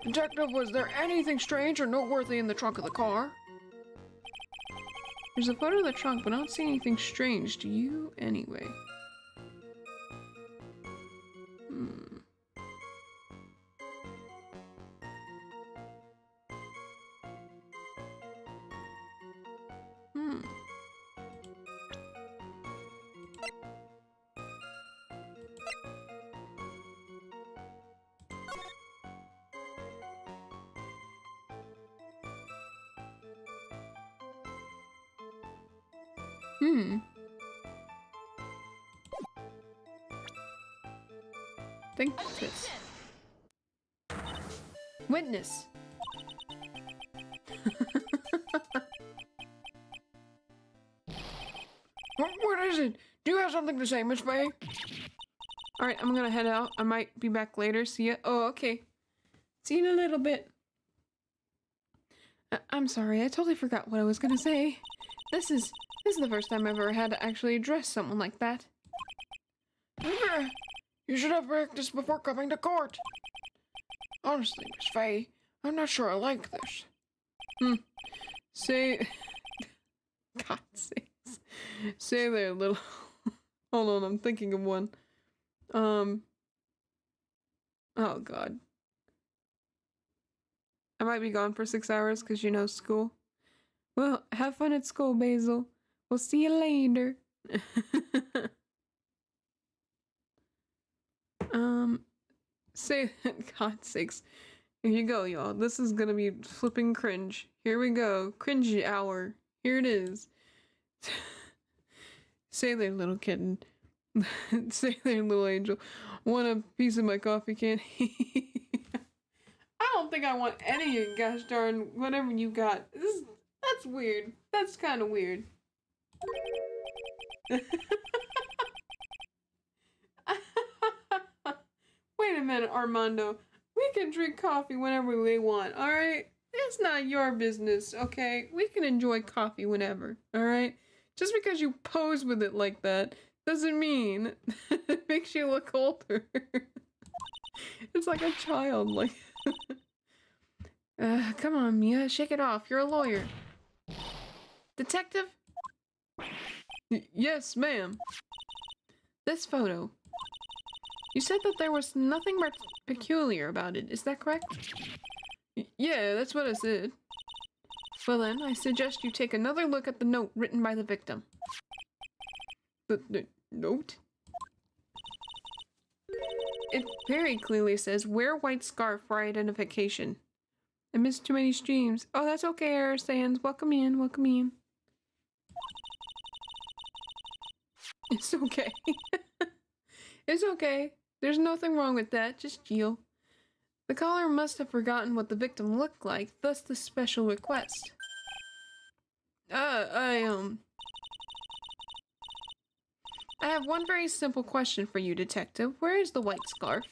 Detective, was there anything strange or noteworthy in the trunk of the car? There's a photo of the trunk, but I don't see anything strange. Do you, anyway? Think this. Witness. What is it? Do you have something to say, Miss Faye? Alright, I'm gonna head out. I might be back later. See ya. Oh, okay. See you in a little bit. I'm sorry, I totally forgot what I was gonna say. This is the first time I've ever had to actually address someone like that. You should have practiced before coming to court. Honestly, Miss Faye, I'm not sure I like this. Say... God sakes. Say there, little... Hold on, I'm thinking of one. Oh god. I might be gone for 6 hours because you know school. Well, have fun at school, Basil. We'll see you later. Say God sakes. Here you go, y'all. This is gonna be flipping cringe. Here we go. Cringy hour. Here it is. Say there, little kitten. Say there, little angel. Want a piece of my coffee candy? I don't think I want any of your gosh darn whatever you got. That's weird. That's kind of weird. Wait a minute, Armando. We can drink coffee whenever we want, alright? It's not your business, okay? We can enjoy coffee whenever, alright? Just because you pose with it like that doesn't mean it makes you look older. It's like a child, like... Come on, Mia, shake it off. You're a lawyer. Detective? Yes, ma'am. This photo. You said that there was nothing peculiar about it, is that correct? Yeah, that's what I said. Well then, I suggest you take another look at the note written by the victim. The note? It very clearly says, wear white scarf for identification. I missed too many streams. Oh, that's okay, Air Sands. Welcome in, welcome in. It's okay. It's okay. There's nothing wrong with that. Just chill. The caller must have forgotten what the victim looked like, thus the special request. I have one very simple question for you, detective. Where is the white scarf?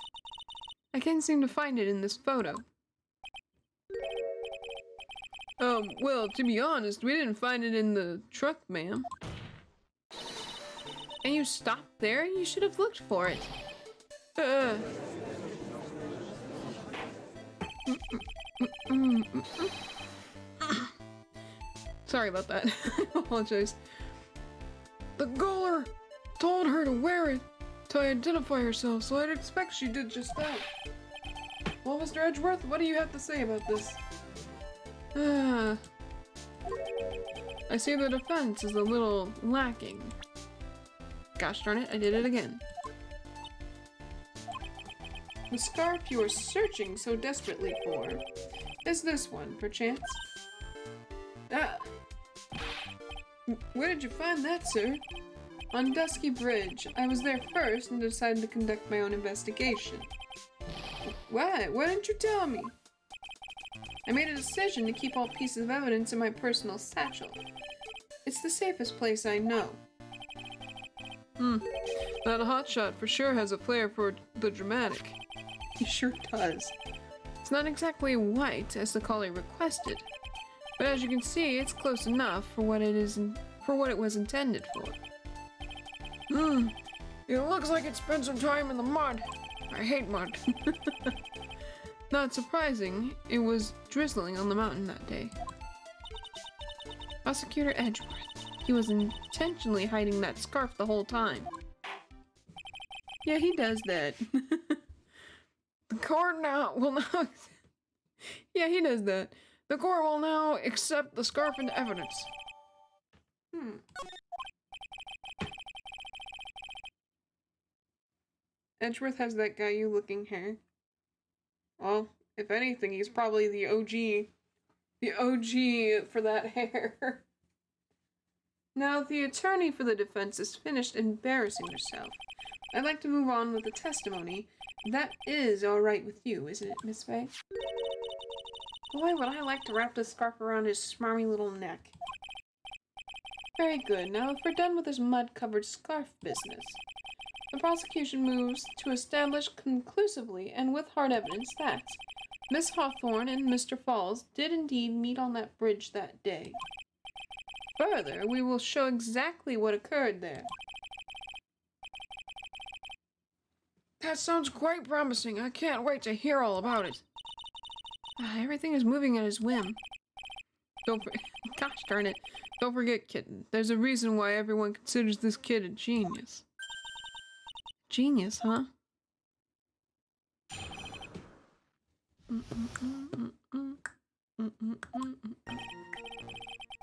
I can't seem to find it in this photo. Well, to be honest, we didn't find it in the truck, ma'am. And you stopped there? You should have looked for it. Sorry about that. I apologize. The caller told her to wear it to identify herself, so I'd expect she did just that. Well, Mr. Edgeworth, what do you have to say about this? I see the defense is a little lacking. Gosh darn it, I did it again. The scarf you are searching so desperately for is this one, perchance? Where did you find that, sir? On Dusky Bridge. I was there first and decided to conduct my own investigation. Why? Why didn't you tell me? I made a decision to keep all pieces of evidence in my personal satchel. It's the safest place I know. That hotshot for sure has a flair for the dramatic. He sure does. It's not exactly white, as the caller requested, but as you can see, it's close enough for what it is for what it was intended for. It looks like it spent some time in the mud. I hate mud. Not surprising, it was drizzling on the mountain that day. Prosecutor Edgeworth. He was intentionally hiding that scarf the whole time. Yeah, he does that. The court will now... Yeah, he does that. The court will now accept the scarf into evidence. Edgeworth has that Gayu looking hair. Well, if anything, he's probably the OG. The OG for that hair. Now, the attorney for the defense is finished embarrassing herself. I'd like to move on with the testimony. That is alright with you, isn't it, Miss Faye? Boy, would I like to wrap this scarf around his smarmy little neck. Very good. Now, if we're done with this mud-covered scarf business, the prosecution moves to establish conclusively and with hard evidence that Miss Hawthorne and Mr. Falls did indeed meet on that bridge that day. Further, we will show exactly what occurred there. That sounds quite promising. I can't wait to hear all about it. Everything is moving at his whim. Gosh darn it. Don't forget, kitten. There's a reason why everyone considers this kid a genius. Genius, huh?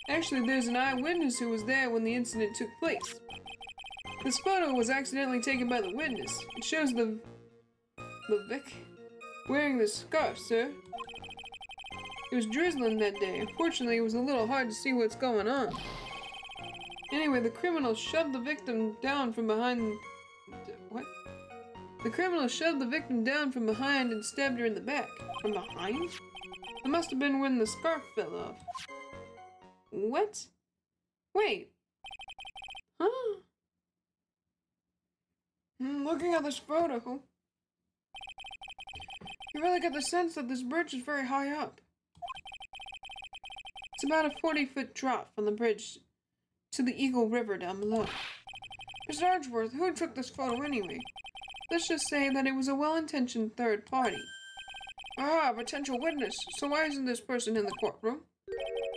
Actually, there's an eyewitness who was there when the incident took place. This photo was accidentally taken by the witness. It shows the Vic wearing the scarf, sir. It was drizzling that day. Unfortunately, it was a little hard to see what's going on. Anyway, the criminal shoved the victim down from behind... What? The criminal shoved the victim down from behind and stabbed her in the back. From behind? It must have been when the scarf fell off. What? Wait. Huh? Looking at this photo, you really get the sense that this bridge is very high up. It's about a 40-foot drop from the bridge to the Eagle River down below. Mr. Edgeworth, who took this photo anyway? Let's just say that it was a well-intentioned third party. Ah, potential witness. So why isn't this person in the courtroom?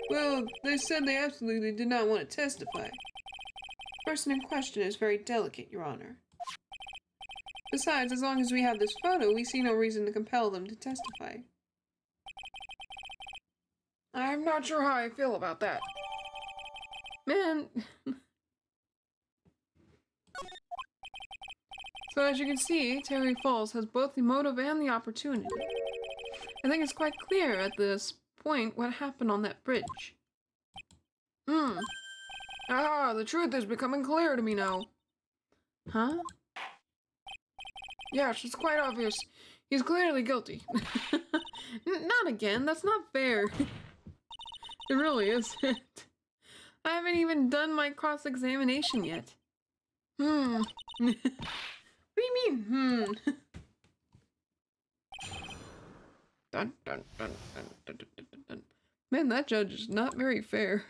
Well, they said they absolutely did not want to testify. The person in question is very delicate, Your Honor. Besides, as long as we have this photo, we see no reason to compel them to testify. I'm not sure how I feel about that. Man. So as you can see, Terry Falls has both the motive and the opportunity. I think it's quite clear at this point what happened on that bridge. Ah, the truth is becoming clear to me now. Huh? Yes, it's quite obvious. He's clearly guilty. Not again, that's not fair. It really isn't. I haven't even done my cross-examination yet. What do you mean, Dun, dun, dun, dun, dun, dun, dun, dun. Man, that judge is not very fair.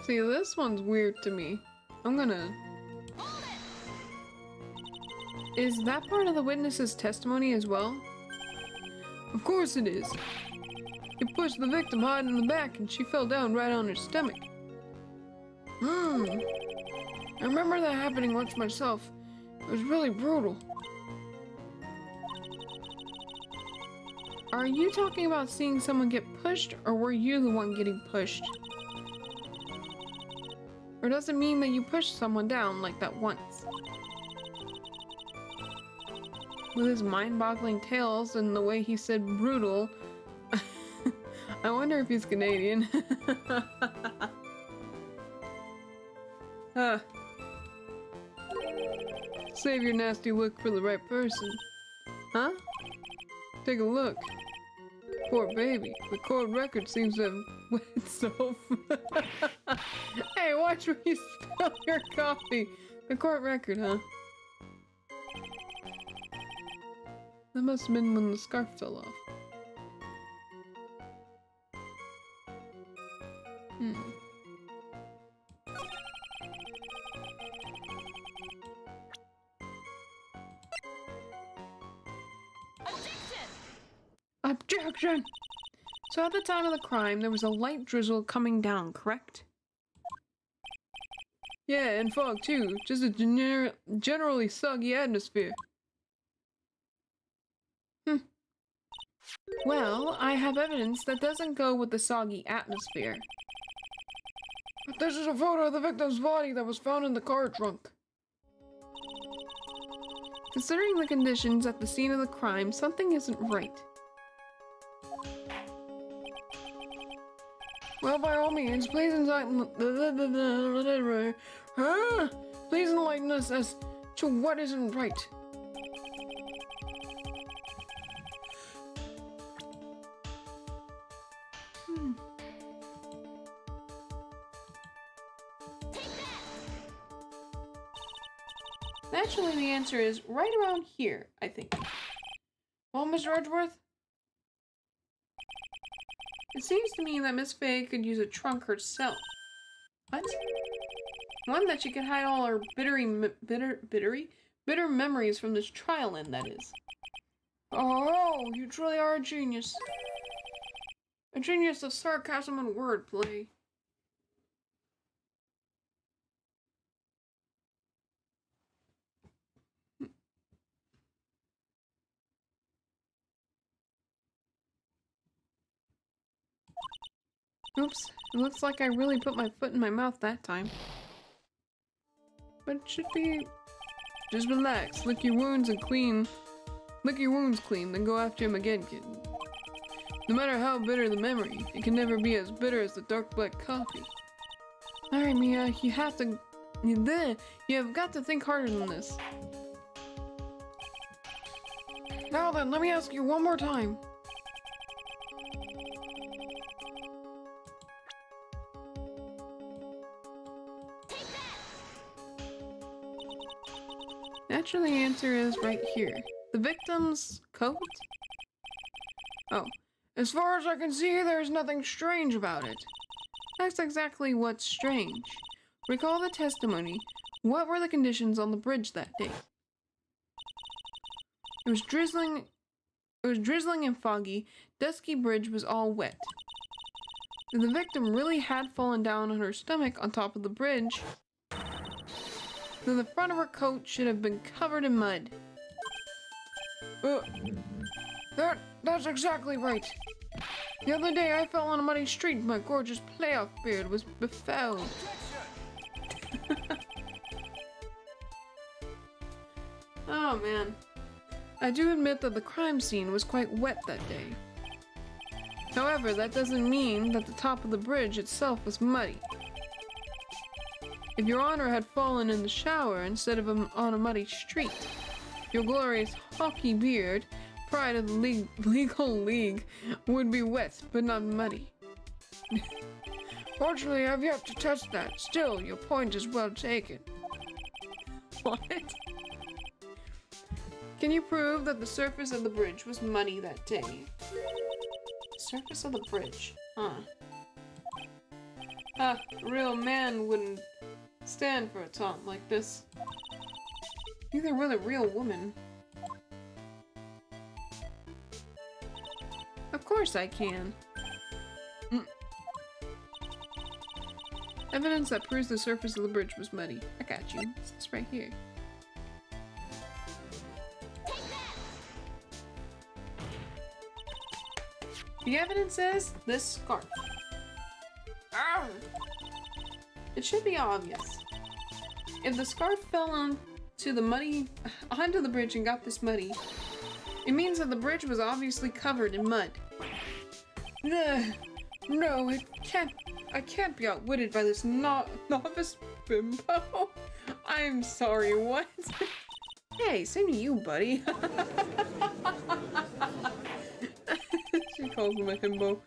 See, this one's weird to me. I'm gonna... Is that part of the witness's testimony as well? Of course it is. He pushed the victim hard in the back and she fell down right on her stomach. I remember that happening once myself. It was really brutal. Are you talking about seeing someone get pushed, or were you the one getting pushed? Or does it mean that you pushed someone down like that once? With his mind-boggling tales and the way he said brutal, I wonder if he's Canadian. Save your nasty look for the right person. Huh? Take a look. Poor baby. The court record seems to have wet itself. Hey, watch where you spill your coffee. The court record, huh? That must have been when the scarf fell off. Objection! So at the time of the crime, there was a light drizzle coming down, correct? Yeah, and fog too. Just a generally soggy atmosphere. Well, I have evidence that doesn't go with the soggy atmosphere. But this is a photo of the victim's body that was found in the car trunk. Considering the conditions at the scene of the crime, something isn't right. Well, by all means, please enlighten us as to what isn't right. Naturally, the answer is right around here, I think. Well, Mr. Edgeworth? It seems to me that Miss Fay could use a trunk herself. What? One that she could hide all her bitter memories from this trial in, that is. Oh, you truly are a genius. A genius of sarcasm and wordplay. Oops, it looks like I really put my foot in my mouth that time. But it should be... Just relax, lick your wounds clean, then go after him again, kid. No matter how bitter the memory, it can never be as bitter as the dark black coffee. Alright, Mia, you have got to think harder than this. Now then, let me ask you one more time. Naturally, the answer is right here. The victim's coat? Oh, as far as I can see, there's nothing strange about it. That's exactly what's strange. Recall the testimony. What were the conditions on the bridge that day? It was drizzling and foggy. Dusky bridge was all wet. If the victim really had fallen down on her stomach on top of the bridge, then the front of her coat should have been covered in mud. That's exactly right. The other day I fell on a muddy street and my gorgeous playoff beard was befouled. Oh man. I do admit that the crime scene was quite wet that day. However, that doesn't mean that the top of the bridge itself was muddy. If Your Honor had fallen in the shower instead of on a muddy street, your glorious hockey beard, pride of the legal league, would be wet but not muddy. Fortunately, I've yet to test that. Still, your point is well taken. What? Can you prove that the surface of the bridge was muddy that day? Surface of the bridge, huh? A real man wouldn't stand for a taunt like this. Neither will a real woman. Of course I can. Evidence that proves the surface of the bridge was muddy. I got you. It's right here. The evidence is this scarf. Arr! It should be obvious. If the scarf fell onto the bridge and got this muddy, it means that the bridge was obviously covered in mud. No, I can't be outwitted by this novice bimbo. I'm sorry, what? Hey, same to you, buddy. She calls him a himbo.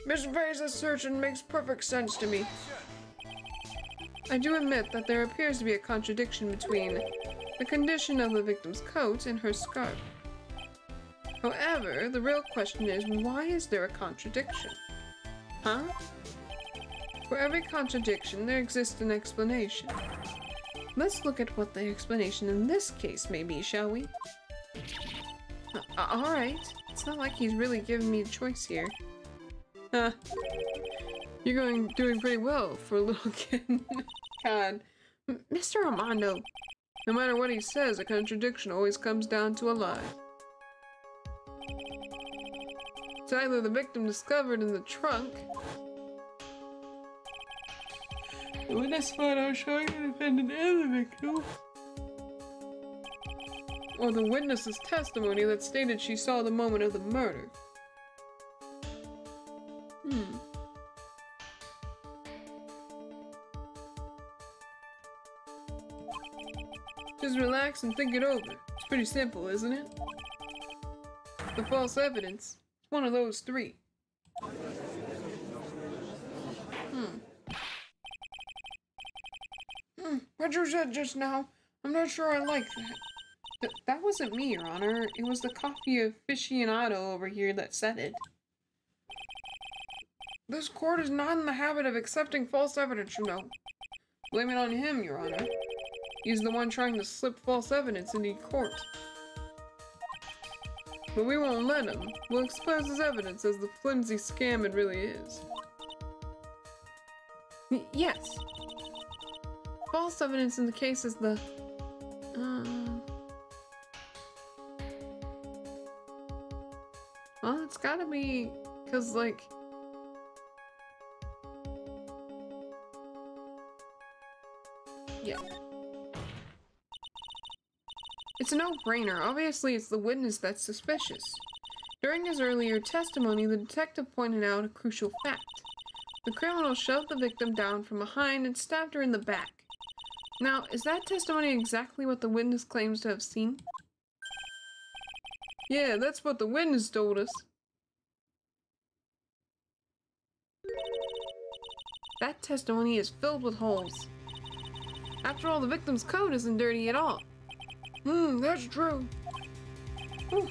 Miss Vay's assertion makes perfect sense to me. I do admit that there appears to be a contradiction between the condition of the victim's coat and her scarf. However, the real question is, why is there a contradiction? Huh? For every contradiction, there exists an explanation. Let's look at what the explanation in this case may be, shall we? Alright. It's not like he's really giving me a choice here. You're doing pretty well for a little kid. God. Mr. Armando, no matter what he says, a contradiction always comes down to a lie. Tyler, the victim discovered in the trunk. The witness photo showing the defendant and the victim. Or the witness's testimony that stated she saw the moment of the murder. Just relax and think it over. It's pretty simple, isn't it? The false evidence. It's one of those three. What you said just now, I'm not sure I like that. That wasn't me, Your Honor. It was the coffee aficionado over here that said it. This court is not in the habit of accepting false evidence, you know. Blame it on him, Your Honor. He's the one trying to slip false evidence into court. But we won't let him. We'll expose his evidence as the flimsy scam it really is. Yes. False evidence in the case is the... Well, it's gotta be... Cause, like... Yeah. It's a no-brainer. Obviously, it's the witness that's suspicious. During his earlier testimony, the detective pointed out a crucial fact. The criminal shoved the victim down from behind and stabbed her in the back. Now, is that testimony exactly what the witness claims to have seen? Yeah, that's what the witness told us. That testimony is filled with holes. After all, the victim's coat isn't dirty at all. That's true. Whew.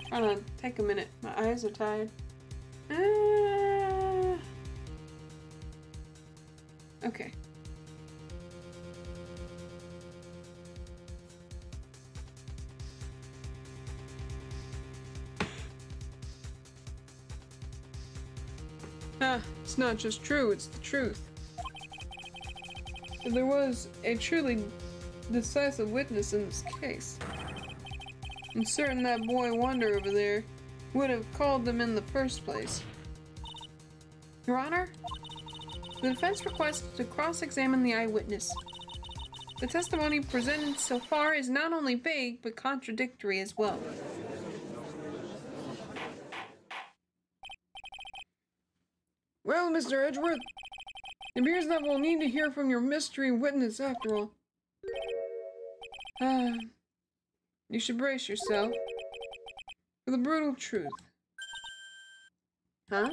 Trying to take a minute. My eyes are tired. Okay. It's not just true, it's the truth. If there was a truly decisive witness in this case, I'm certain that boy Wonder over there would have called them in the first place. Your Honor, the defense requests to cross-examine the eyewitness. The testimony presented so far is not only vague, but contradictory as well. Well, Mr. Edgeworth, it appears that we'll need to hear from your mystery witness after all. You should brace yourself for the brutal truth. Huh?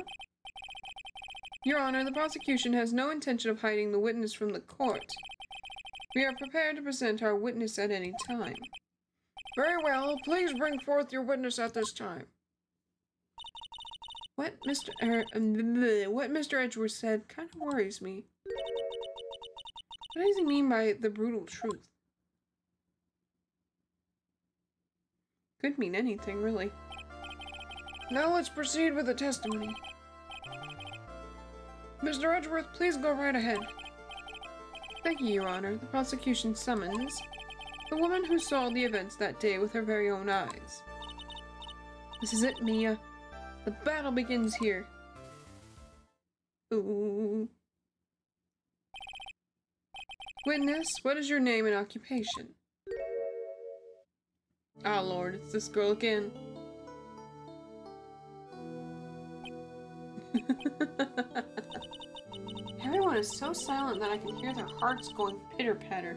Your Honor, the prosecution has no intention of hiding the witness from the court. We are prepared to present our witness at any time. Very well, please bring forth your witness at this time. What Mr. Edgeworth said kind of worries me. What does he mean by the brutal truth? Could mean anything, really. Now let's proceed with the testimony. Mr. Edgeworth, please go right ahead. Thank you, Your Honor. The prosecution summons the woman who saw the events that day with her very own eyes. This is it, Mia. The battle begins here. Ooh. Witness, what is your name and occupation? Ah, Lord, it's this girl again. Everyone is so silent that I can hear their hearts going pitter-patter.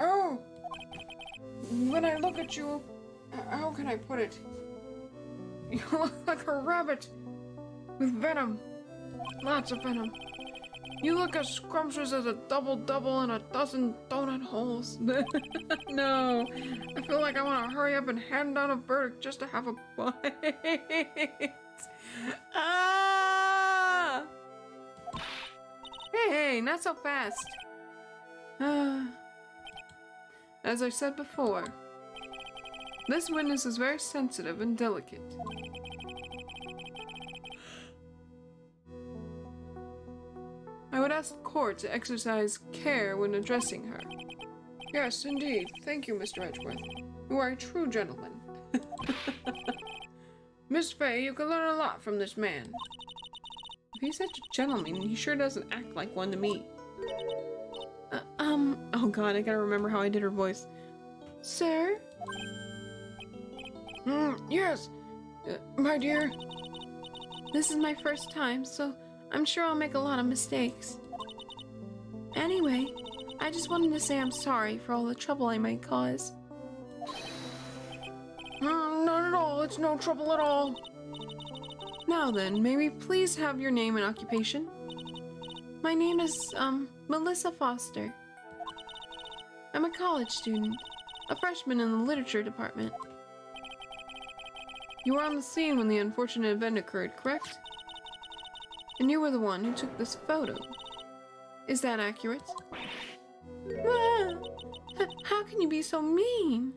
Oh! When I look at you, how can I put it? You look like a rabbit with venom. Lots of venom. You look as scrumptious as a double-double and a dozen donut holes. No. I feel like I want to hurry up and hand down a verdict just to have a bite. Ah! Hey, not so fast. As I said before, this witness is very sensitive and delicate. asked Court to exercise care when addressing her. Yes, indeed. Thank you, Mr. Edgeworth. You are a true gentleman. Miss Fay, you can learn a lot from this man. If he's such a gentleman, he sure doesn't act like one to me. Oh god, I gotta remember how I did her voice. Sir? Yes. My dear. This is my first time, so I'm sure I'll make a lot of mistakes. Anyway, I just wanted to say I'm sorry for all the trouble I might cause. Not at all. It's no trouble at all. Now then, may we please have your name and occupation? My name is, Melissa Foster. I'm a college student, a freshman in the literature department. You were on the scene when the unfortunate event occurred, correct? And you were the one who took this photo. Is that accurate? Ah, how can you be so mean?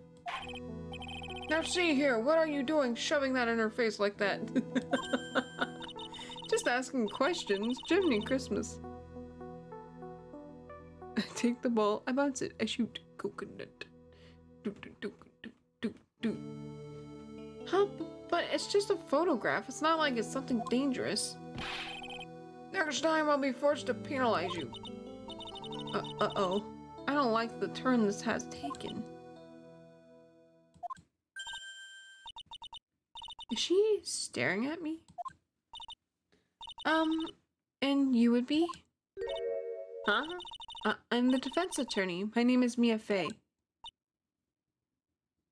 Now see here, what are you doing shoving that in her face like that? Just asking questions. Jiminy Christmas. I take the ball, I bounce it, I shoot coconut. Do, do, do, do, do, do. Huh? But it's just a photograph. It's not like it's something dangerous. Next time I'll be forced to penalize you. Uh-oh. I don't like the turn this has taken. Is she staring at me? And you would be? Huh? I'm the defense attorney. My name is Mia Fey.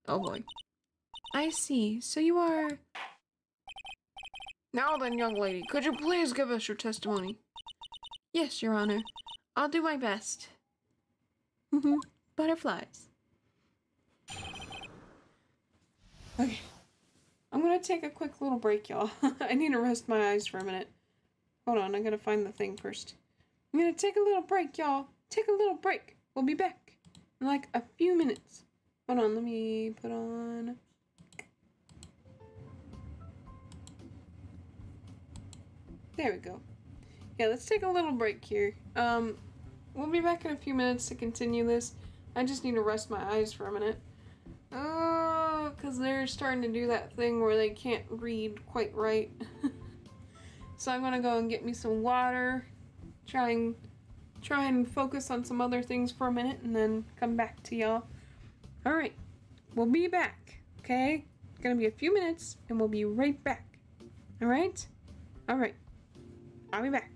Oh boy. I see. So you are... Now then, young lady, could you please give us your testimony? Yes, Your Honor. I'll do my best. Butterflies. Okay. I'm gonna take a quick little break, y'all. I need to rest my eyes for a minute. Hold on, I gotta find the thing first. I'm gonna take a little break, y'all. Take a little break. We'll be back in like a few minutes. Hold on, let me put on... There we go. Yeah, let's take a little break here. We'll be back in a few minutes to continue this. I just need to rest my eyes for a minute. Because they're starting to do that thing where they can't read quite right. So I'm gonna go and get me some water. Try and focus on some other things for a minute and then come back to y'all. Alright, we'll be back, okay? It's gonna be a few minutes and we'll be right back. Alright? Alright. I'll be back.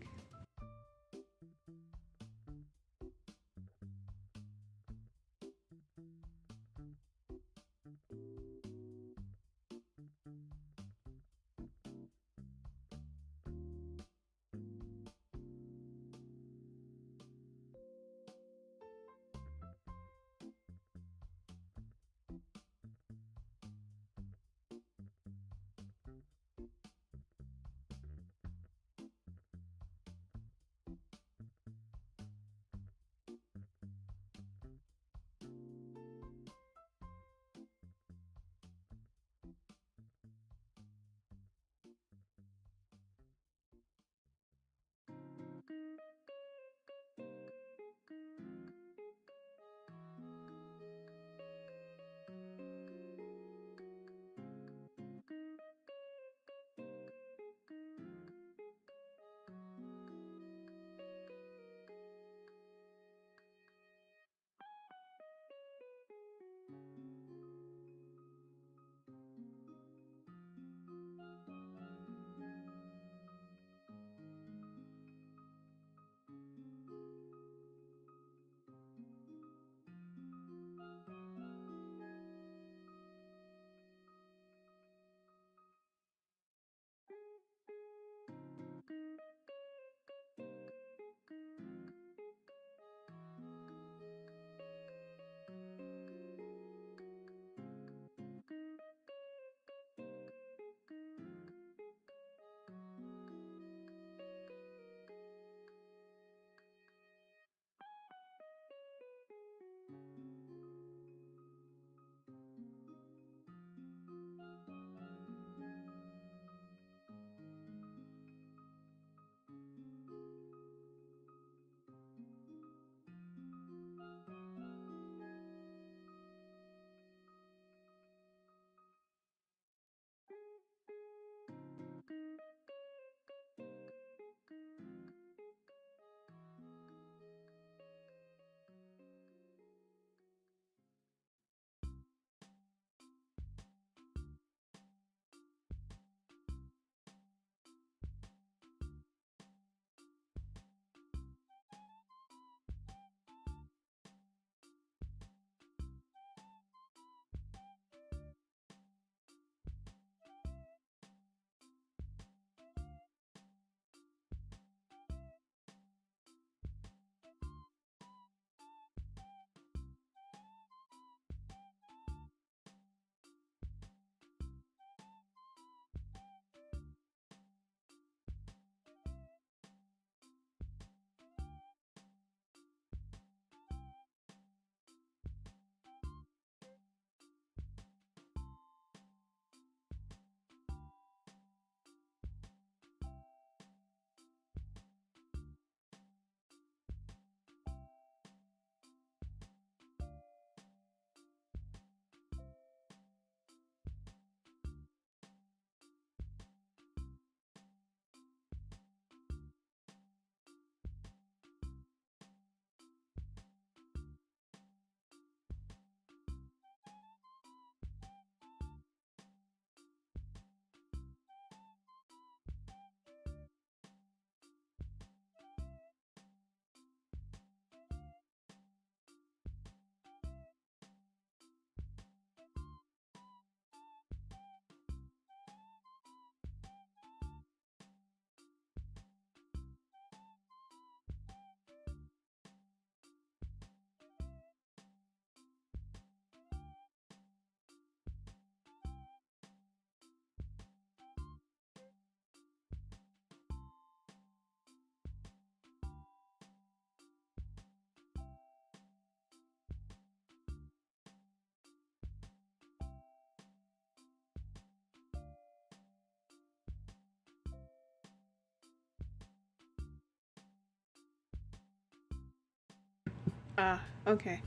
Ah, okay.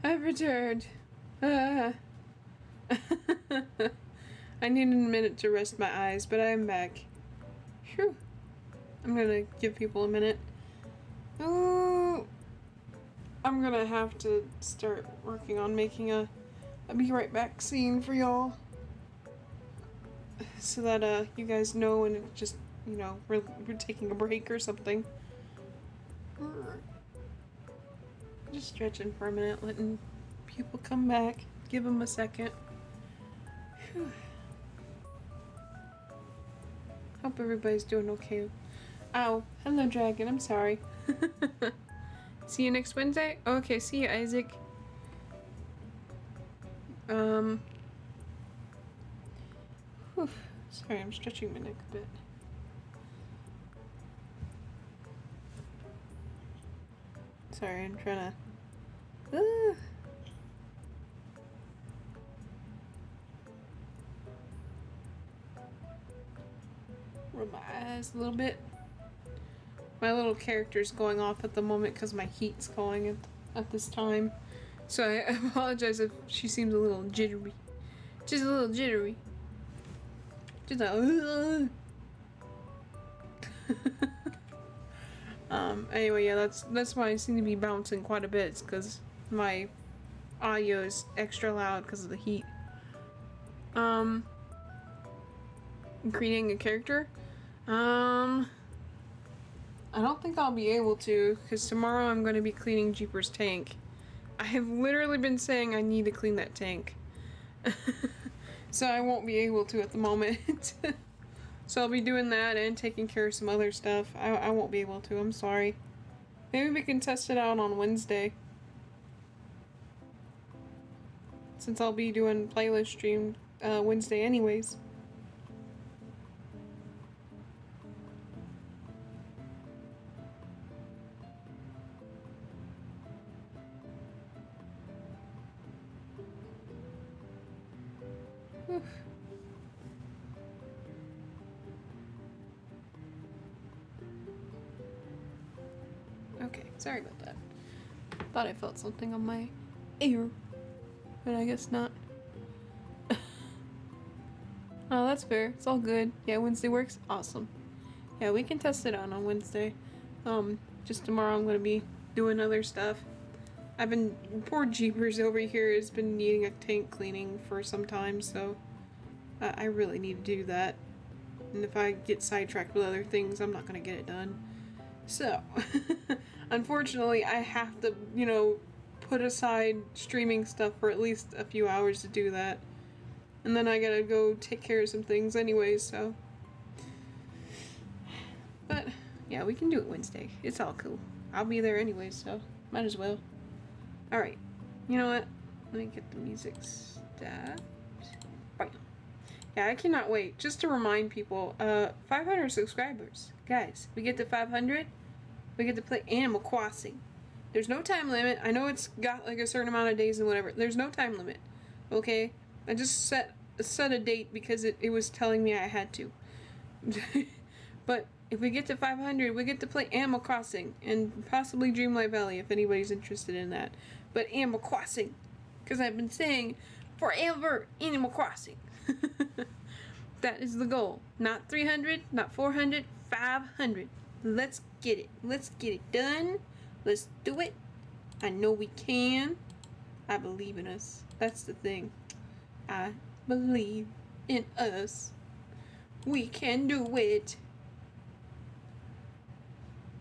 I've returned. Ah. I needed a minute to rest my eyes, but I am back. Phew. I'm gonna give people a minute. Ooh. I'm gonna have to start working on making a be right back scene for y'all. So that you guys know when it just, you know, we're taking a break or something. Just stretching for a minute, letting people come back. Give them a second. Whew. Hope everybody's doing okay. Ow. Hello, Dragon. I'm sorry. See you next Wednesday? Okay, see you, Isaac. Whew. Sorry, I'm stretching my neck a bit. Sorry, I'm trying to... Rub my eyes a little bit. My little character's going off at the moment because my heat's going at this time. So I apologize if she seems a little jittery. Just a little jittery. Just a... Anyway, yeah, that's why I seem to be bouncing quite a bit. It's because my audio is extra loud because of the heat. Creating a character? I don't think I'll be able to, because tomorrow I'm going to be cleaning Jeeper's tank. I have literally been saying I need to clean that tank. So I won't be able to at the moment. So I'll be doing that and taking care of some other stuff. I won't be able to, I'm sorry. Maybe we can test it out on Wednesday. Since I'll be doing playlist stream Wednesday anyways. Oof. Okay, sorry about that. Thought I felt something on my ear, but I guess not. Oh, that's fair. It's all good. Yeah, Wednesday works. Awesome. Yeah, we can test it out on Wednesday. Just tomorrow I'm gonna be doing other stuff. Poor Jeepers over here has been needing a tank cleaning for some time, so I really need to do that. And if I get sidetracked with other things, I'm not gonna get it done. So, unfortunately, I have to, you know, put aside streaming stuff for at least a few hours to do that. And then I gotta go take care of some things anyways, so. But, yeah, we can do it Wednesday. It's all cool. I'll be there anyways, so might as well. Alright, you know what? Let me get the music stopped. Bam. Yeah, I cannot wait. Just to remind people, 500 subscribers. Guys, we get to 500, we get to play Animal Crossing. There's no time limit. I know it's got like a certain amount of days and whatever. There's no time limit. Okay? I just set a date because it was telling me I had to. But if we get to 500, we get to play Animal Crossing and possibly Dreamlight Valley if anybody's interested in that. But Animal Crossing, because I've been saying forever Animal Crossing. That is the goal. Not 300, not 400, 500. Let's get it. Let's get it done. Let's do it. I know we can. I believe in us. That's the thing. I believe in us. We can do it.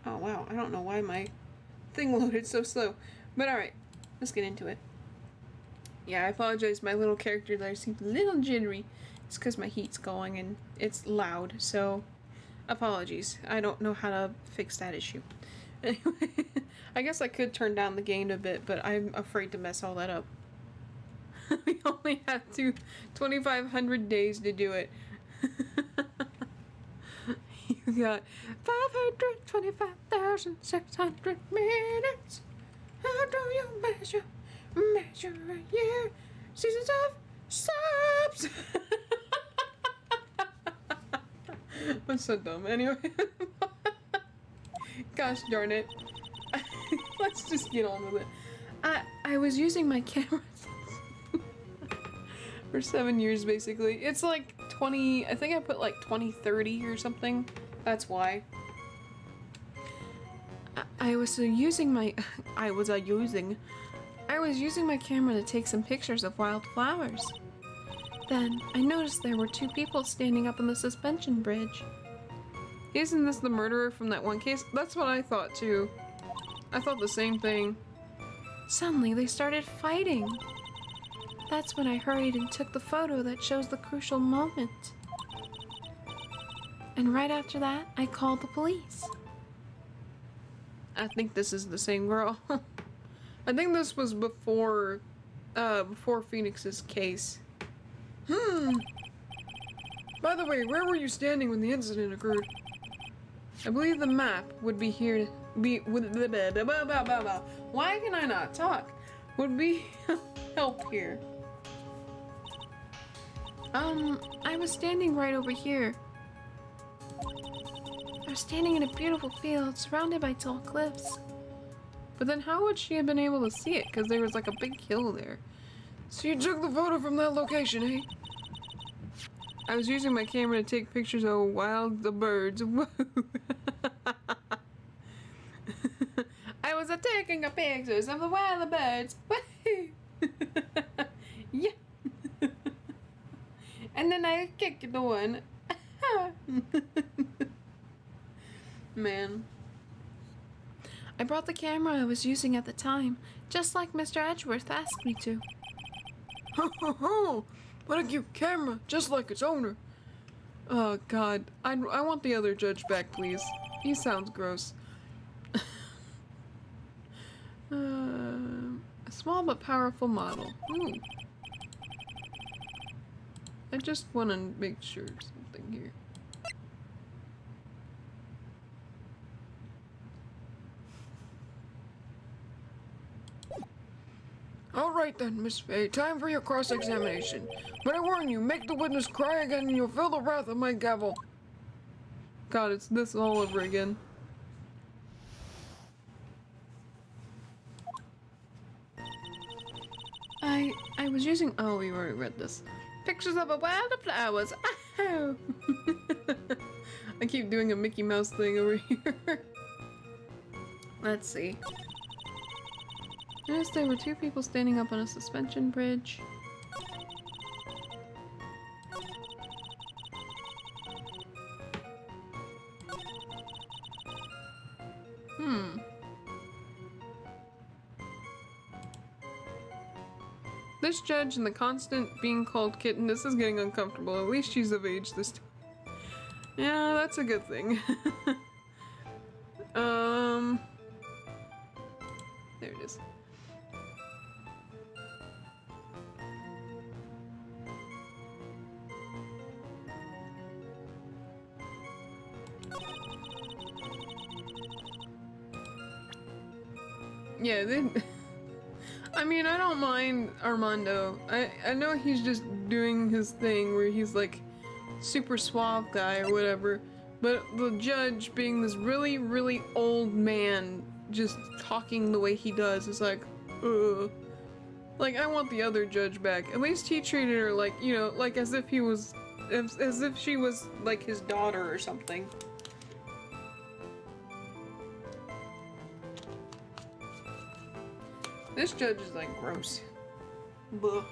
Oh wow, I don't know why my thing loaded so slow. But alright, let's get into it. Yeah, I apologize, my little character there seems a little jittery. It's because my heat's going and it's loud, so apologies. I don't know how to fix that issue. Anyway, I guess I could turn down the gain a bit, but I'm afraid to mess all that up. We only have 2,500 days to do it. You got 525,600 minutes. How do you measure a year? Seasons of subs. I'm so dumb. Anyway, gosh darn it. Let's just get on with it. I was using my camera. For 7 years, basically. It's like 20, I think I put like 2030 or something. That's why. I was using my camera to take some pictures of wildflowers. Then I noticed there were two people standing up on the suspension bridge. Isn't this the murderer from that one case? That's what I thought too. I thought the same thing. Suddenly they started fighting. That's when I hurried and took the photo that shows the crucial moment. And right after that, I called the police. I think this is the same girl. I think this was before Phoenix's case. By the way, where were you standing when the incident occurred? I believe the map would be here. Why can I not talk? Would be help here. I was standing right over here. I was standing in a beautiful field surrounded by tall cliffs. But then how would she have been able to see it? Because there was like a big hill there. So you took the photo from that location, eh? I was using my camera to take pictures of the birds. I was taking pictures of the wild birds. Yeah. And then I kicked the one. Man. I brought the camera I was using at the time, just like Mr. Edgeworth asked me to. Ho ho ho! What a cute camera, just like its owner. Oh god. I want the other judge back, please. He sounds gross. A small but powerful model. Ooh. I just want to make sure something here. Alright then, Miss Faye, time for your cross-examination. But I warn you, make the witness cry again and you'll feel the wrath of my gavel. God, it's this all over again. I was using. Oh, we already read this. Pictures of a wild flowers. Ow! I keep doing a Mickey Mouse thing over here. Let's see. Notice there were two people standing up on a suspension bridge. This judge and the constant being called kitten, this is getting uncomfortable. At least she's of age this time. Yeah, that's a good thing. There it is. Yeah, I mean, I don't mind Armando. I know he's just doing his thing where he's like super suave guy or whatever, but the judge being this really, really old man just talking the way he does is like, ugh. Like, I want the other judge back. At least he treated her like, you know, like as if he was, as if she was like his daughter or something. This judge is like gross. Buh.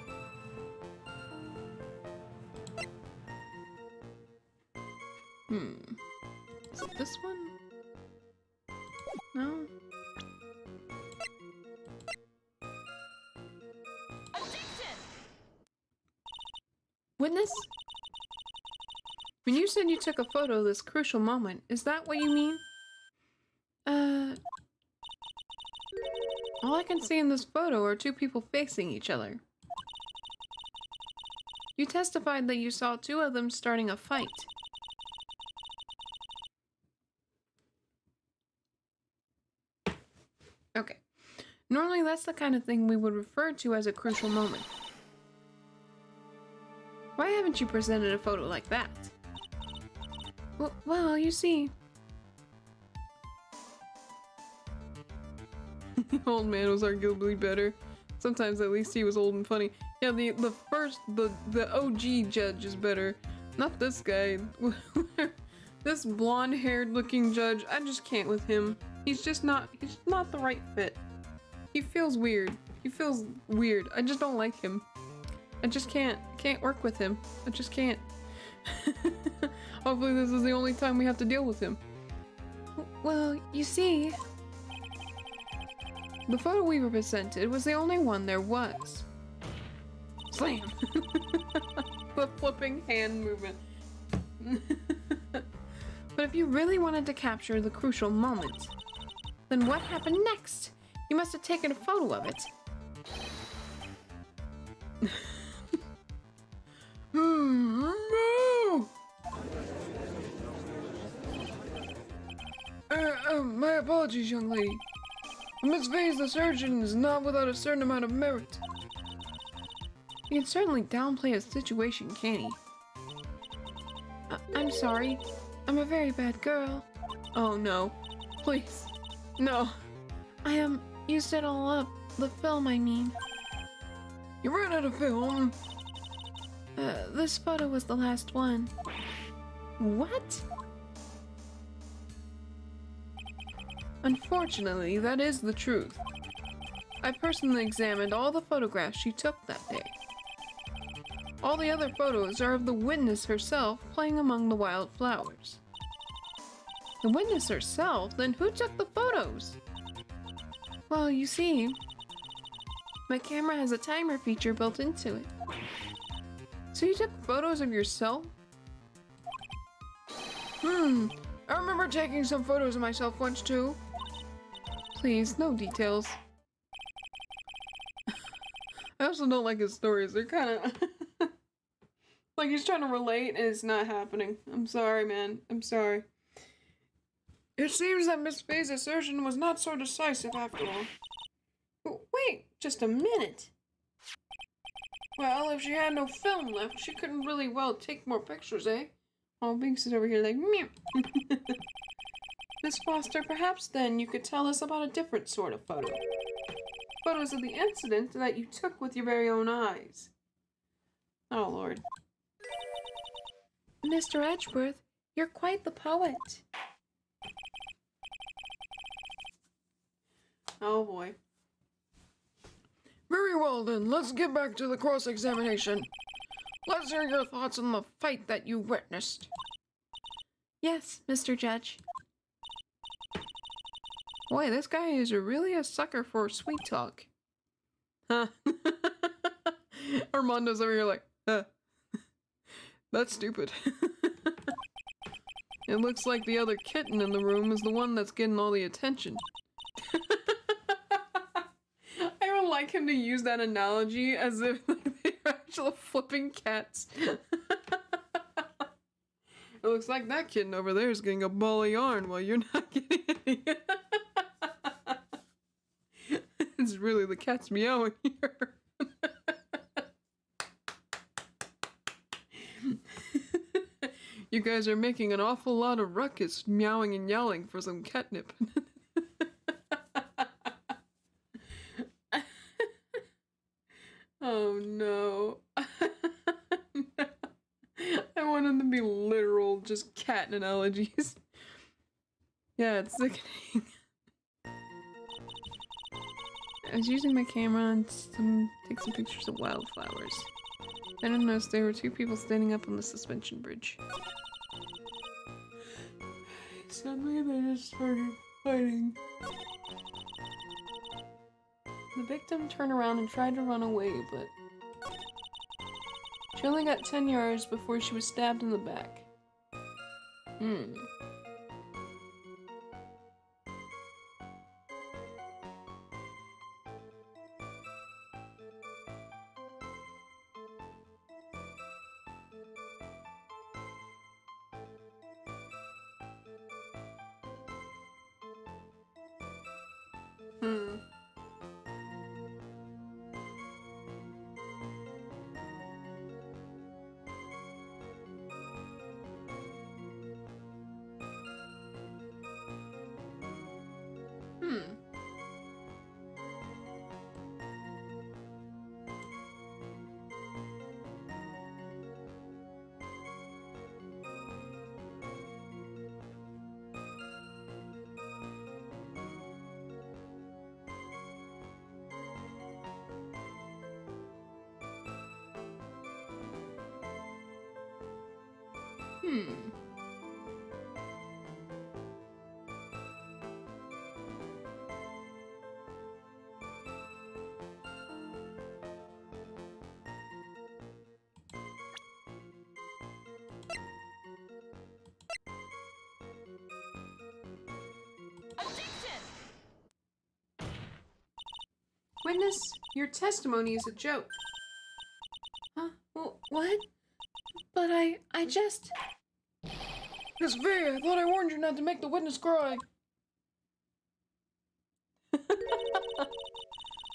Is it this one? No? Witness? When you said you took a photo of this crucial moment, is that what you mean? All I can see in this photo are two people facing each other. You testified that you saw two of them starting a fight. Okay. Normally that's the kind of thing we would refer to as a crucial moment. Why haven't you presented a photo like that? Well, you see. old man was arguably better. Sometimes at least he was old and funny. Yeah, the OG judge is better. Not this guy. This blonde-haired looking judge, I just can't with him. He's not the right fit. He feels weird. He feels weird. I just don't like him. I just can't work with him. I just can't. Hopefully this is the only time we have to deal with him. Well, you see... The photo we were presented was the only one there was. Slam! The flipping hand movement. But if you really wanted to capture the crucial moment, then what happened next? You must have taken a photo of it. No! My apologies, young lady. Miss Vase, the surgeon, is not without a certain amount of merit. He can certainly downplay a situation, can't he? I'm sorry. I'm a very bad girl. Oh no. Please. No. I used it all up. The film, I mean. You ran out of film. This photo was the last one. What? Unfortunately, that is the truth. I personally examined all the photographs she took that day. All the other photos are of the witness herself playing among the wildflowers. The witness herself? Then who took the photos? Well, you see, my camera has a timer feature built into it. So you took photos of yourself? I remember taking some photos of myself once too. Please, no details. I also don't like his stories. They're kind of... like he's trying to relate and it's not happening. I'm sorry, man. I'm sorry. It seems that Miss Faye's assertion was not so decisive after all. But wait, just a minute. Well, if she had no film left, she couldn't really well take more pictures, eh? Oh, Binks is over here like, meow. Miss Foster, perhaps then you could tell us about a different sort of photo. Photos of the incident that you took with your very own eyes. Oh, Lord. Mr. Edgeworth, you're quite the poet. Oh, boy. Very well then, let's get back to the cross-examination. Let's hear your thoughts on the fight that you witnessed. Yes, Mr. Judge. Boy, this guy is really a sucker for sweet talk. Huh. Armando's over here like, huh. That's stupid. It looks like the other kitten in the room is the one that's getting all the attention. I would like him to use that analogy as if they're actual flipping cats. It looks like that kitten over there is getting a ball of yarn while you're not getting any. It's really the cat's meowing here. You guys are making an awful lot of ruckus, meowing and yelling for some catnip. Oh no. I want them to be literal, just cat analogies. Yeah, it's sickening. I was using my camera and take some pictures of wildflowers. I didn't notice there were two people standing up on the suspension bridge. Suddenly they just started fighting. The victim turned around and tried to run away, but she only got 10 yards before she was stabbed in the back. Witness, your testimony is a joke. Huh? What? But I just... Miss V, I thought I warned you not to make the witness cry.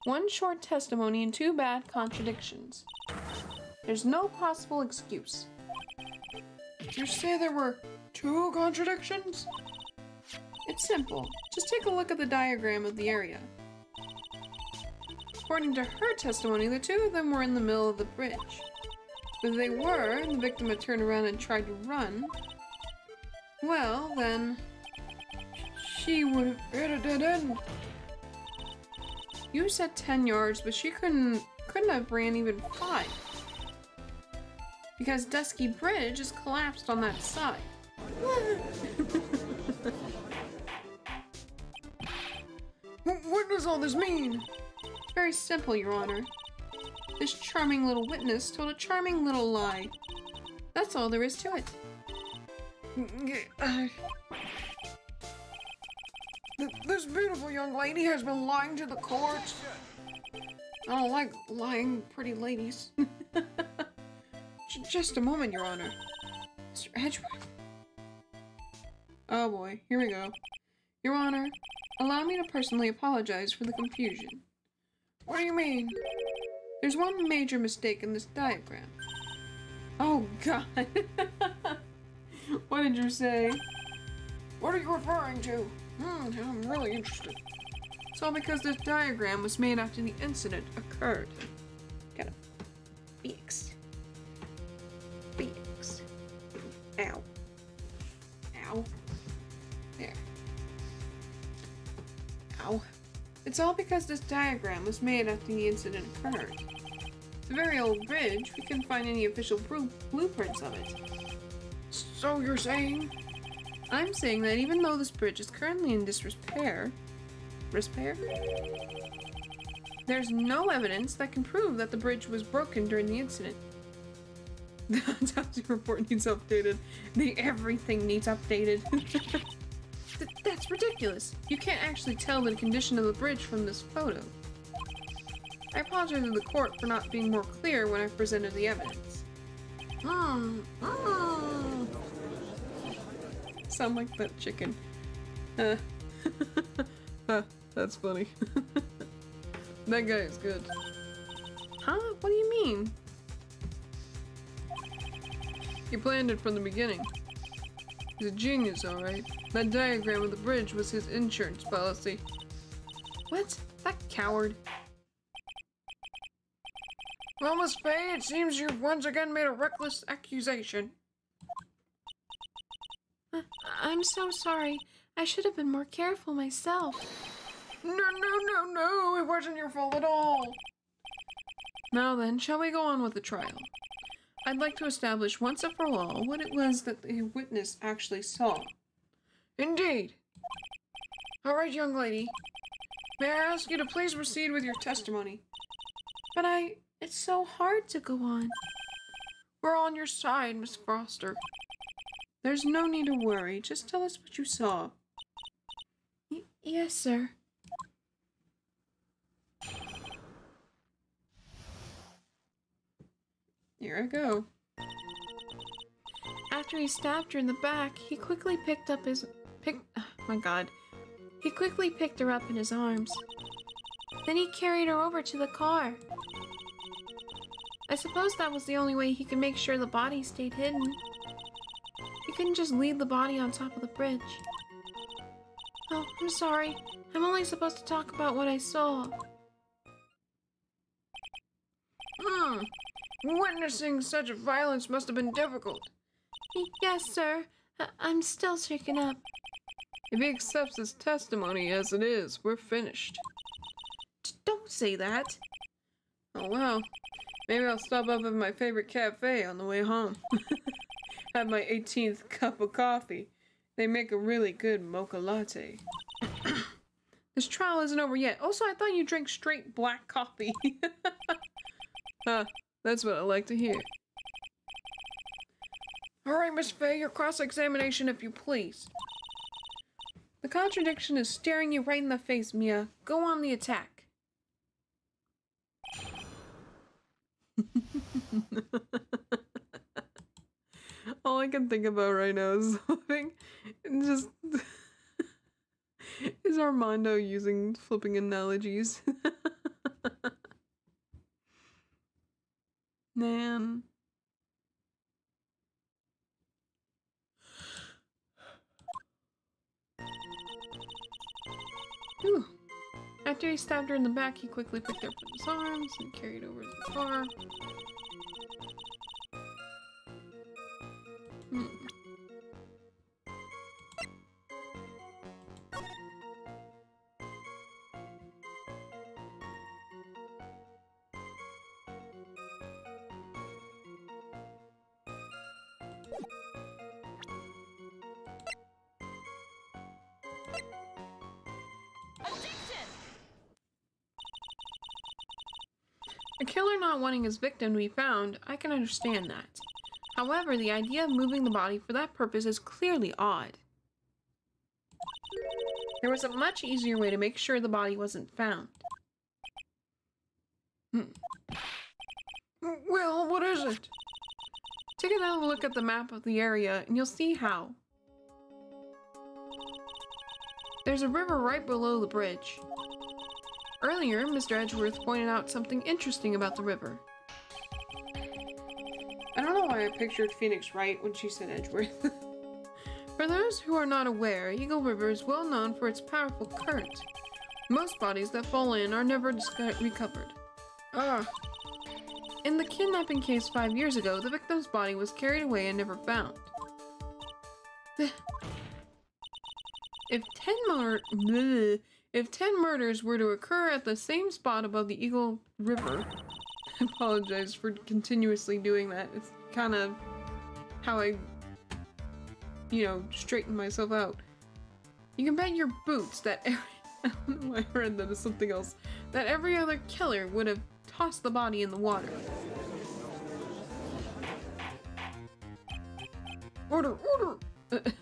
One short testimony and two bad contradictions. There's no possible excuse. Did you say there were 2 contradictions? It's simple. Just take a look at the diagram of the area. According to her testimony, the two of them were in the middle of the bridge. If they were, and the victim had turned around and tried to run, well, then she would have hit a dead end. You said 10 yards, but she couldn't have ran even 5. Because Dusky Bridge is collapsed on that side. What does all this mean? It's very simple, Your Honor. This charming little witness told a charming little lie. That's all there is to it. This beautiful young lady has been lying to the courts. I don't like lying pretty ladies. Just a moment, Your Honor. Mr. Edgeworth. Oh boy, here we go. Your Honor, allow me to personally apologize for the confusion. What do you mean? There's one major mistake in this diagram. Oh God. What did you say? What are you referring to? I'm really interested. It's all because this diagram was made after the incident occurred. Gotta fix. Fix. Ow. Ow. There. Ow. It's all because this diagram was made after the incident occurred. It's a very old bridge. We couldn't find any official blueprints of it. So you're saying? I'm saying that even though this bridge is currently in disrepair, there's no evidence that can prove that the bridge was broken during the incident. The autopsy report needs updated. Everything needs updated. That's ridiculous. You can't actually tell the condition of the bridge from this photo. I apologize to the court for not being more clear when I presented the evidence. Sound like that chicken. That's funny. That guy is good. Huh? What do you mean? He planned it from the beginning. He's a genius, alright. That diagram of the bridge was his insurance policy. What? That coward. Well, Miss Faye, it seems you've once again made a reckless accusation. I'm so sorry. I should have been more careful myself. No, it wasn't your fault at all. Now then, shall we go on with the trial? I'd like to establish once and for all what it was that the witness actually saw. Indeed. Alright, young lady. May I ask you to please proceed with your testimony? But it's so hard to go on. We're on your side, Miss Foster. There's no need to worry. Just tell us what you saw. Yes, sir. Here I go. After he stabbed her in the back, he quickly picked up his... oh my god. He quickly picked her up in his arms. Then he carried her over to the car. I suppose that was the only way he could make sure the body stayed hidden. He couldn't just leave the body on top of the bridge. Oh, I'm sorry. I'm only supposed to talk about what I saw. Witnessing such violence must have been difficult. Yes, sir. I'm still shaken up. If he accepts his testimony as it is, we're finished. Don't say that. Oh well. Maybe I'll stop up at my favorite cafe on the way home. have my 18th cup of coffee. They make a really good mocha latte. This trial isn't over yet. Also, I thought you drank straight black coffee. That's what I like to hear. Alright, Miss Faye, your cross-examination if you please. The contradiction is staring you right in the face, Mia. Go on the attack. All I can think about right now is flipping. And just is Armando using flipping analogies. Man. Whew. After he stabbed her in the back, he quickly picked her up in his arms and carried over to the car. A killer not wanting his victim to be found, I can understand that. However, the idea of moving the body for that purpose is clearly odd. There was a much easier way to make sure the body wasn't found. Well, what is it? Take another look at the map of the area and you'll see how. There's a river right below the bridge. Earlier, Mr. Edgeworth pointed out something interesting about the river. I don't know why I pictured Phoenix Wright when she said Edgeworth. For those who are not aware, Eagle River is well known for its powerful current. Most bodies that fall in are never recovered. In the kidnapping case 5 years ago, the victim's body was carried away and never found. If 10 murders were to occur at the same spot above the Eagle River, I apologize for continuously doing that. It's kind of how I, straighten myself out. You can bet your boots that I don't know why I read that as something else. That every other killer would have tossed the body in the water. Order!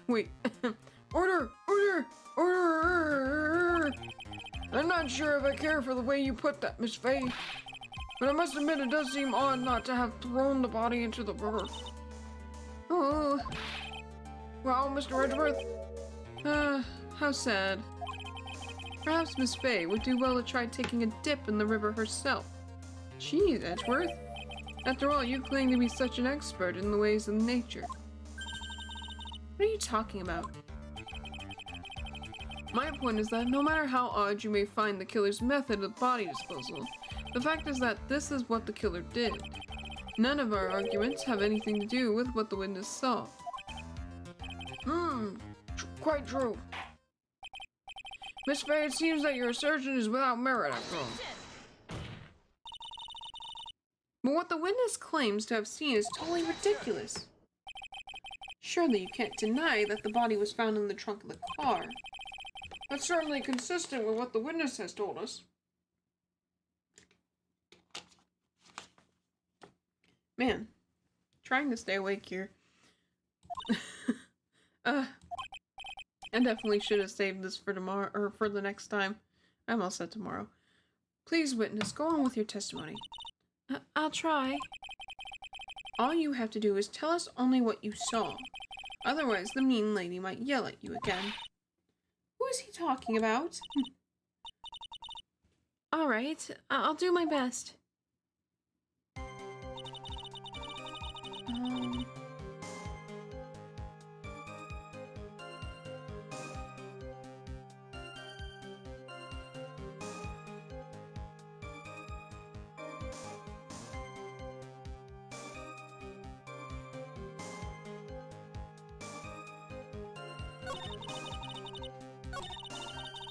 Wait. Order! I'm not sure if I care for the way you put that, Miss Faye, but I must admit it does seem odd not to have thrown the body into the river. Oh. Well, Mr. Edgeworth? How sad. Perhaps Miss Faye would do well to try taking a dip in the river herself. Jeez, Edgeworth. After all, you claim to be such an expert in the ways of nature. What are you talking about? My point is that no matter how odd you may find the killer's method of body disposal, the fact is that this is what the killer did. None of our arguments have anything to do with what the witness saw. Quite true. Miss Faye, it seems that your assertion is without merit after all. But what the witness claims to have seen is totally ridiculous. Surely you can't deny that the body was found in the trunk of the car. That's certainly consistent with what the witness has told us. Man, trying to stay awake here. I definitely should have saved this for tomorrow, or for the next time. I'm all set tomorrow. Please, witness, go on with your testimony. I'll try. All you have to do is tell us only what you saw. Otherwise, the mean lady might yell at you again. Who is he talking about? Alright, I'll do my best.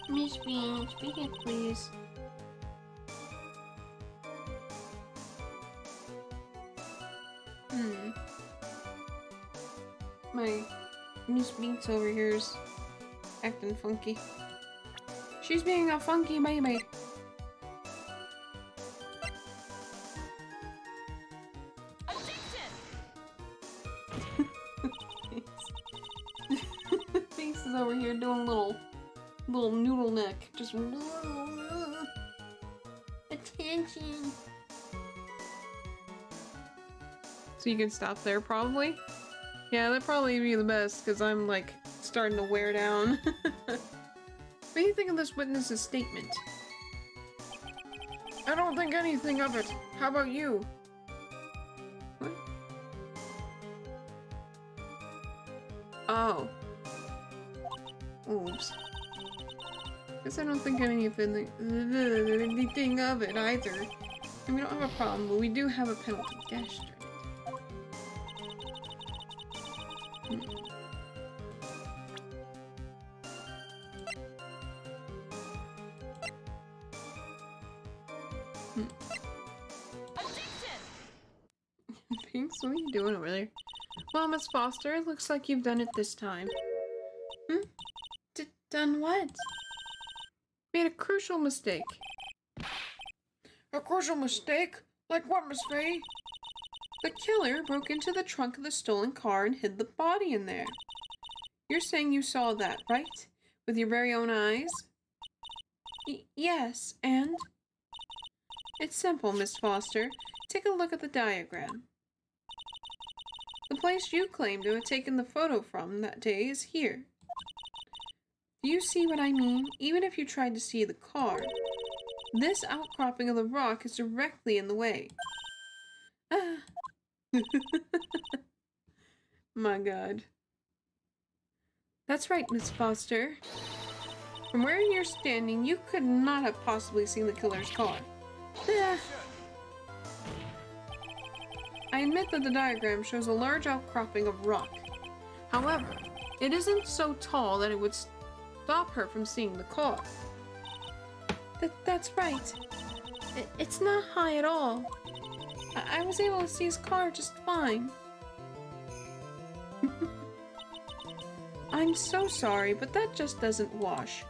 Miss Bean, speak it, please. my Miss Binks over here is acting funky. She's being a funky baby. Binks is over here doing little noodle neck, just attention. So you can stop there, probably. Yeah, that'd probably be the best, because I'm like starting to wear down. What do you think of this witness's statement? I don't think anything of it. How about you? What? Oh. Oops. Guess I don't think anything of it either. And we don't have a problem, but we do have a penalty. Dash darn it. Pinks, what are you doing over there? Well, Miss Foster, it looks like you've done it this time. Done what? Made a crucial mistake. A crucial mistake? Like what, Miss Faye? The killer broke into the trunk of the stolen car and hid the body in there. You're saying you saw that, right? With your very own eyes? Yes, and? It's simple, Miss Foster. Take a look at the diagram. The place you claim to have taken the photo from that day is here. Do you see what I mean? Even if you tried to see the car, this outcropping of the rock is directly in the way. Ah. My God. That's right, Miss Foster. From where you're standing, you could not have possibly seen the killer's car. Ah. I admit that the diagram shows a large outcropping of rock. However, it isn't so tall that it would stop her from seeing the car. That's right. It's not high at all. I was able to see his car just fine. I'm so sorry, but that just doesn't wash.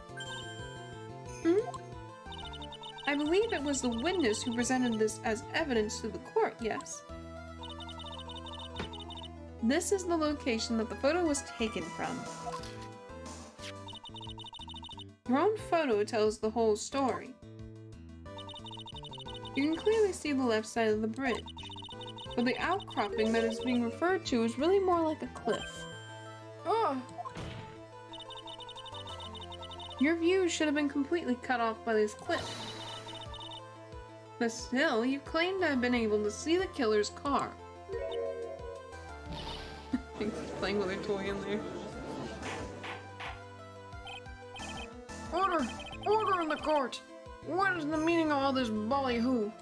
I believe it was the witness who presented this as evidence to the court, yes? This is the location that the photo was taken from. Your own photo tells the whole story. You can clearly see the left side of the bridge, but the outcropping that is being referred to is really more like a cliff. Oh! Your view should have been completely cut off by this cliff. But still, you claim to have been able to see the killer's car. She's playing with her toy in there. Order! Order in the court! What is the meaning of all this ballyhoo?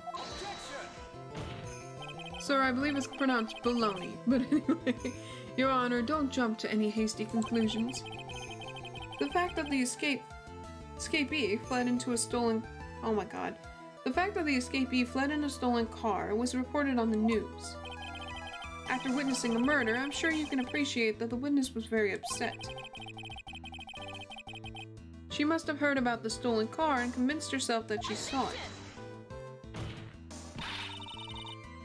Sir, I believe it's pronounced baloney, but anyway, Your Honor, don't jump to any hasty conclusions. The fact that the escapee fled into a stolen... Oh my god. The fact that the escapee fled in a stolen car was reported on the news. After witnessing a murder, I'm sure you can appreciate that the witness was very upset. She must have heard about the stolen car and convinced herself that she saw it.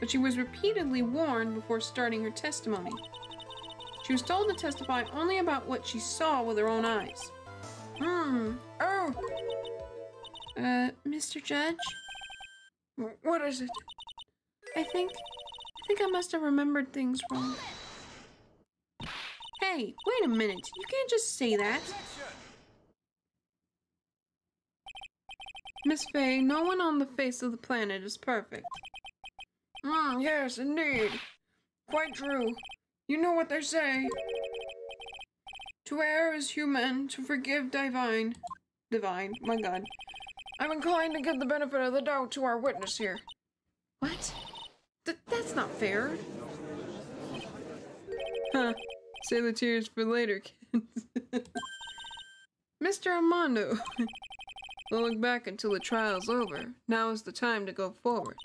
But she was repeatedly warned before starting her testimony. She was told to testify only about what she saw with her own eyes. Oh! Mr. Judge? What is it? I think I must have remembered things wrong. Hey, wait a minute. You can't just say that. Miss Faye, no one on the face of the planet is perfect. Yes, indeed. Quite true. You know what they say. To err is human, to forgive divine. Divine, my god. I'm inclined to give the benefit of the doubt to our witness here. What? That's not fair. Huh. Save the tears for later, kids. Mr. Armando. We'll look back until the trial's over. Now is the time to go forward.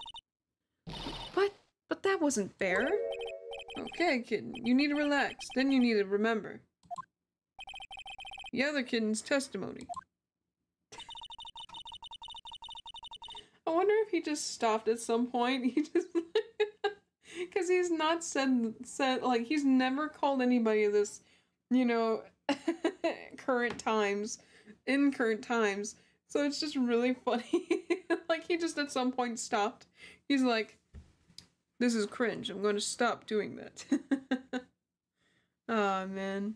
But that wasn't fair. Okay, kitten, you need to relax. Then you need to remember the other kitten's testimony. I wonder if he just stopped at some point. He just because he's not said like he's never called anybody this, you know, current times, in current times. So it's just really funny. Like he just at some point stopped. He's like, "This is cringe. I'm going to stop doing that." Oh man.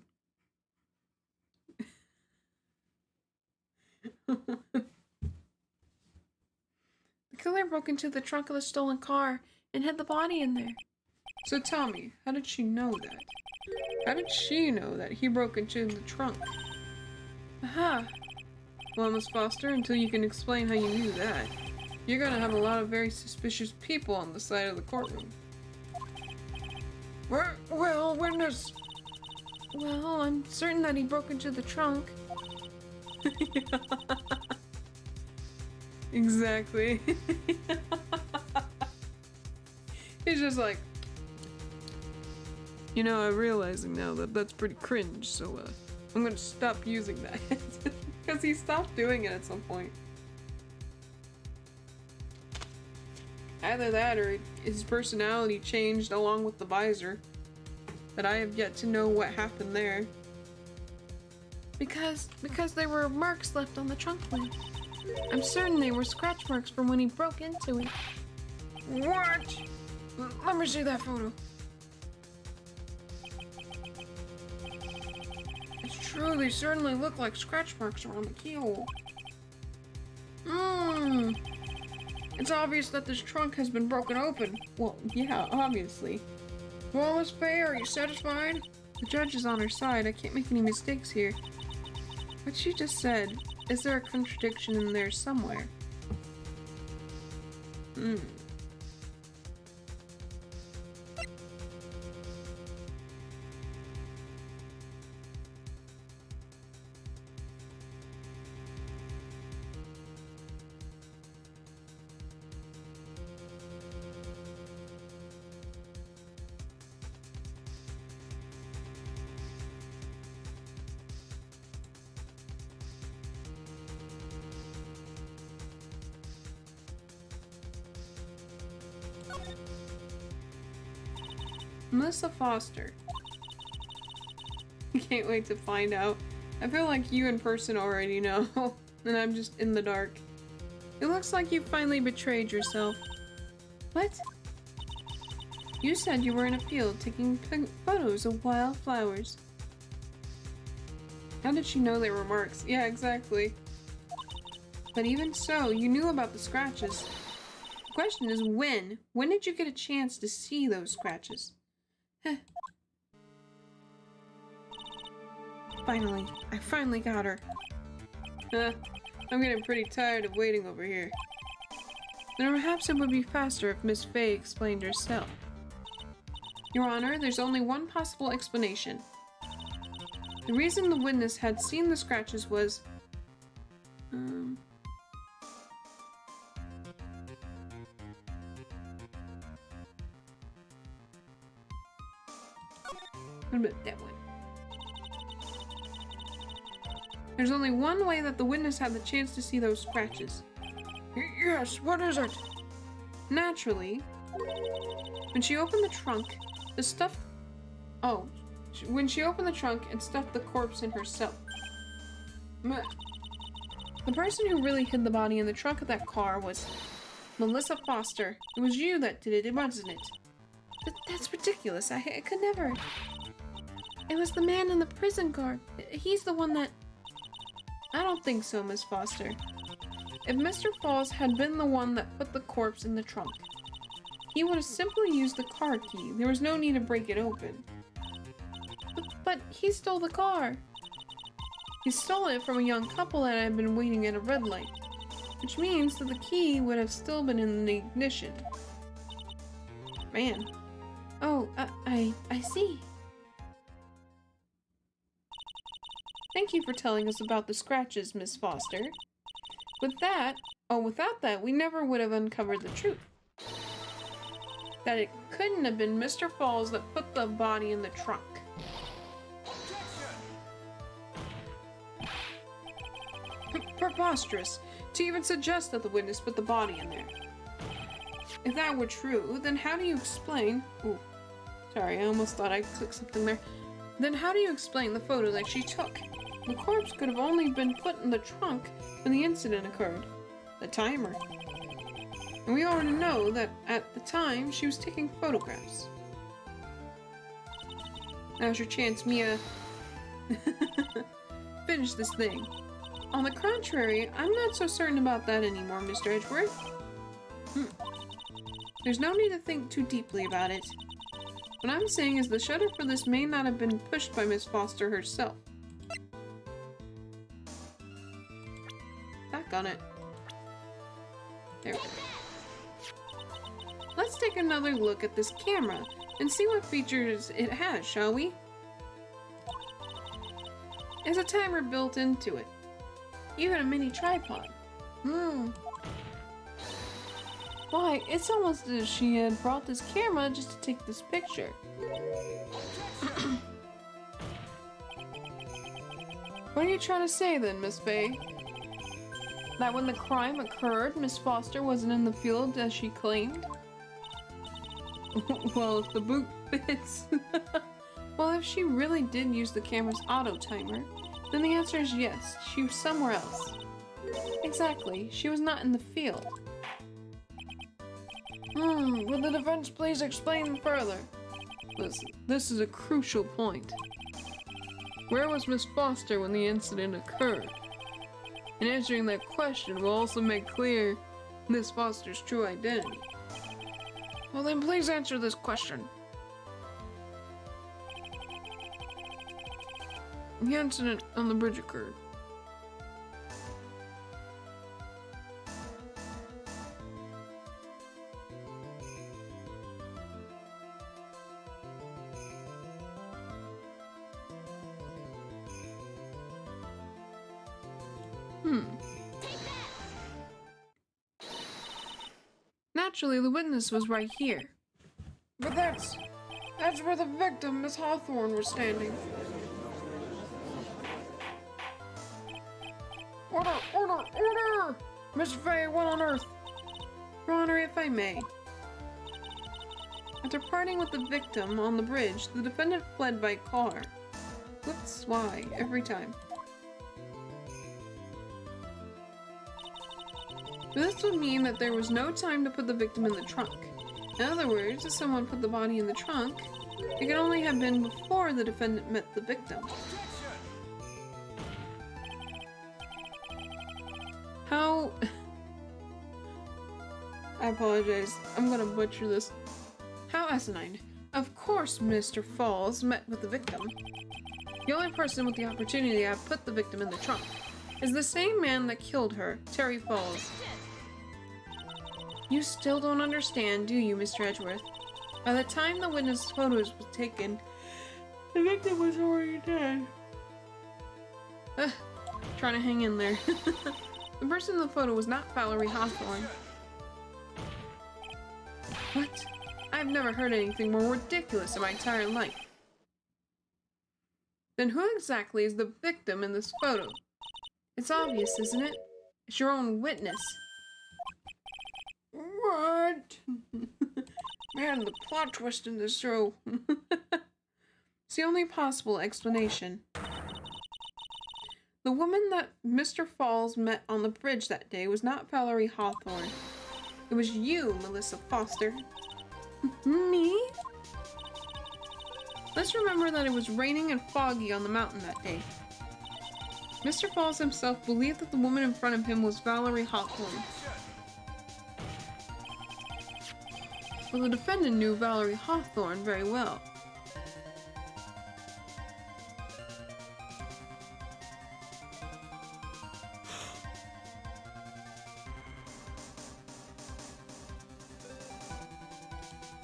The killer broke into the trunk of the stolen car and hid the body in there. So tell me, how did she know that? How did she know that he broke into the trunk? Aha! Well, Miss Foster, until you can explain how you knew that, you're gonna have a lot of very suspicious people on the side of the courtroom. Well, witness. Well, I'm certain that he broke into the trunk. Exactly. He's just like, you know, I'm realizing now that that's pretty cringe, so I'm gonna stop using that. Because he stopped doing it at some point. Either that or his personality changed along with the visor. But I have yet to know what happened there. Because there were marks left on the trunk lid. I'm certain they were scratch marks from when he broke into it. What? Let me see that photo. It's true, they certainly look like scratch marks around the keyhole. It's obvious that this trunk has been broken open. Well, yeah, obviously. Well, Miss Faye, are you satisfied? The judge is on her side. I can't make any mistakes here. What she just said, is there a contradiction in there somewhere? Melissa Foster. I can't wait to find out. I feel like you in person already know, and I'm just in the dark. It looks like you finally betrayed yourself. What? You said you were in a field taking photos of wild flowers. How did she know they were marks? Yeah, exactly. But even so, you knew about the scratches. The question is when? When did you get a chance to see those scratches? Finally, I finally got her. I'm getting pretty tired of waiting over here. Then perhaps it would be faster if Miss Faye explained herself. Your Honor, there's only one possible explanation. The reason the witness had seen the scratches was... What about that one? There's only one way that the witness had the chance to see those scratches. Yes, what is it? Naturally, when she opened the trunk, the stuff... Oh, when she opened the trunk and stuffed the corpse in herself. The person who really hid the body in the trunk of that car was Melissa Foster. It was you that did it, wasn't it? That's ridiculous. I could never... It was the man in the prison guard. He's the one that... I don't think so, Miss Foster. If Mr. Falls had been the one that put the corpse in the trunk, he would have simply used the car key. There was no need to break it open. But he stole the car. He stole it from a young couple that had been waiting at a red light, which means that the key would have still been in the ignition. Man. Oh, I see. Thank you for telling us about the scratches, Miss Foster. Without that, we never would have uncovered the truth. that it couldn't have been Mr. Falls that put the body in the trunk. Preposterous to even suggest that the witness put the body in there. If that were true, then how do you explain... Ooh, sorry, I almost thought I clicked something there. Then how do you explain the photo that she took? The corpse could have only been put in the trunk when the incident occurred. The timer. And we already know that at the time, she was taking photographs. Now's your chance, Mia. Finish this thing. On the contrary, I'm not so certain about that anymore, Mr. Edgeworth. There's no need to think too deeply about it. What I'm saying is the shutter for this may not have been pushed by Miss Foster herself. Back on it. There we go. Let's take another look at this camera and see what features it has, shall we? There's a timer built into it. Even a mini tripod. Why, it's almost as if she had brought this camera just to take this picture. What are you trying to say then, Miss Faye? That when the crime occurred, Miss Foster wasn't in the field as she claimed? Well, if the boot fits. Well, if she really did use the camera's auto timer, then the answer is yes, she was somewhere else. Exactly, she was not in the field. Will the defense please explain further? Listen, this is a crucial point. Where was Miss Foster when the incident occurred? And answering that question will also make clear Miss Foster's true identity. Well then please answer this question. The incident on the bridge occurred. Naturally, the witness was right here. But that's where the victim, Miss Hawthorne, was standing. Order! Order! Order! Miss Faye, what on earth? Your Honor, if I may. After parting with the victim on the bridge, the defendant fled by car. Whoops, why? Every time. This would mean that there was no time to put the victim in the trunk. In other words, if someone put the body in the trunk, it could only have been before the defendant met the victim. How... I apologize. I'm gonna butcher this. How asinine. Of course Mr. Falls met with the victim. The only person with the opportunity to have put the victim in the trunk is the same man that killed her, Terry Falls. You still don't understand, do you, Mr. Edgeworth? By the time the witness photos was taken, the victim was already dead. Trying to hang in there. The person in the photo was not Valerie Hawthorne. What? I've never heard anything more ridiculous in my entire life. Then who exactly is the victim in this photo? It's obvious, isn't it? It's your own witness. What? Man, the plot twist in this show. It's the only possible explanation. The woman that Mr. Falls met on the bridge that day was not Valerie Hawthorne. It was you, Melissa Foster. Me? Let's remember that it was raining and foggy on the mountain that day. Mr. Falls himself believed that the woman in front of him was Valerie Hawthorne. Well, the defendant knew Valerie Hawthorne very well.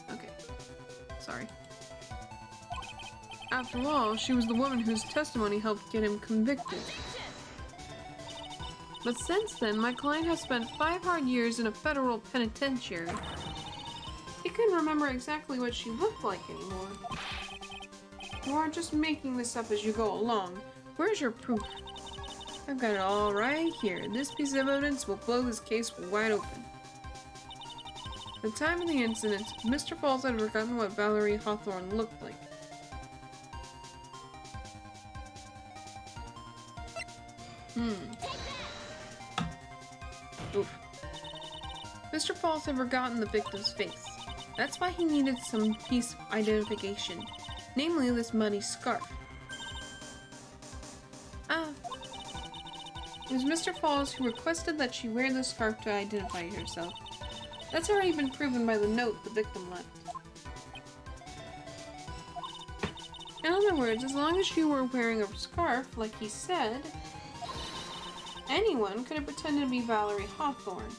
Okay, sorry. After all, she was the woman whose testimony helped get him convicted. But since then, my client has spent 5 hard years in a federal penitentiary. He couldn't remember exactly what she looked like anymore. You aren't just making this up as you go along. Where's your proof? I've got it all right here. This piece of evidence will blow this case wide open. At the time of the incident, Mr. Falls had forgotten what Valerie Hawthorne looked like. Oof. Mr. Falls had forgotten the victim's face. That's why he needed some piece of identification, namely this muddy scarf. Ah. It was Mr. Falls who requested that she wear the scarf to identify herself. That's already been proven by the note the victim left. In other words, as long as you were wearing a scarf, like he said, anyone could have pretended to be Valerie Hawthorne.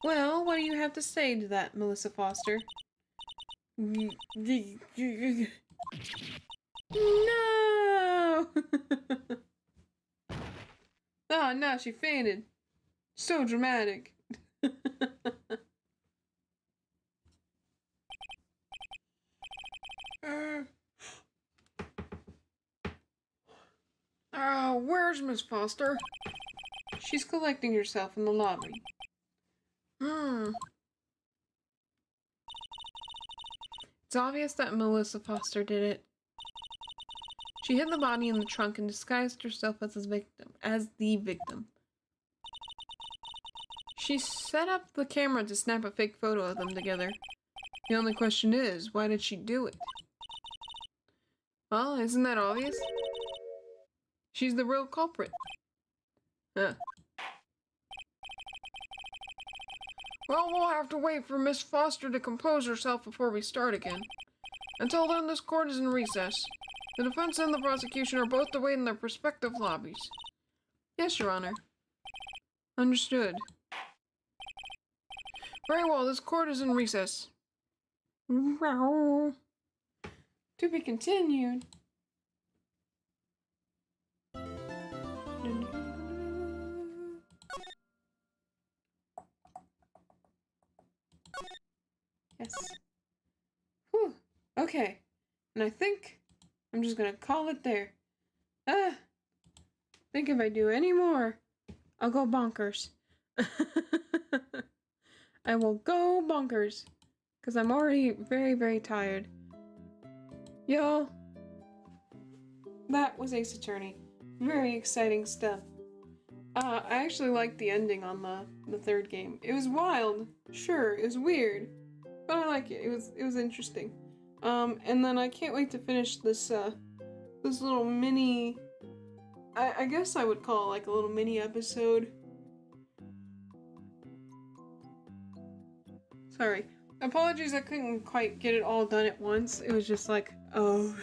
Well, what do you have to say to that, Melissa Foster? No! Oh, no, she fainted. So dramatic. Where's Miss Foster? She's collecting herself in the lobby. It's obvious that Melissa Foster did it. She hid the body in the trunk and disguised herself as the victim. She set up the camera to snap a fake photo of them together. The only question is, why did she do it? Well, isn't that obvious? She's the real culprit. Huh. Well, we'll have to wait for Miss Foster to compose herself before we start again. Until then, this court is in recess. The defense and the prosecution are both to wait in their respective lobbies. Yes, Your Honor. Understood. Very well, this court is in recess. To be continued. Yes. Whew. Okay. And I think I'm just gonna call it there. I think if I do any more, I'll go bonkers. I will go bonkers. Because I'm already very, very tired. Y'all, that was Ace Attorney. Very exciting stuff. I actually liked the ending on the third game. It was wild, sure, it was weird, but I like it. It was interesting. And then I can't wait to finish this this little mini. I guess I would call it like a little mini episode. Sorry. Apologies, I couldn't quite get it all done at once. It was just like, oh.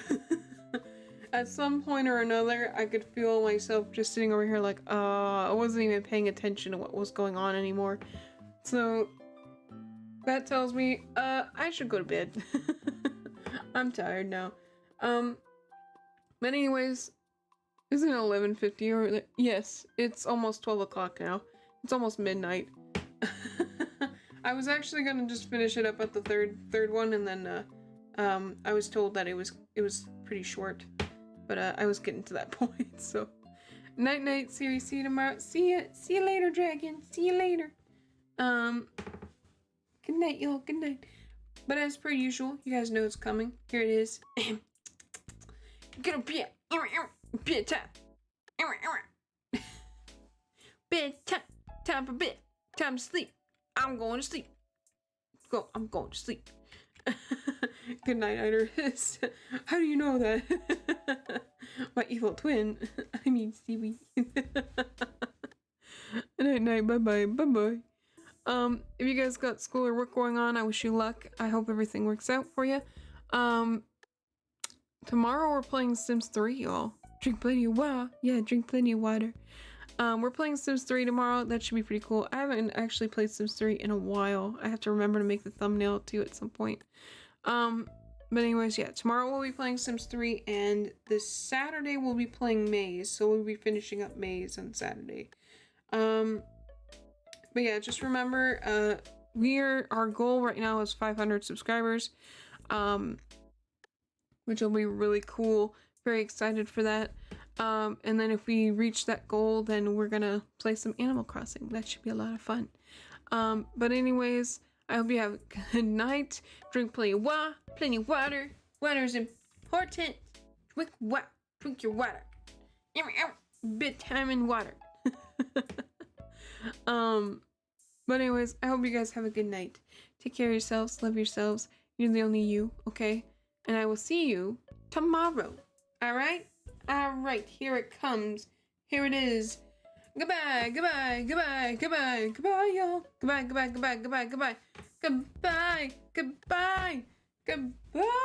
At some point or another, I could feel myself just sitting over here like, I wasn't even paying attention to what was going on anymore. So, that tells me, I should go to bed. I'm tired now. But anyways, isn't it 11:50 or, yes, it's almost 12 o'clock now. It's almost midnight. I was actually gonna just finish it up at the third one, and then I was told that it was pretty short, but I was getting to that point. So night Siri, see you tomorrow. See you later, dragon. See you later. Good night, y'all. Good night. But as per usual, you guys know it's coming. Here it is. Gonna be bedtime. Bedtime. Time for bed. Time to sleep. I'm going to sleep. I'm going to sleep. Good night, Iris. How do you know that? My evil twin. I mean, Seaweed. Night. Bye-bye. If you guys got school or work going on, I wish you luck. I hope everything works out for you. Tomorrow we're playing Sims 3, y'all. Drink plenty of water. Yeah, drink plenty of water. We're playing Sims 3 tomorrow. That should be pretty cool. I haven't actually played Sims 3 in a while. I have to remember to make the thumbnail too at some point. But anyways, yeah, tomorrow we'll be playing Sims 3, and this Saturday we'll be playing Maze, so we'll be finishing up Maze on Saturday. But yeah, just remember, our goal right now is 500 subscribers, which will be really cool. Very excited for that. And then if we reach that goal, then we're gonna play some Animal Crossing. That should be a lot of fun. But anyways, I hope you have a good night. Drink plenty of water. Water is important. Drink your water. Vitamin water. But anyways, I hope you guys have a good night. Take care of yourselves, love yourselves. You're the only you, okay? And I will see you tomorrow. Alright? Alright, here it comes. Here it is. Goodbye, goodbye, goodbye, goodbye, goodbye, y'all. Goodbye, goodbye, goodbye, goodbye, goodbye. Goodbye, goodbye, goodbye.